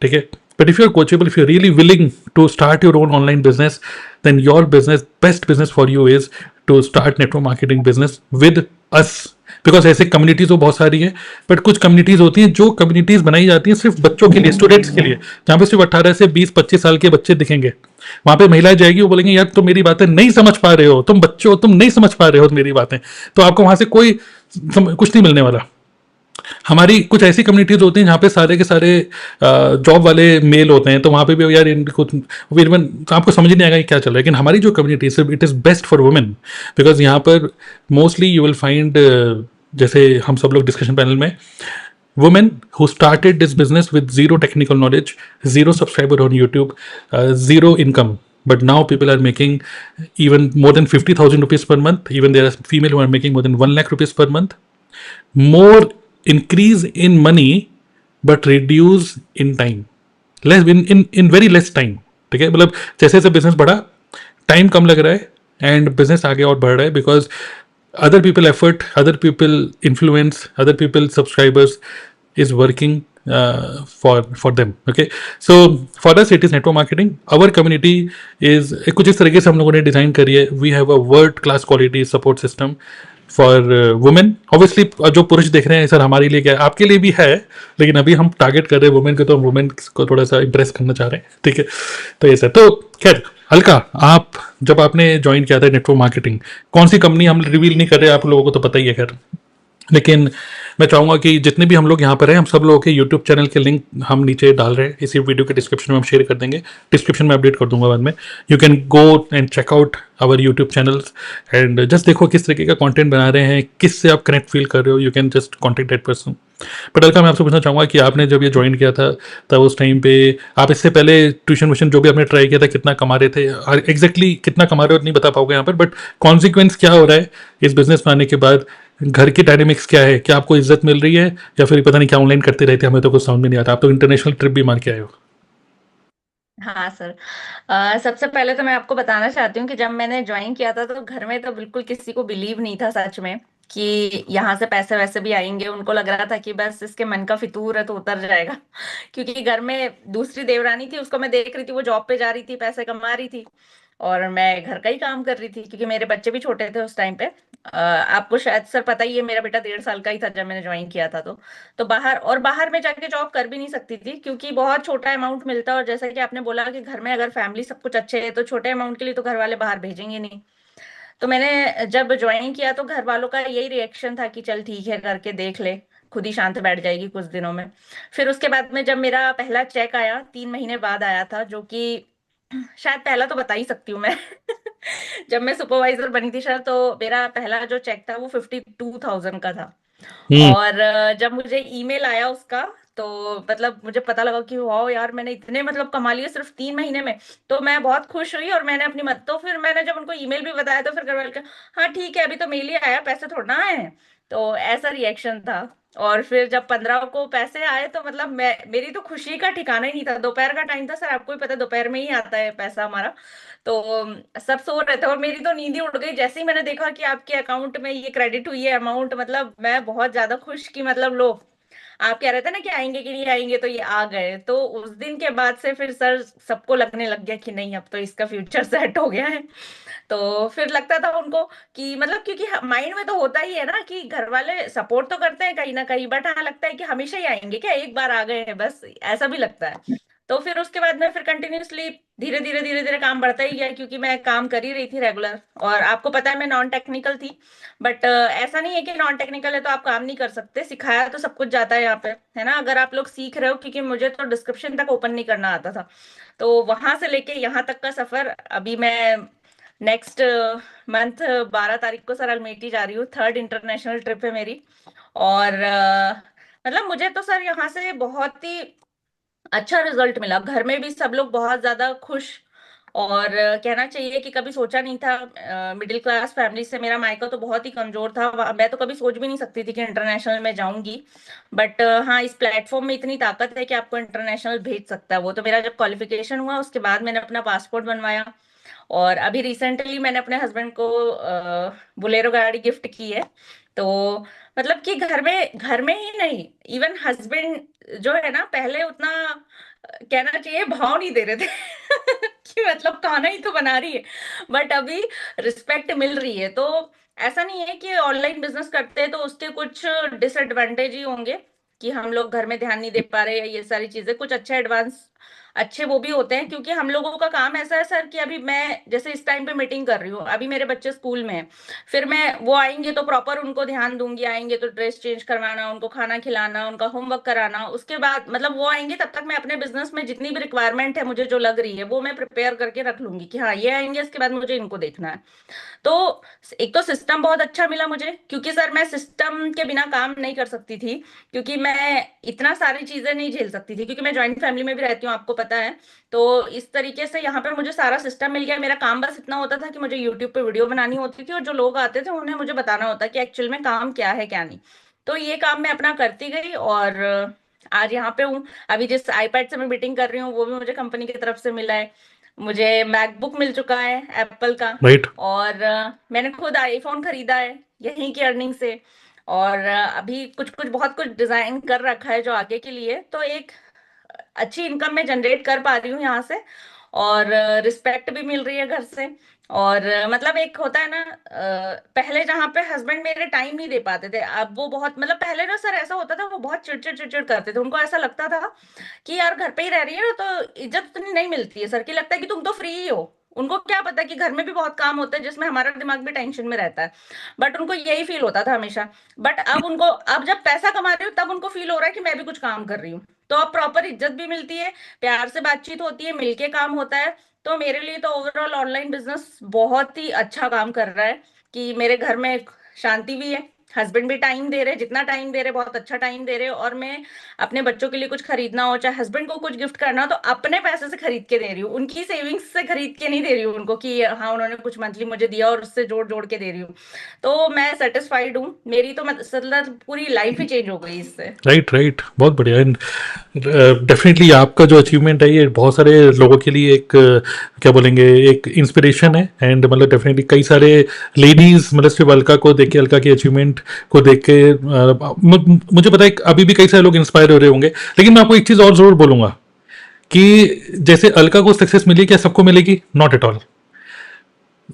ठीक है। But if you are coachable, if you are really willing to start your own online business, then your business, best business for you is to start network marketing business with us. Because ऐसे communities तो बहुत सारी है, but कुछ communities होती हैं जो communities बनाई जाती हैं सिर्फ बच्चों के लिए, स्टूडेंट्स के लिए, जहाँ पे सिर्फ 18 से 20-25 साल के बच्चे दिखेंगे। वहां पे महिलाएं जाएगी, वो बोलेंगे यार तुम मेरी बातें नहीं समझ पा रहे हो, तुम बच्चे हो, तुम नहीं समझ पा रहे हो मेरी बातें, तो आपको वहां से कोई कुछ नहीं मिलने वाला। हमारी कुछ ऐसी कम्युनिटीज होती हैं जहाँ पे सारे के सारे जॉब वाले मेल होते हैं, तो वहाँ पे भी यार इनको आपको समझ नहीं आएगा कि क्या चल रहा है। लेकिन हमारी जो कम्युनिटी है it is best for women, because यहाँ पर मोस्टली यू विल फाइंड, जैसे हम सब लोग डिस्कशन पैनल में, women who started this business with zero technical knowledge, zero subscriber on YouTube, zero income, but now people are making even more than 50,000 rupees per month. Even there are female who are making more than 1 lakh rupees per month. More increase in money but reduce in time, less in very less time, ठीक है। मतलब जैसे जैसे business बढ़ा, time कम लग रहा है and business आगे और बढ़ रहा है, because other people effort, other people influence, other people subscribers is working for them. Okay, so for us it is network marketing. Our community is कुछ इस तरीके से हम लोगों ने डिजाइन करी है. We have a world class quality support system for women. Obviously जो पुरुष देख रहे हैं सर हमारे लिए क्या है, आपके लिए भी है, लेकिन अभी हम टारगेट कर रहे हैं वुमेन को, तो हम वुमेन को थोड़ा सा इंप्रेस करना चाह रहे हैं. ठीक है, तो ये सर. तो खैर अलका, आप जब आपने ज्वाइन किया था नेटवर्क मार्केटिंग, कौन सी कंपनी हम रिवील नहीं कर रहे, आप लोगों को तो पता ही है खैर, लेकिन मैं चाहूँगा कि जितने भी हम लोग यहाँ पर हैं, हम सब लोगों के यूट्यूब चैनल के लिंक हम नीचे डाल रहे हैं, इसी वीडियो के डिस्क्रिप्शन में हम शेयर कर देंगे, डिस्क्रिप्शन में अपडेट कर दूंगा बाद में. You can go and check out our YouTube channels and just देखो किस तरीके का कंटेंट बना रहे हैं, किस से आप कनेक्ट फील कर रहे हो. You can just contact that person. But Alka, मैं आपसे पूछना चाहूँगा कि आपने जब ये ज्वाइन किया था तब उस टाइम पे आप इससे पहले ट्यूशन वूशन जो भी आपने ट्राई किया था, कितना कमा रहे थे, एग्जैक्टली कितना कमा रहे हो नहीं बता पाओगे यहाँ पर, बट कॉन्सिक्वेंस क्या हो रहा है इस बिजनेस में आने के बाद, घर की डायनेमिक्स क्या है, क्या आपको इज्जत मिल रही है या फिर पता नहीं क्या ऑनलाइन करते रहते, हमें तो कुछ समझ में नहीं आता. आप तो इंटरनेशनल ट्रिप भी मार के आए हो. हाँ सर, सबसे पहले तो मैं आपको बताना चाहती हूँ कि जब मैंने ज्वाइन किया था तो घर में तो बिल्कुल किसी को बिलीव नहीं था सच में कि यहाँ से पैसे वैसे भी आएंगे. उनको लग रहा था कि बस इसके मन का फितूर है तो उतर जाएगा. क्योंकि घर में दूसरी देवरानी थी, उसको मैं देख रही थी, वो जॉब पे जा रही थी, पैसे कमा रही थी, और मैं घर का ही काम कर रही थी क्योंकि मेरे बच्चे भी छोटे थे उस टाइम पे. आपको शायद सर पता ही है, मेरा बेटा 1.5 साल का ही था जब मैंने ज्वाइन किया था. तो बाहर में जाके जॉब कर भी नहीं सकती थी क्योंकि बहुत छोटा अमाउंट मिलता, और जैसा कि आपने बोला कि घर में अगर फैमिली सब कुछ अच्छे है तो छोटे अमाउंट के लिए तो घर वाले बाहर भेजेंगे नहीं. तो मैंने जब ज्वाइन किया तो घर वालों का यही रिएक्शन था कि चल ठीक है, करके देख ले, खुद ही शांत बैठ जाएगी कुछ दिनों में. फिर उसके बाद में जब मेरा पहला चेक आया, 3 महीने बाद आया था, जो कि शायद पहला तो बता ही सकती हूँ मैं. जब मैं सुपरवाइजर बनी थी शायद, तो मेरा पहला जो चेक था वो 52,000 का था. और जब मुझे ईमेल आया उसका, तो मतलब मुझे पता लगा कि वाह यार, मैंने इतने मतलब कमा लिए सिर्फ 3 महीने में. तो मैं बहुत खुश हुई और मैंने अपनी मत, तो फिर मैंने जब उनको ईमेल भी बताया तो फिर घर वाले कहा हाँ ठीक है, अभी तो मेल ही आया, पैसे थोड़ा ना आए हैं. तो ऐसा रिएक्शन था. और फिर जब 15 को पैसे आए तो मतलब मेरी तो खुशी का ठिकाना ही नहीं था. दोपहर का टाइम था सर, आपको भी पता है दोपहर में ही आता है पैसा हमारा. तो सब सो रहे थे और मेरी तो नींद ही उड़ गई जैसे ही मैंने देखा कि आपके अकाउंट में ये क्रेडिट हुई है अमाउंट. मतलब मैं बहुत ज्यादा खुश कि मतलब लो, आप कह रहे थे ना कि आएंगे कि नहीं आएंगे, तो ये आ गए. तो उस दिन के बाद से फिर सर सबको लगने लग गया कि नहीं, अब तो इसका फ्यूचर सेट हो गया है. तो फिर लगता था उनको कि मतलब, क्योंकि माइंड में तो होता ही है ना कि घर वाले सपोर्ट तो करते हैं कहीं ना कहीं, बट हाँ लगता है कि हमेशा ही आएंगे क्या, एक बार आ गए हैं बस, ऐसा भी लगता है. तो फिर उसके बाद में फिर कंटिन्यूअसली धीरे धीरे काम बढ़ता ही गया क्योंकि मैं काम कर ही रही थी रेगुलर. और आपको पता है मैं नॉन टेक्निकल थी, बट ऐसा नहीं है कि नॉन टेक्निकल है तो आप काम नहीं कर सकते. सिखाया तो सब कुछ जाता है यहाँ पे, है ना, अगर आप लोग सीख रहे हो. क्योंकि मुझे तो डिस्क्रिप्शन तक ओपन नहीं करना आता था. तो वहां से लेके यहाँ तक का सफर, अभी मैं नेक्स्ट मंथ 12 तारीख को सर अल्मेटी जा रही हूँ. 3rd इंटरनेशनल ट्रिप है मेरी. और मतलब मुझे तो सर यहाँ से बहुत ही अच्छा रिजल्ट मिला. घर में भी सब लोग बहुत ज्यादा खुश. और कहना चाहिए कि कभी सोचा नहीं था, मिडिल क्लास फैमिली से, मेरा मायका तो बहुत ही कमजोर था. मैं तो कभी सोच भी नहीं सकती थी कि इंटरनेशनल में जाऊंगी. बट हाँ, इस प्लेटफॉर्म में इतनी ताकत है कि आपको इंटरनेशनल भेज सकता है. वो तो मेरा जब क्वालिफिकेशन हुआ उसके बाद मैंने अपना पासपोर्ट बनवाया. और अभी रिसेंटली मैंने अपने हस्बैंड को बुलेरो गाड़ी गिफ्ट की है. तो मतलब कि घर में ही नहीं, इवन हस्बैंड जो है ना, पहले उतना कहना चाहिए भाव नहीं दे रहे थे कि मतलब खाना ही तो बना रही है, बट अभी रिस्पेक्ट मिल रही है. तो ऐसा नहीं है कि ऑनलाइन बिजनेस करते हैं तो उसके कुछ डिसएडवांटेज ही होंगे कि हम लोग घर में ध्यान नहीं दे पा रहे, ये सारी चीजें. कुछ अच्छे वो भी होते हैं क्योंकि हम लोगों का काम ऐसा है सर कि अभी मैं जैसे इस टाइम पे मीटिंग कर रही हूँ, अभी मेरे बच्चे स्कूल में हैं, फिर मैं वो आएंगे तो प्रॉपर उनको ध्यान दूंगी. आएंगे तो ड्रेस चेंज करवाना, उनको खाना खिलाना, उनका होमवर्क कराना. उसके बाद मतलब वो आएंगे तब तक मैं अपने बिजनेस में जितनी भी रिक्वायरमेंट है मुझे जो लग रही है वो मैं प्रिपेयर करके रख लूंगी कि हाँ ये आएंगे, इसके बाद मुझे इनको देखना है. तो एक तो सिस्टम बहुत अच्छा मिला मुझे क्योंकि सर मैं सिस्टम के बिना काम नहीं कर सकती थी. क्योंकि मैं इतना सारी चीजें नहीं झेल सकती थी क्योंकि मैं ज्वाइंट फैमिली में भी रहती हूँ, आपको पता है. तो इस तरीके से यहाँ पे मुझे सारा सिस्टम मिल गया. मेरा काम बस इतना होता था कि मुझे यूट्यूब पे वीडियो बनानी होती थी और जो लोग आते थे उन्हें मुझे बताना होता कि एक्चुअल में काम क्या है क्या नहीं. तो ये काम मैं अपना करती गई और आज यहाँ पे हूँ. अभी जिस आईपैड से मैं मीटिंग कर रही हूँ वो भी मुझे कंपनी की तरफ से मिला है. मुझे मैकबुक मिल चुका है एप्पल का, राइट और मैंने खुद आईफोन खरीदा है यहीं की अर्निंग से, और अभी कुछ कुछ बहुत कुछ डिजाइन कर रखा है जो आगे के लिए, तो एक अच्छी इनकम मैं जनरेट कर पा रही हूँ यहाँ से, और रिस्पेक्ट भी मिल रही है घर से। और मतलब एक होता है ना, पहले जहाँ पे हस्बैंड मेरे टाइम नहीं दे पाते थे, अब वो बहुत, मतलब पहले ना सर ऐसा होता था, वो बहुत चिड़चिड़ चिड़चिड़ करते थे, उनको ऐसा लगता था कि यार घर पे ही रह रही है ना तो इज्जत उतनी नहीं मिलती है, सर की लगता है कि तुम तो फ्री ही हो। उनको क्या पता कि घर में भी बहुत काम होते हैं जिसमें हमारा दिमाग भी टेंशन में रहता है, बट उनको यही फील होता था हमेशा। बट अब उनको, अब जब पैसा कमा रही हूँ तब उनको फील हो रहा है कि मैं भी कुछ काम कर रही हूँ, तो अब प्रॉपर इज्जत भी मिलती है, प्यार से बातचीत होती है, मिलके काम होता है। तो मेरे लिए तो ओवरऑल ऑनलाइन बिजनेस बहुत ही अच्छा काम कर रहा है कि मेरे घर में शांति भी है, हस्बैंड भी टाइम दे रहे, जितना टाइम दे रहे बहुत अच्छा टाइम दे रहे, और मैं अपने बच्चों के लिए कुछ खरीदना हो, चाहे हस्बैंड को कुछ गिफ्ट करना हो, तो अपने पैसे से खरीद के दे रही हूँ, उनकी सेविंग्स से खरीद के नहीं दे रही हूँ उनको कि हाँ उन्होंने कुछ मंथली मुझे दिया और उससे जोड़ जोड़ के दे रही हूँ। तो मैं सेटिस्फाइड हूँ, मेरी तो मतलब पूरी लाइफ ही चेंज हो गई इससे। राइट राइट, बहुत बढ़िया। एंड डेफिनेटली आपका जो अचीवमेंट है ये बहुत सारे लोगों के लिए एक क्या बोलेंगे, एक इंस्पिरेशन है। एंड मतलब डेफिनेटली कई सारे लेडीज मतलब सिर्फ अलका को देख के, अलका के अचीवमेंट को देख के मुझे पता है कि अभी भी कई सारे लोग इंस्पायर हो रहे होंगे। लेकिन मैं आपको एक चीज़ और ज़रूर बोलूँगा कि जैसे अलका को सक्सेस मिली, क्या सबको मिलेगी? Not at all.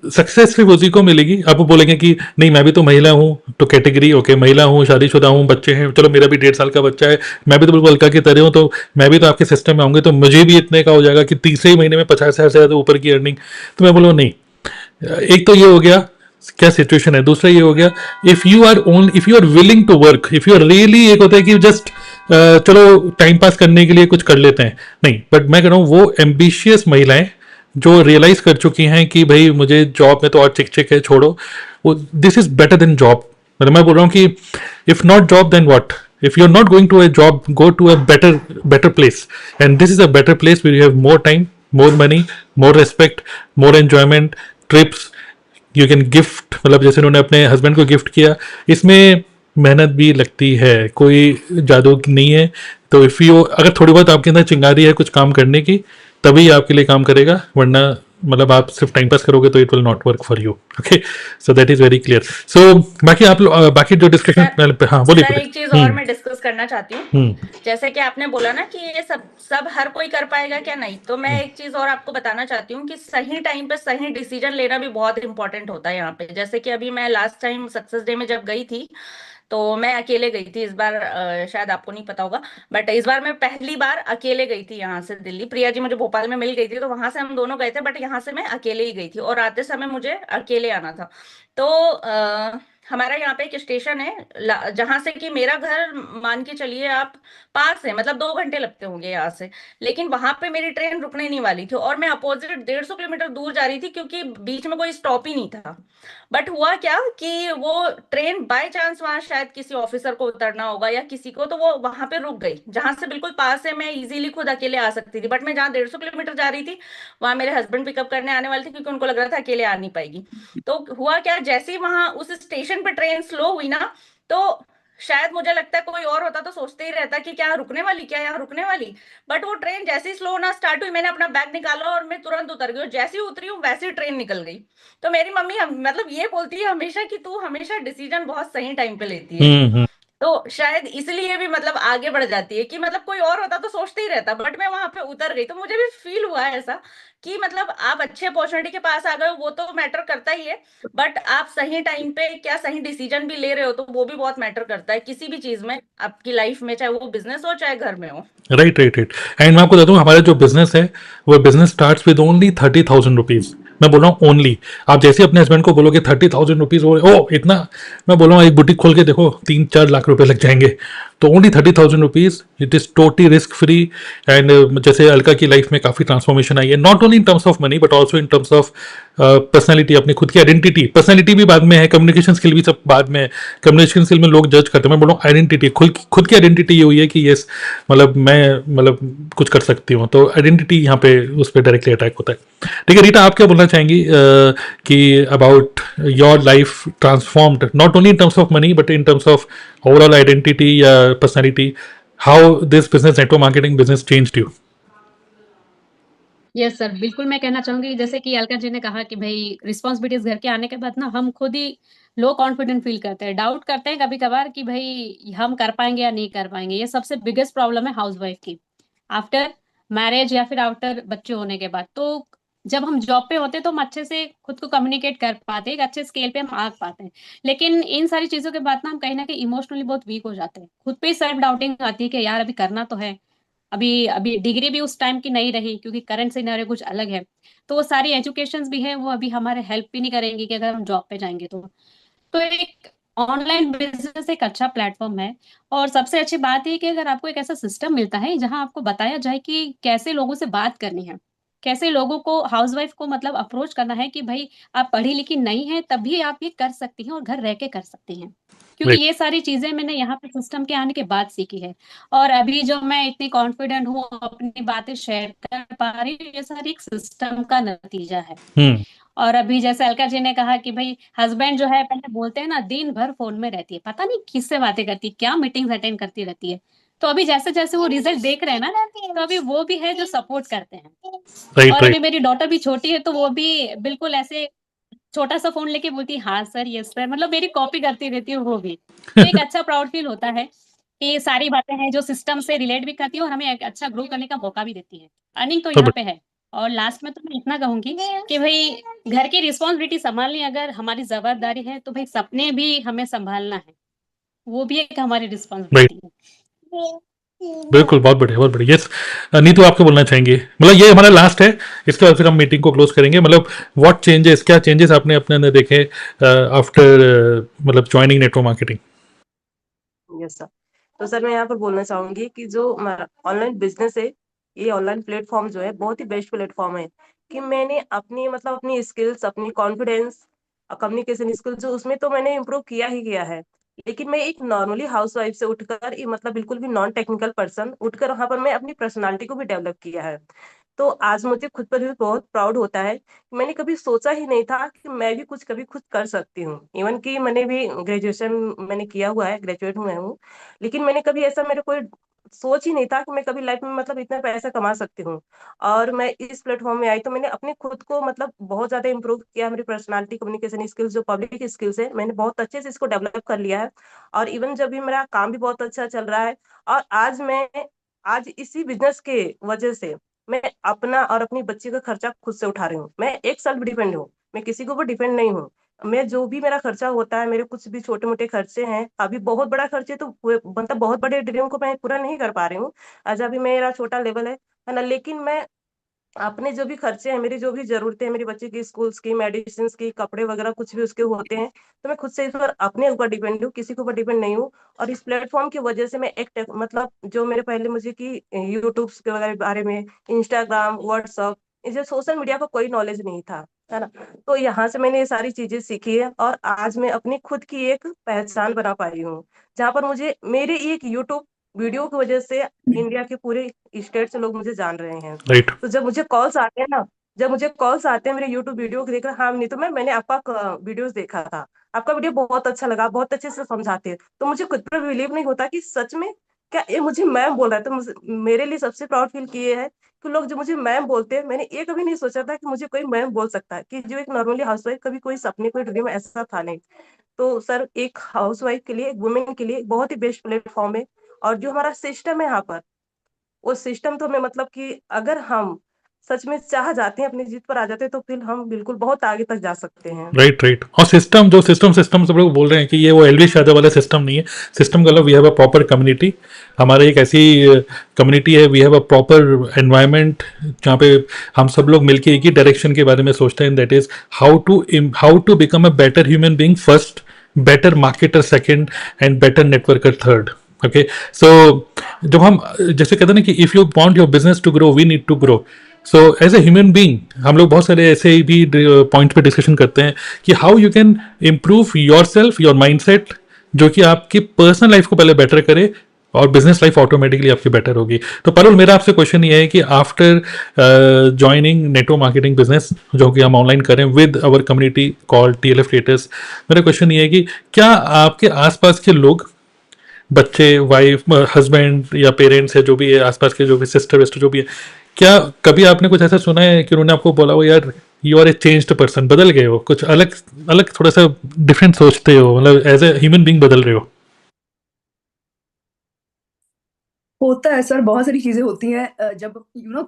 सक्सेस सिर्फ उसी को मिलेगी। आप बोलेंगे कि नहीं मैं भी तो महिला हूँ, तो कैटेगरी ओके, महिला हूँ, शादीशुदा हूँ, बच्चे हैं, चलो मेरा भी 1.5 साल का बच्चा है, मैं भी तो बिल्कुल अलका की तरह हूँ, तो मैं भी तो आपके सिस्टम में आऊँगी, तो मुझे भी इतने का हो जाएगा कि तीसरे ही महीने में 50,000 से ज़्यादा ऊपर की अर्निंग। तो मैं बोलूँ नहीं। एक तो ये हो गया क्या सिचुएशन है, दूसरा ये हो गया if you are willing to work, if you are really, एक होता है कि जस्ट चलो टाइम पास करने के लिए कुछ कर लेते हैं, नहीं, बट मैं कह रहा हूँ वो एम्बिशियस महिलाएं जो रियलाइज कर चुकी हैं कि भाई मुझे जॉब में तो और चिक चिक है, छोड़ो, वो this is better than job. मतलब मैं बोल रहा हूँ कि if not job then what, if you're not going to a job, go to a better place, and this is a better place where you have more time, more money, more respect, more enjoyment, trips, you can gift, मतलब जैसे उन्होंने अपने husband को gift किया, इसमें मेहनत भी लगती है, कोई जादू नहीं है। तो इफ़ यू, अगर थोड़ी बहुत आपके अंदर चिंगारी है कुछ काम करने की, तभी आपके लिए काम करेगा, वरना मतलब आप सिर्फ टाइम पास करोगे तो it will not work for you. Okay, so that is very clear. So बाकी आप बाकी जो डिस्कशन, हाँ बोलिए। सर एक चीज और मैं डिस्कस करना चाहती हूँ, हम्म जैसे कि आपने बोला ना कि ये सब सब हर कोई कर पाएगा क्या, नहीं, तो मैं एक चीज और आपको बताना चाहती हूँ कि सही टाइम पे सही डिसीजन लेना भी बहुत इंपॉर्टेंट होता है यहाँ पे। जैसे कि अभी मैं लास्ट टाइम सक्सेस डे में जब गई थी, तो मैं अकेले गई थी इस बार, शायद आपको नहीं पता होगा, बट इस बार मैं पहली बार अकेले गई थी यहाँ से दिल्ली। प्रिया जी मुझे भोपाल में मिल गई थी, तो वहां से हम दोनों गए थे, बट यहाँ से मैं अकेले ही गई थी, और आते समय मुझे अकेले आना था। तो हमारा यहाँ पे एक स्टेशन है जहां से कि मेरा घर मान के चलिए आप पास है, मतलब 2 घंटे लगते होंगे यहाँ से, लेकिन वहां पे मेरी ट्रेन रुकने नहीं वाली थी, और मैं अपोजिट 150 किलोमीटर दूर जा रही थी क्योंकि बीच में कोई स्टॉप ही नहीं था। बट हुआ क्या कि वो ट्रेन बाय चांस वहां शायद किसी ऑफिसर को उतरना होगा या किसी को, तो वो वहां पे रुक गई, जहां से बिल्कुल पास है, मैं इजीली खुद अकेले आ सकती थी, बट मैं जहाँ 150 किलोमीटर जा रही थी वहां मेरे हस्बैंड पिकअप करने आने वाले थे, क्योंकि उनको लग रहा था अकेले आ नहीं पाएगी। तो हुआ क्या, जैसे ही वहां उस स्टेशन पे ट्रेन स्लो हुई ना, तो शायद मुझे लगता है कोई और होता तो सोचते ही रहता कि क्या रुकने वाली, क्या यहाँ रुकने वाली, बट वो ट्रेन जैसे ही स्लो होना स्टार्ट हुई, मैंने अपना बैग निकाला और मैं तुरंत उतर गई, और जैसे ही उतरी हूँ वैसे ही ट्रेन निकल गई। तो मेरी मम्मी मतलब ये बोलती है हमेशा कि तू हमेशा डिसीजन बहुत सही टाइम पे लेती है, हम्म। तो शायद इसलिए भी मतलब आगे बढ़ जाती है कि मतलब कोई और होता तो सोचते ही रहता, बट मैं वहां पे उतर गई, तो मुझे भी फील हुआ है ऐसा कि मतलब आप अच्छे अपॉर्चुनिटी के पास आ गए हो, वो तो मैटर करता ही है, बट आप सही टाइम पे क्या सही डिसीजन भी ले रहे हो, तो वो भी बहुत मैटर करता है किसी भी चीज में आपकी लाइफ में, चाहे वो बिजनेस हो चाहे घर में हो। Right right right. एंड मैं आपको बता दूं हमारा जो बिजनेस है वो business starts with only 30,000 rupees. मैं बोल रहा हूँ ओनली। आप जैसे अपने हस्बैंड को बोलोगे 30,000 रुपीज, ओ इतना, मैं बोल रहा हूँ एक बुटीक खोल के देखो 3-4 लाख रुपए लग जाएंगे। तो only 30,000 rupees, it is totally risk free. And जैसे अलका की लाइफ में काफी ट्रांसफॉर्मेशन आई है, not only in terms of money but also in terms of personality, अपनी खुद की आइडेंटिटी। पर्सनैलिटी भी बाद में है, कम्युनिकेशन स्किल भी सब बाद में है। कम्युनिकेशन स्किल में लोग जज करते हैं, मैं बोल रहा हूँ आइडेंटिटी, खुद की आइडेंटिटी ये हुई है कि यस मतलब मैं मतलब कुछ कर सकती हूँ, तो आइडेंटिटी यहाँ पे उस पर डायरेक्टली अटैक होता है। ठीक है रीटा, आप क्या बोलना चाहेंगी कि about your life transformed not only in terms of money but in terms of overall identity या personality, how this business, network marketing business changed you? Yes sir, बिल्कुल मैं कहना चाहूंगी जैसे कि अलका जी ने कहा कि भाई रिस्पॉन्सिबिलिटीज घर के आने के बाद ना हम खुद ही लो कॉन्फिडेंट फील करते हैं, डाउट करते हैं कभी कभार कि भाई हम कर पाएंगे या नहीं कर पाएंगे। ये सबसे बिगेस्ट प्रॉब्लम है हाउस वाइफ की आफ्टर मैरिज या फिर आफ्टर बच्चे होने के बाद। तो जब हम जॉब पे होते हैं तो हम अच्छे से खुद को कम्युनिकेट कर पाते हैं, एक अच्छे स्केल पे हम आ पाते हैं। लेकिन इन सारी चीजों के बाद ना हम कहीं ना कहीं इमोशनली बहुत वीक हो जाते हैं, खुद पे ही सेल्फ डाउटिंग आती है कि यार अभी करना तो है, अभी अभी डिग्री भी उस टाइम की नहीं रही क्योंकि करंट सिनेरियो कुछ अलग है। तो वो सारी एजुकेशंस भी है वो अभी हमारे हेल्प भी नहीं करेंगी कि अगर हम जॉब पे जाएंगे तो एक ऑनलाइन बिजनेस एक अच्छा प्लेटफॉर्म है। और सबसे अच्छी बात है कि अगर आपको एक ऐसा सिस्टम मिलता है जहां आपको बताया जाए कि कैसे लोगों से बात करनी है, कैसे लोगों को हाउसवाइफ को मतलब अप्रोच करना है कि भाई आप पढ़ी लिखी नहीं है तभी आप ये कर सकती हैं और घर रह के कर सकती हैं, क्योंकि राइट। ये सारी चीजें मैंने यहाँ पे सिस्टम के आने के बाद सीखी है। और अभी जो मैं इतनी कॉन्फिडेंट हूँ अपनी बातें शेयर कर पा रही हूँ, ये सारी एक सिस्टम का नतीजा है। हम्म। और अभी जैसे अलका जी ने कहा कि भाई हस्बैंड जो है पहले बोलते हैं ना दिन भर फोन में रहती है, पता नहीं किससे बातें करती है, क्या मीटिंग्स अटेंड करती रहती है। तो अभी जैसे जैसे वो रिजल्ट देख रहे हैं ना, तो अभी वो भी है जो सपोर्ट करते हैं। राइट और अभी राइट। मेरी डॉटर भी छोटी है तो वो भी बिल्कुल ऐसे छोटा सा फोन लेके बोलती है हाँ सर यस सर, मतलब मेरी कॉपी करती रहती है वो भी। तो एक अच्छा प्राउड फील होता है कि ये सारी बातें हैं जो सिस्टम से रिलेट भी करती है और हमें एक अच्छा ग्रो करने का मौका भी देती है। अर्निंग तो तो यहाँ पे है। और लास्ट में तो मैं इतना कहूंगी कि भाई घर की रिस्पॉन्सिबिलिटी संभालनी अगर हमारी जवाबदारी है तो भाई सपने भी हमें संभालना है, वो भी एक हमारी राइट। रिस्पॉन्सिबिलिटी है। बिल्कुल, बहुत बढ़िया बहुत बढ़िया। यस, नीतू आपको बोलना चाहेंगे, मतलब ये हमारा लास्ट है, इसके बाद फिर हम मीटिंग को क्लोज करेंगे। मतलब व्हाट चेंजेस, क्या चेंजेस आपने अपने अंदर देखे आफ्टर मतलब joining network marketing? Yes sir. तो सर मैं यहाँ पर बोलना चाहूंगी कि जो ऑनलाइन बिजनेस है, ये ऑनलाइन प्लेटफॉर्म जो है बहुत ही बेस्ट प्लेटफॉर्म है। कि मैंने अपनी मतलब अपनी स्किल्स, अपनी कॉन्फिडेंस, कम्युनिकेशन स्किल्स जो उसमें तो मैंने इम्प्रूव किया ही किया है। लेकिन मैं एक नॉर्मली हाउस वाइफ से उठकर मतलब बिल्कुल भी नॉन टेक्निकल पर्सन उठकर वहां पर मैं अपनी पर्सनालिटी को भी डेवलप किया है। तो आज मुझे खुद पर भी बहुत प्राउड होता है कि मैंने कभी सोचा ही नहीं था कि मैं भी कुछ कभी खुद कर सकती हूँ। इवन कि मैंने भी ग्रेजुएशन मैंने किया हुआ है, ग्रेजुएट हूँ मैं हूँ। लेकिन मैंने कभी ऐसा मेरे कोई सोच ही नहीं था कि मैं कभी लाइफ में मतलब इतना पैसा कमा सकती हूँ। और मैं इस प्लेटफॉर्म में आई तो मैंने अपने खुद को मतलब बहुत ज्यादा इंप्रूव किया। मेरी पर्सनालिटी, कम्युनिकेशन स्किल्स, जो पब्लिक स्किल्स है, मैंने बहुत अच्छे से इसको डेवलप कर लिया है। और इवन जब भी मेरा काम भी बहुत अच्छा चल रहा है। और आज इसी बिजनेस के वजह से मैं अपना और अपनी बच्ची का खर्चा खुद से उठा रही हूँ। मैं एक सेल्फ डिपेंड हूँ, मैं किसी के ऊपर डिपेंड नहीं हूँ। मैं जो भी मेरा खर्चा होता है, मेरे कुछ भी छोटे मोटे खर्चे हैं, अभी बहुत बड़ा खर्चे तो मतलब बहुत बड़े ड्रीम को मैं पूरा नहीं कर पा रही हूँ। आज अभी मेरा छोटा लेवल है ना। लेकिन मैं अपने जो भी खर्चे हैं, मेरी जो भी जरूरतें हैं, मेरी बच्चे की स्कूल्स की, मेडिसिन की, कपड़े वगैरह कुछ भी उसके होते हैं, तो मैं खुद से इस पर अपने ऊपर डिपेंड हूँ, किसी के ऊपर डिपेंड नहीं हूँ। और इस प्लेटफॉर्म की वजह से मैं एक मतलब जो मेरे पहले मुझे की यूट्यूब के वगैरह बारे में, इंस्टाग्राम, व्हाट्सअप, इसे सोशल मीडिया का कोई नॉलेज नहीं था, है ना। तो यहाँ से मैंने ये सारी चीजें सीखी है और आज मैं अपनी खुद की एक पहचान बना पाई हूँ। जहाँ पर मुझे मेरे एक यूट्यूब वीडियो की वजह से इंडिया के पूरे स्टेट से लोग मुझे जान रहे हैं। राइट। तो जब मुझे कॉल्स आते हैं ना, जब मुझे कॉल्स आते हैं मेरे यूट्यूब वीडियो को देखकर, हाँ नीतू मैंने आपका वीडियोस देखा था, आपका वीडियो बहुत अच्छा लगा, बहुत अच्छे से समझाते हैं, तो मुझे खुद पर बिलीव नहीं होता कि सच में क्या ये मुझे मैम बोल रहा है। तो मेरे लिए सबसे प्राउड फील किए है कि लोग जो मुझे मैम बोलते हैं, मैंने ये कभी नहीं सोचा था कि मुझे कोई मैम बोल सकता है। कि जो एक नॉर्मली हाउसवाइफ, कभी कोई सपने, कोई ड्रीम ऐसा था नहीं। तो सर एक हाउसवाइफ के लिए, एक वुमेन के लिए बहुत ही बेस्ट प्लेटफॉर्म है। और जो हमारा सिस्टम है यहाँ पर, वो सिस्टम तो हमें मतलब कि अगर हम सच में चाह जाते हैं, अपनी जीत पर आ जाते हैं, तो फिर हम बिल्कुल बहुत आगे तक जा सकते हैं। Right right. और सिस्टम, जो सिस्टम सब लोग बोल रहे हैं कि ये वो एलविश यादव वाला सिस्टम नहीं है। सिस्टम का मतलब we have a proper community, हमारे एक ऐसी कम्युनिटी है, we have a proper environment जहाँ पे हम सब लोग मिलकर एक ही डायरेक्शन के बारे में सोचते हैं, that is how to become a better human being first, better marketer second, and better networker third. Okay, so जब हम जैसे कहते हैं ना कि if you want your business to grow we need to grow. So as a human being हम लोग बहुत सारे ऐसे भी पॉइंट पे डिस्कशन करते हैं कि how you can improve your self, your mindset, जो कि आपकी पर्सनल लाइफ को पहले बेटर करे और बिजनेस लाइफ ऑटोमेटिकली आपकी बेटर होगी। तो परुल, मेरा आपसे क्वेश्चन ये है कि after joining network marketing business जो कि हम ऑनलाइन करें with our community called TLF creators, मेरा क्वेश्चन ये है कि क्या आपके आसपास के लोग, बच्चे, वाइफ, हस्बैंड या पेरेंट्स है, जो भी है आसपास के, जो भी सिस्टर वेस्टर जो भी है, क्या कभी आपने कुछ ऐसा सुना है कि उन्होंने आपको बोला हो यार you are a changed person, बदल गए हो, कुछ अलग अलग थोड़ा सा डिफरेंट सोचते हो, मतलब एज ए ह्यूमन बीइंग बदल रहे हो? होता है सर, बहुत सारी चीजें होती हैं। जब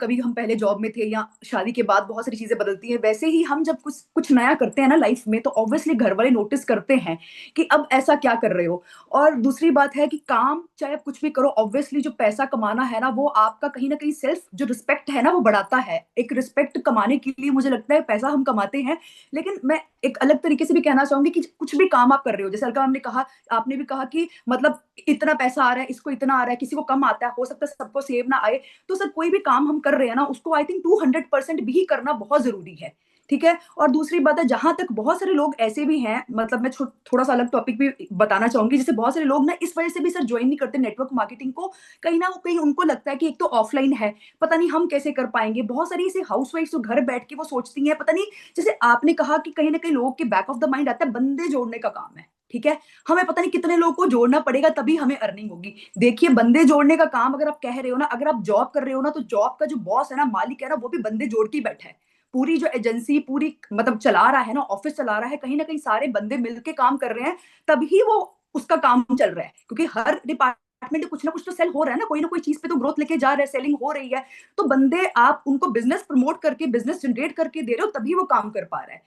कभी हम पहले जॉब में थे या शादी के बाद बहुत सारी चीजें बदलती हैं। वैसे ही हम जब कुछ कुछ नया करते हैं ना लाइफ में, तो ऑब्वियसली घर वाले नोटिस करते हैं कि अब ऐसा क्या कर रहे हो। और दूसरी बात है कि काम चाहे आप कुछ भी करो, ऑब्वियसली जो पैसा कमाना है ना, वो आपका कहीं ना कहीं सेल्फ जो रिस्पेक्ट है ना, वो बढ़ाता है। एक रिस्पेक्ट कमाने के लिए मुझे लगता है पैसा हम कमाते हैं, लेकिन मैं एक अलग तरीके से भी कहना चाहूंगी कि कुछ भी काम आप कर रहे हो, जैसे अलका मैम ने कहा, आपने भी कहा कि मतलब इतना पैसा आ रहा है, इसको इतना आ रहा है, किसी को कम आता है, हो सकता है सबको सेव ना आए। तो सर कोई भी काम हम कर रहे हैं ना, उसको आई थिंक 200% भी करना बहुत जरूरी है। ठीक है। और दूसरी बात है, जहां तक बहुत सारे लोग ऐसे भी हैं, मतलब मैं थोड़ा सा अलग टॉपिक भी बताना चाहूंगी, जैसे बहुत सारे लोग ना इस वजह से भी सर ज्वाइन नहीं करते नेटवर्क मार्केटिंग को। कहीं ना कहीं उनको लगता है कि एक तो ऑफलाइन है, पता नहीं हम कैसे कर पाएंगे। बहुत सारी ऐसी हाउसवाइफ जो घर बैठ के वो सोचती हैं, पता नहीं, जैसे आपने कहा कि कहीं ना कहीं लोगों के बैक ऑफ द माइंड आता है बंदे जोड़ने का काम है। ठीक है। हमें पता नहीं कितने लोगों को जोड़ना पड़ेगा तभी हमें अर्निंग होगी। देखिए, बंदे जोड़ने का काम अगर आप कह रहे हो ना, अगर आप जॉब कर रहे हो ना, तो जॉब का जो बॉस है ना, मालिक है ना, वो भी बंदे जोड़ के ही बैठा है। पूरी जो एजेंसी पूरी मतलब चला रहा है ना, ऑफिस चला रहा है, कहीं ना कहीं सारे बंदे मिलके काम कर रहे हैं, तभी वो उसका काम चल रहा है। क्योंकि हर डिपार्टमेंट में कुछ ना कुछ तो सेल हो रहा है ना कोई चीज पे तो ग्रोथ लेके जा रहे हैं, सेलिंग हो रही है। तो बंदे आप उनको बिजनेस प्रमोट करके, बिजनेस जनरेट करके दे रहे हो, तभी वो काम कर पा रहा है।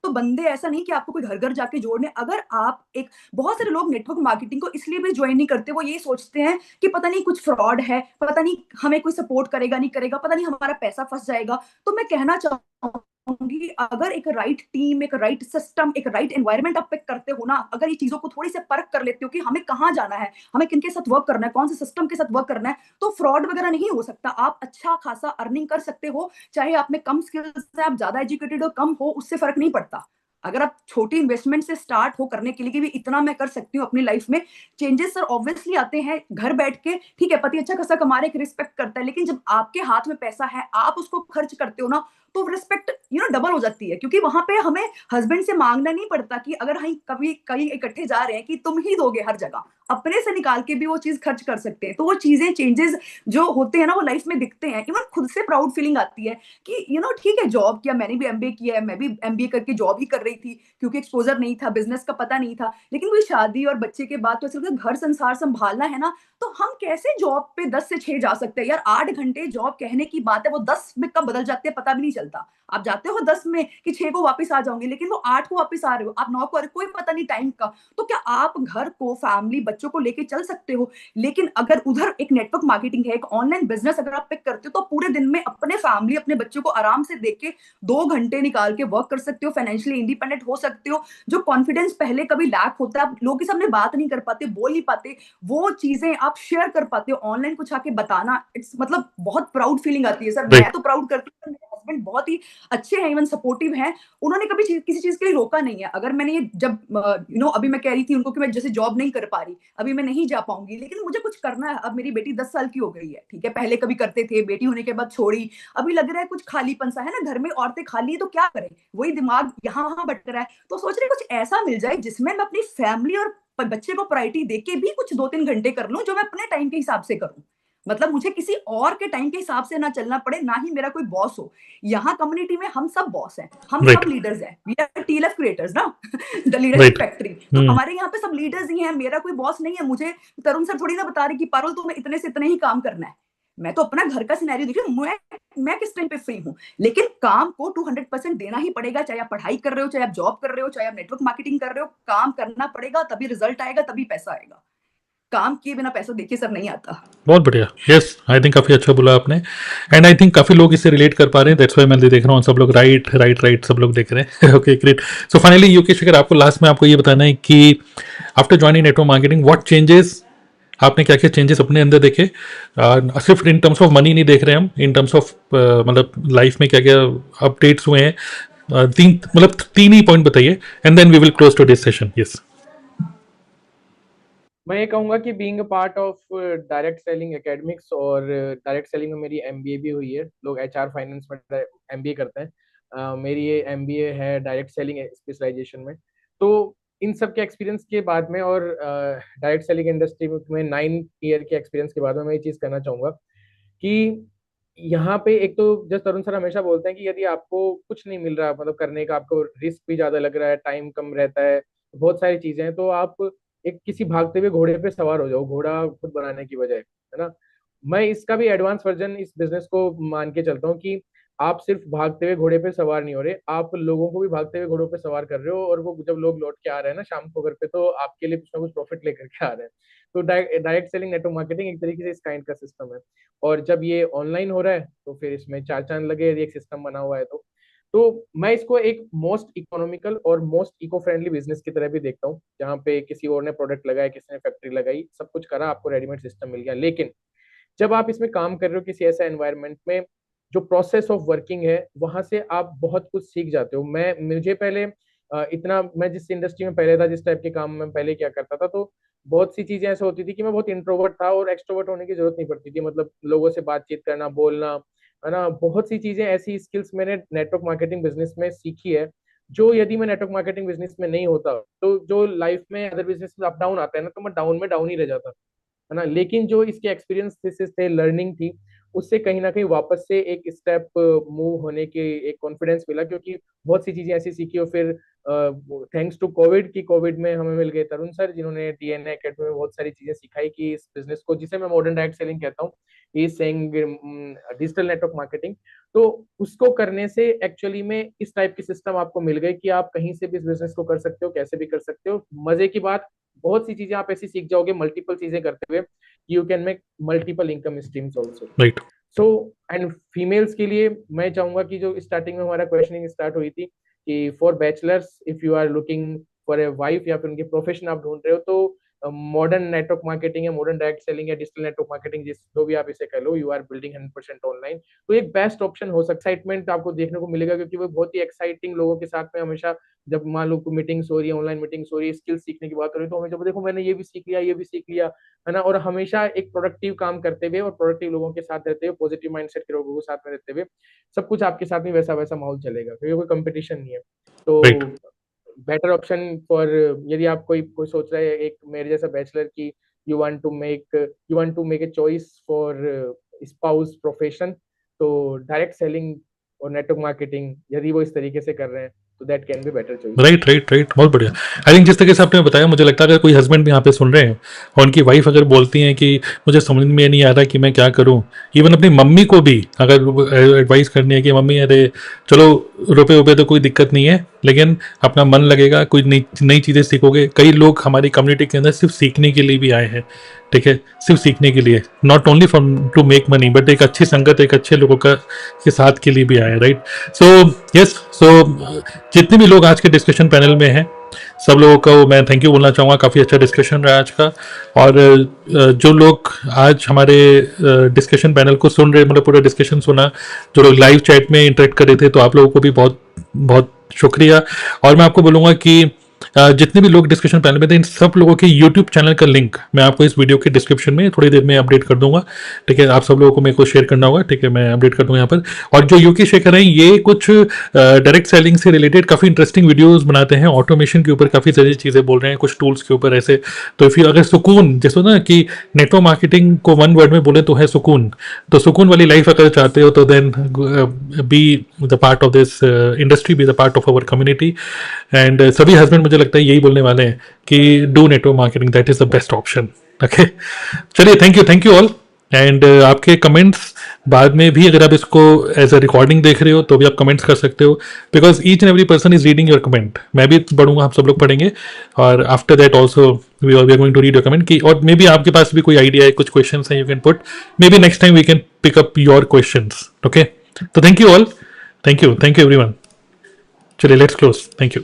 तो बंदे ऐसा नहीं कि आपको कोई घर घर जाके जोड़ने। अगर आप एक, बहुत सारे लोग नेटवर्क मार्केटिंग को इसलिए भी ज्वाइन नहीं करते, वो ये सोचते हैं कि पता नहीं कुछ फ्रॉड है, पता नहीं हमें कोई सपोर्ट करेगा नहीं करेगा, पता नहीं हमारा पैसा फंस जाएगा। तो मैं कहना चाहूंगी, अगर एक राइट टीम, एक राइट सिस्टम, एक राइट एनवायरनमेंट आप पिक करते हो ना, अगर ये चीजों को थोड़ी से परख कर लेते हो कि हमें कहाँ जाना है, हमें किनके साथ वर्क करना है, कौन से सिस्टम के साथ वर्क करना है, तो फ्रॉड वगैरह नहीं हो सकता। आप अच्छा खासा अर्निंग कर सकते हो, चाहे आप में कम स्किल्स है, आप ज्यादा एजुकेटेड हो कम हो, उससे फर्क नहीं पड़ता। अगर आप छोटी इन्वेस्टमेंट से स्टार्ट हो करने के लिए कि भी इतना मैं कर सकती हूँ अपनी लाइफ में, चेंजेस सर ऑब्वियसली आते हैं घर बैठ के। ठीक है, पति अच्छा खासा कमा रहे, रिस्पेक्ट करता है, लेकिन जब आपके हाथ में पैसा है, आप उसको खर्च करते हो ना, तो रिस्पेक्ट डबल हो जाती है। क्योंकि वहां पे हमें हस्बैंड से मांगना नहीं पड़ता कि अगर हम कभी कहीं इकट्ठे जा रहे हैं कि तुम ही दोगे हर जगह, अपने से निकाल के भी वो चीज खर्च कर सकते हैं। तो वो चीजें, चेंजेस जो होते हैं ना, वो लाइफ में दिखते हैं। इवन खुद से प्राउड फीलिंग आती है कि ठीक है, जॉब किया, मैंने भी एमबीए किया है, मैं भी एमबीए करके जॉब ही कर रही थी, क्योंकि एक्सपोजर नहीं था, बिजनेस का पता नहीं था। लेकिन वही शादी और बच्चे के बाद तो ऐसा लगता है घर संसार संभालना है ना, तो हम कैसे जॉब पे 10 से 6 जा सकते हैं यार। 8 घंटे जॉब कहने की बात है, वो 10 में कब बदल जाते हैं पता भी नहीं चलता। आप जाते हो 10 में कि 6 को वापस आ जाओगे, लेकिन वो 8 को वापस आ रहे हो, आप 9 को आ रहे हो, कोई पता नहीं टाइम का। तो क्या आप घर को, फैमिली, बच्चों को लेके चल सकते हो? लेकिन अगर उधर एक नेटवर्क मार्केटिंग है, एक ऑनलाइन बिजनेस अगर आप पिक करते हो, तो पूरे दिन में अपने फैमिली, अपने बच्चों को आराम से देख के 2 घंटे निकाल के वर्क कर सकते हो, फाइनेंशियली इंडिपेंडेंट हो सकते हो। जो कॉन्फिडेंस पहले कभी लैक होता है, आप लोगों के सामने बात नहीं कर पाते, बोल नहीं पाते, वो चीजें आप शेयर कर पाते हो ऑनलाइन, कुछ आके बताना, इट्स मतलब बहुत प्राउड फीलिंग आती है सर। मैं राइट। तो प्राउड करती हूँ, मेरे हस्बैंड बहुत ही अच्छे हैं, इवन सपोर्टिव हैं। उन्होंने कभी किसी चीज के लिए रोका नहीं है। अगर मैंने ये जब अभी मैं कह रही थी उनको कि मैं जैसे जॉब नहीं कर पा रही, अभी मैं नहीं जा पाऊंगी, लेकिन मुझे कुछ करना है। अब मेरी बेटी 10 साल की हो गई है, ठीक है, पहले कभी करते थे, बेटी होने के बाद छोड़ी। अभी लग रहा है कुछ खालीपन सा है ना घर में, औरतें खाली है तो क्या करें, वही दिमाग यहाँ वहां भटक रहा है। तो सोच रहे कुछ ऐसा मिल जाए जिसमें मैं अपनी फैमिली और बच्चे को प्रायोरिटी देके भी कुछ 2-3 घंटे कर लूं, जो मैं अपने टाइम के हिसाब से करूं। मतलब मुझे किसी और के टाइम के हिसाब से ना चलना पड़े, ना ही मेरा कोई बॉस हो। यहाँ कम्युनिटी में हम सब बॉस हैं, हम सब राइट। लीडर्स हैं, वी आर टीएलएफ क्रिएटर्स ना द लीडरशिप राइट। फैक्ट्री। तो हमारे यहाँ पे सब लीडर्स ही हैं, मेरा कोई बॉस नहीं है। मुझे तरुण सर थोड़ी ना बता रहे कि पारुल तुम्हें इतने से इतने ही काम करना है। मैं तो अपना घर का सिनेरियो देख रही हूँ, मैं किस टाइम पे फ्री हूँ। लेकिन काम को 200% देना ही पड़ेगा, चाहे आप पढ़ाई कर रहे हो, चाहे आप जॉब कर रहे हो, चाहे आप नेटवर्क मार्केटिंग कर रहे हो, काम करना पड़ेगा, तभी रिजल्ट आएगा, तभी पैसा आएगा। काम किए बिना पैसा देखिए सर नहीं आता। बहुत बढ़िया। यस, आई थिंक काफ़ी अच्छा बोला आपने, एंड आई थिंक काफ़ी लोग इससे रिलेट कर पा रहे हैं, दैट्स वाई मैं देख रहा हूँ सब लोग राइट राइट राइट सब लोग देख रहे हैं। Okay great. So finally Yogesh, अगर आपको लास्ट में आपको ये बताना है कि after joining network marketing what changes, आपने क्या क्या चेंजेस अपने अंदर देखे, सिर्फ इन टर्म्स ऑफ मनी नहीं देख रहे हम, इन टर्म्स ऑफ मतलब लाइफ में क्या क्या अपडेट्स हुए हैं, तीन मतलब तीन ही पॉइंट बताइए, and then we will close to this session. Yes. मैं ये कहूंगा कि being a part of direct selling academics, और डायरेक्ट सेलिंग में मेरी एमबीए भी हुई है। लोग एचआर फाइनेंस में एमबीए करते हैं, मेरी ये एमबीए है डायरेक्ट सेलिंग स्पेशलाइजेशन में। तो इन सब के एक्सपीरियंस के बाद में, और डायरेक्ट सेलिंग इंडस्ट्री में 9 ईयर के एक्सपीरियंस के बाद में, मैं ये चीज़ कहना चाहूँगा कि यहाँ पे एक तो जैसे तरुण सर हमेशा बोलते हैं कि यदि आपको कुछ नहीं मिल रहा मतलब करने का, आपको रिस्क भी ज्यादा लग रहा है, टाइम कम रहता है, बहुत सारी चीजें हैं, तो आप एक किसी भागते हुए घोड़े पे सवार हो जाओ, घोड़ा खुद बनाने की बजाय, है ना। मैं इसका भी एडवांस वर्जन इस बिजनेस को मान के चलता हूँ कि आप सिर्फ भागते हुए घोड़े पे सवार नहीं हो रहे, आप लोगों को भी भागते हुए घोड़ों पे सवार कर रहे हो, और वो जब लोग लौट के आ रहे हैं ना शाम को घर पे, तो आपके लिए कुछ ना कुछ प्रॉफिट लेकर के आ रहे हैं। तो डायरेक्ट सेलिंग, नेटवर्क मार्केटिंग एक तरीके से इस काइंड का सिस्टम है। और जब ये ऑनलाइन हो रहा है तो फिर इसमें चार चांद लगे यदि एक सिस्टम बना हुआ है तो मैं इसको एक मोस्ट इकोनॉमिकल और मोस्ट इको फ्रेंडली बिजनेस की तरह भी देखता हूँ, जहाँ पे किसी और ने प्रोडक्ट लगाया, किसी ने फैक्ट्री लगाई, सब कुछ करा, आपको रेडीमेड सिस्टम मिल गया। लेकिन जब आप इसमें काम कर रहे हो किसी ऐसा एनवायरनमेंट में, जो प्रोसेस ऑफ वर्किंग है, वहां से आप बहुत कुछ सीख जाते हो। मुझे पहले इतना, मैं जिस इंडस्ट्री में पहले था, जिस टाइप के काम में पहले क्या करता था, तो बहुत सी चीजें ऐसे होती थी कि मैं बहुत इंट्रोवर्ट था और एक्सट्रोवर्ट होने की जरूरत नहीं पड़ती थी, मतलब लोगों से बातचीत करना, बोलना, है ना। बहुत सी चीजें, ऐसी स्किल्स मैंने नेटवर्क मार्केटिंग बिजनेस में सीखी है, जो यदि मैं नेटवर्क मार्केटिंग बिजनेस में नहीं होता, तो जो लाइफ में अदर बिजनेस में अप डाउन आता है ना, तो मैं डाउन में डाउन ही रह जाता, है ना। लेकिन जो इसके एक्सपीरियंस थे, लर्निंग थी, उससे कहीं ना कहीं वापस से एक स्टेप मूव होने के एक कॉन्फिडेंस मिला, क्योंकि बहुत सी चीजें ऐसी सीखी। और फिर थैंक्स टू कोविड, की कोविड में हमें मिल गए तरुण सर, जिन्होंने डीएनए एकेडमी में बहुत सारी चीजें सिखाई कि इस बिजनेस को, जिसे मैं मॉडर्न डायरेक्ट सेलिंग कहता हूँ, is saying digital network marketing, तो उसको करने से एक्चुअली में इस टाइप की सिस्टम आपको मिल गई कि आप कहीं से भी इस बिजनेस को कर सकते हो, कैसे भी कर सकते हो। मजे की बात, बहुत सी चीजें आप ऐसी सीख जाओगे मल्टीपल चीजें करते हुए, you can make multiple income streams also. Right. So and females के लिए मैं चाहूंगा कि जो स्टार्टिंग में हमारा क्वेश्चनिंग स्टार्ट हुई थी कि for bachelors if you are looking for a wife, या फिर उनकी प्रोफेशन आप ढूंढ रहे हो, तो मॉडर्न नेटवर्क मार्केटिंग या मॉडर्न डायरेक्ट सेलिंग या डिजिटल नेटवर्क मार्केटिंग, जिस जो भी आप इसे कह लो, यू आर बिल्डिंग 100% ऑनलाइन, तो एक बेस्ट ऑप्शन हो सकता है। एक्साइटमेंट आपको देखने को मिलेगा, क्योंकि वो बहुत ही एक्साइटिंग लोगों के साथ में हमेशा, जब मान लो मीटिंग्स हो रही है, ऑनलाइन मीटिंग्स हो रही है, स्किल्स सीखने की बात हो रही है, तो हमें जब देखो मैंने ये भी सीख लिया, ये भी सीख लिया, है ना। और हमेशा एक प्रोडक्टिव काम करते हुए और प्रोडक्टिव लोगों के साथ रहते हुए, पॉजिटिव माइंडसेट के लोगों के साथ में रहते हुए, सब कुछ आपके साथ में वैसा वैसा माहौल चलेगा, क्योंकि कोई कंपटीशन नहीं है। तो राइट। बेटर ऑप्शन फॉर, यदि आप कोई सोच रहा है एक मेरे जैसा बैचलर की, you want to make a choice for spouse profession, तो डायरेक्ट सेलिंग और नेटवर्क मार्केटिंग यदि वो इस तरीके से कर रहे हैं, तो that can be better choice. Right right right, बहुत बढ़िया। आई थिंक जिस तरीके से आपने बताया, मुझे लगता है अगर कोई हस्बैंड भी यहाँ पे सुन रहे हैं और उनकी वाइफ अगर बोलती हैं कि मुझे समझ में नहीं आ रहा कि मैं क्या करूँ, इवन अपनी मम्मी को भी अगर एडवाइस करनी है कि मम्मी अरे चलो रुपए रुपए तो कोई दिक्कत नहीं है, लेकिन अपना मन लगेगा, कोई नई चीज़ें सीखोगे। कई लोग हमारी कम्युनिटी के अंदर सिर्फ सीखने के लिए भी आए हैं, ठीक है, सिर्फ सीखने के लिए, not only for to make money, but एक अच्छी संगत, एक अच्छे लोगों का के साथ के लिए भी आए, राइट। सो यस, सो जितने भी लोग आज के डिस्कशन पैनल में हैं, सब लोगों को मैं थैंक यू बोलना चाहूँगा। काफ़ी अच्छा डिस्कशन रहा आज का। और जो लोग आज हमारे डिस्कशन पैनल को सुन रहे, मतलब पूरा डिस्कशन सुना, जो लोग लाइव चैट में इंटरेक्ट कर रहे थे, तो आप लोगों को भी बहुत बहुत शुक्रिया। और मैं आपको बोलूँगा कि जितने भी लोग डिस्कशन पैनल में थे, इन सब लोगों के यूट्यूब चैनल का लिंक मैं आपको इस वीडियो के डिस्क्रिप्शन में थोड़ी देर में अपडेट कर दूंगा, ठीक है। आप सब लोगों को मेरे को शेयर करना होगा, ठीक है, मैं अपडेट कर दूंगा यहाँ पर। और जो यूके शेखर हैं, ये कुछ डायरेक्ट सेलिंग से रिलेटेड काफ़ी इंटरेस्टिंग वीडियोज़ बनाते हैं, ऑटोमेशन के ऊपर काफ़ी सारी चीज़ें बोल रहे हैं, कुछ टूल्स के ऊपर ऐसे। तो फिर अगर सुकून, जैसे ना कि नेटवर्क मार्केटिंग को वन वर्ड में बोले तो है सुकून, तो सुकून वाली लाइफ अगर चाहते हो तो then be the part of this industry, be the part of our community. And सभी हस्बैंड मुझे लगता है यही बोलने वाले हैं कि do network marketing, that is the best option, okay. चलिए, थैंक यू ऑल। एंड आपके कमेंट्स बाद में भी, अगर आप इसको एज अ रिकॉर्डिंग देख रहे हो तो भी आप कमेंट्स कर सकते हो, because each and every person is reading your comment. मैं भी पढ़ूंगा, आप सब लोग पढ़ेंगे, और after that also we are going to read your comment की। और मे बी आपके पास भी कोई आइडिया है, कुछ क्वेश्चन हैं, you can put, maybe next time we can pick up your question, okay. तो thank you all, thank you everyone. चलिए, लेट्स क्लोज, थैंक यू।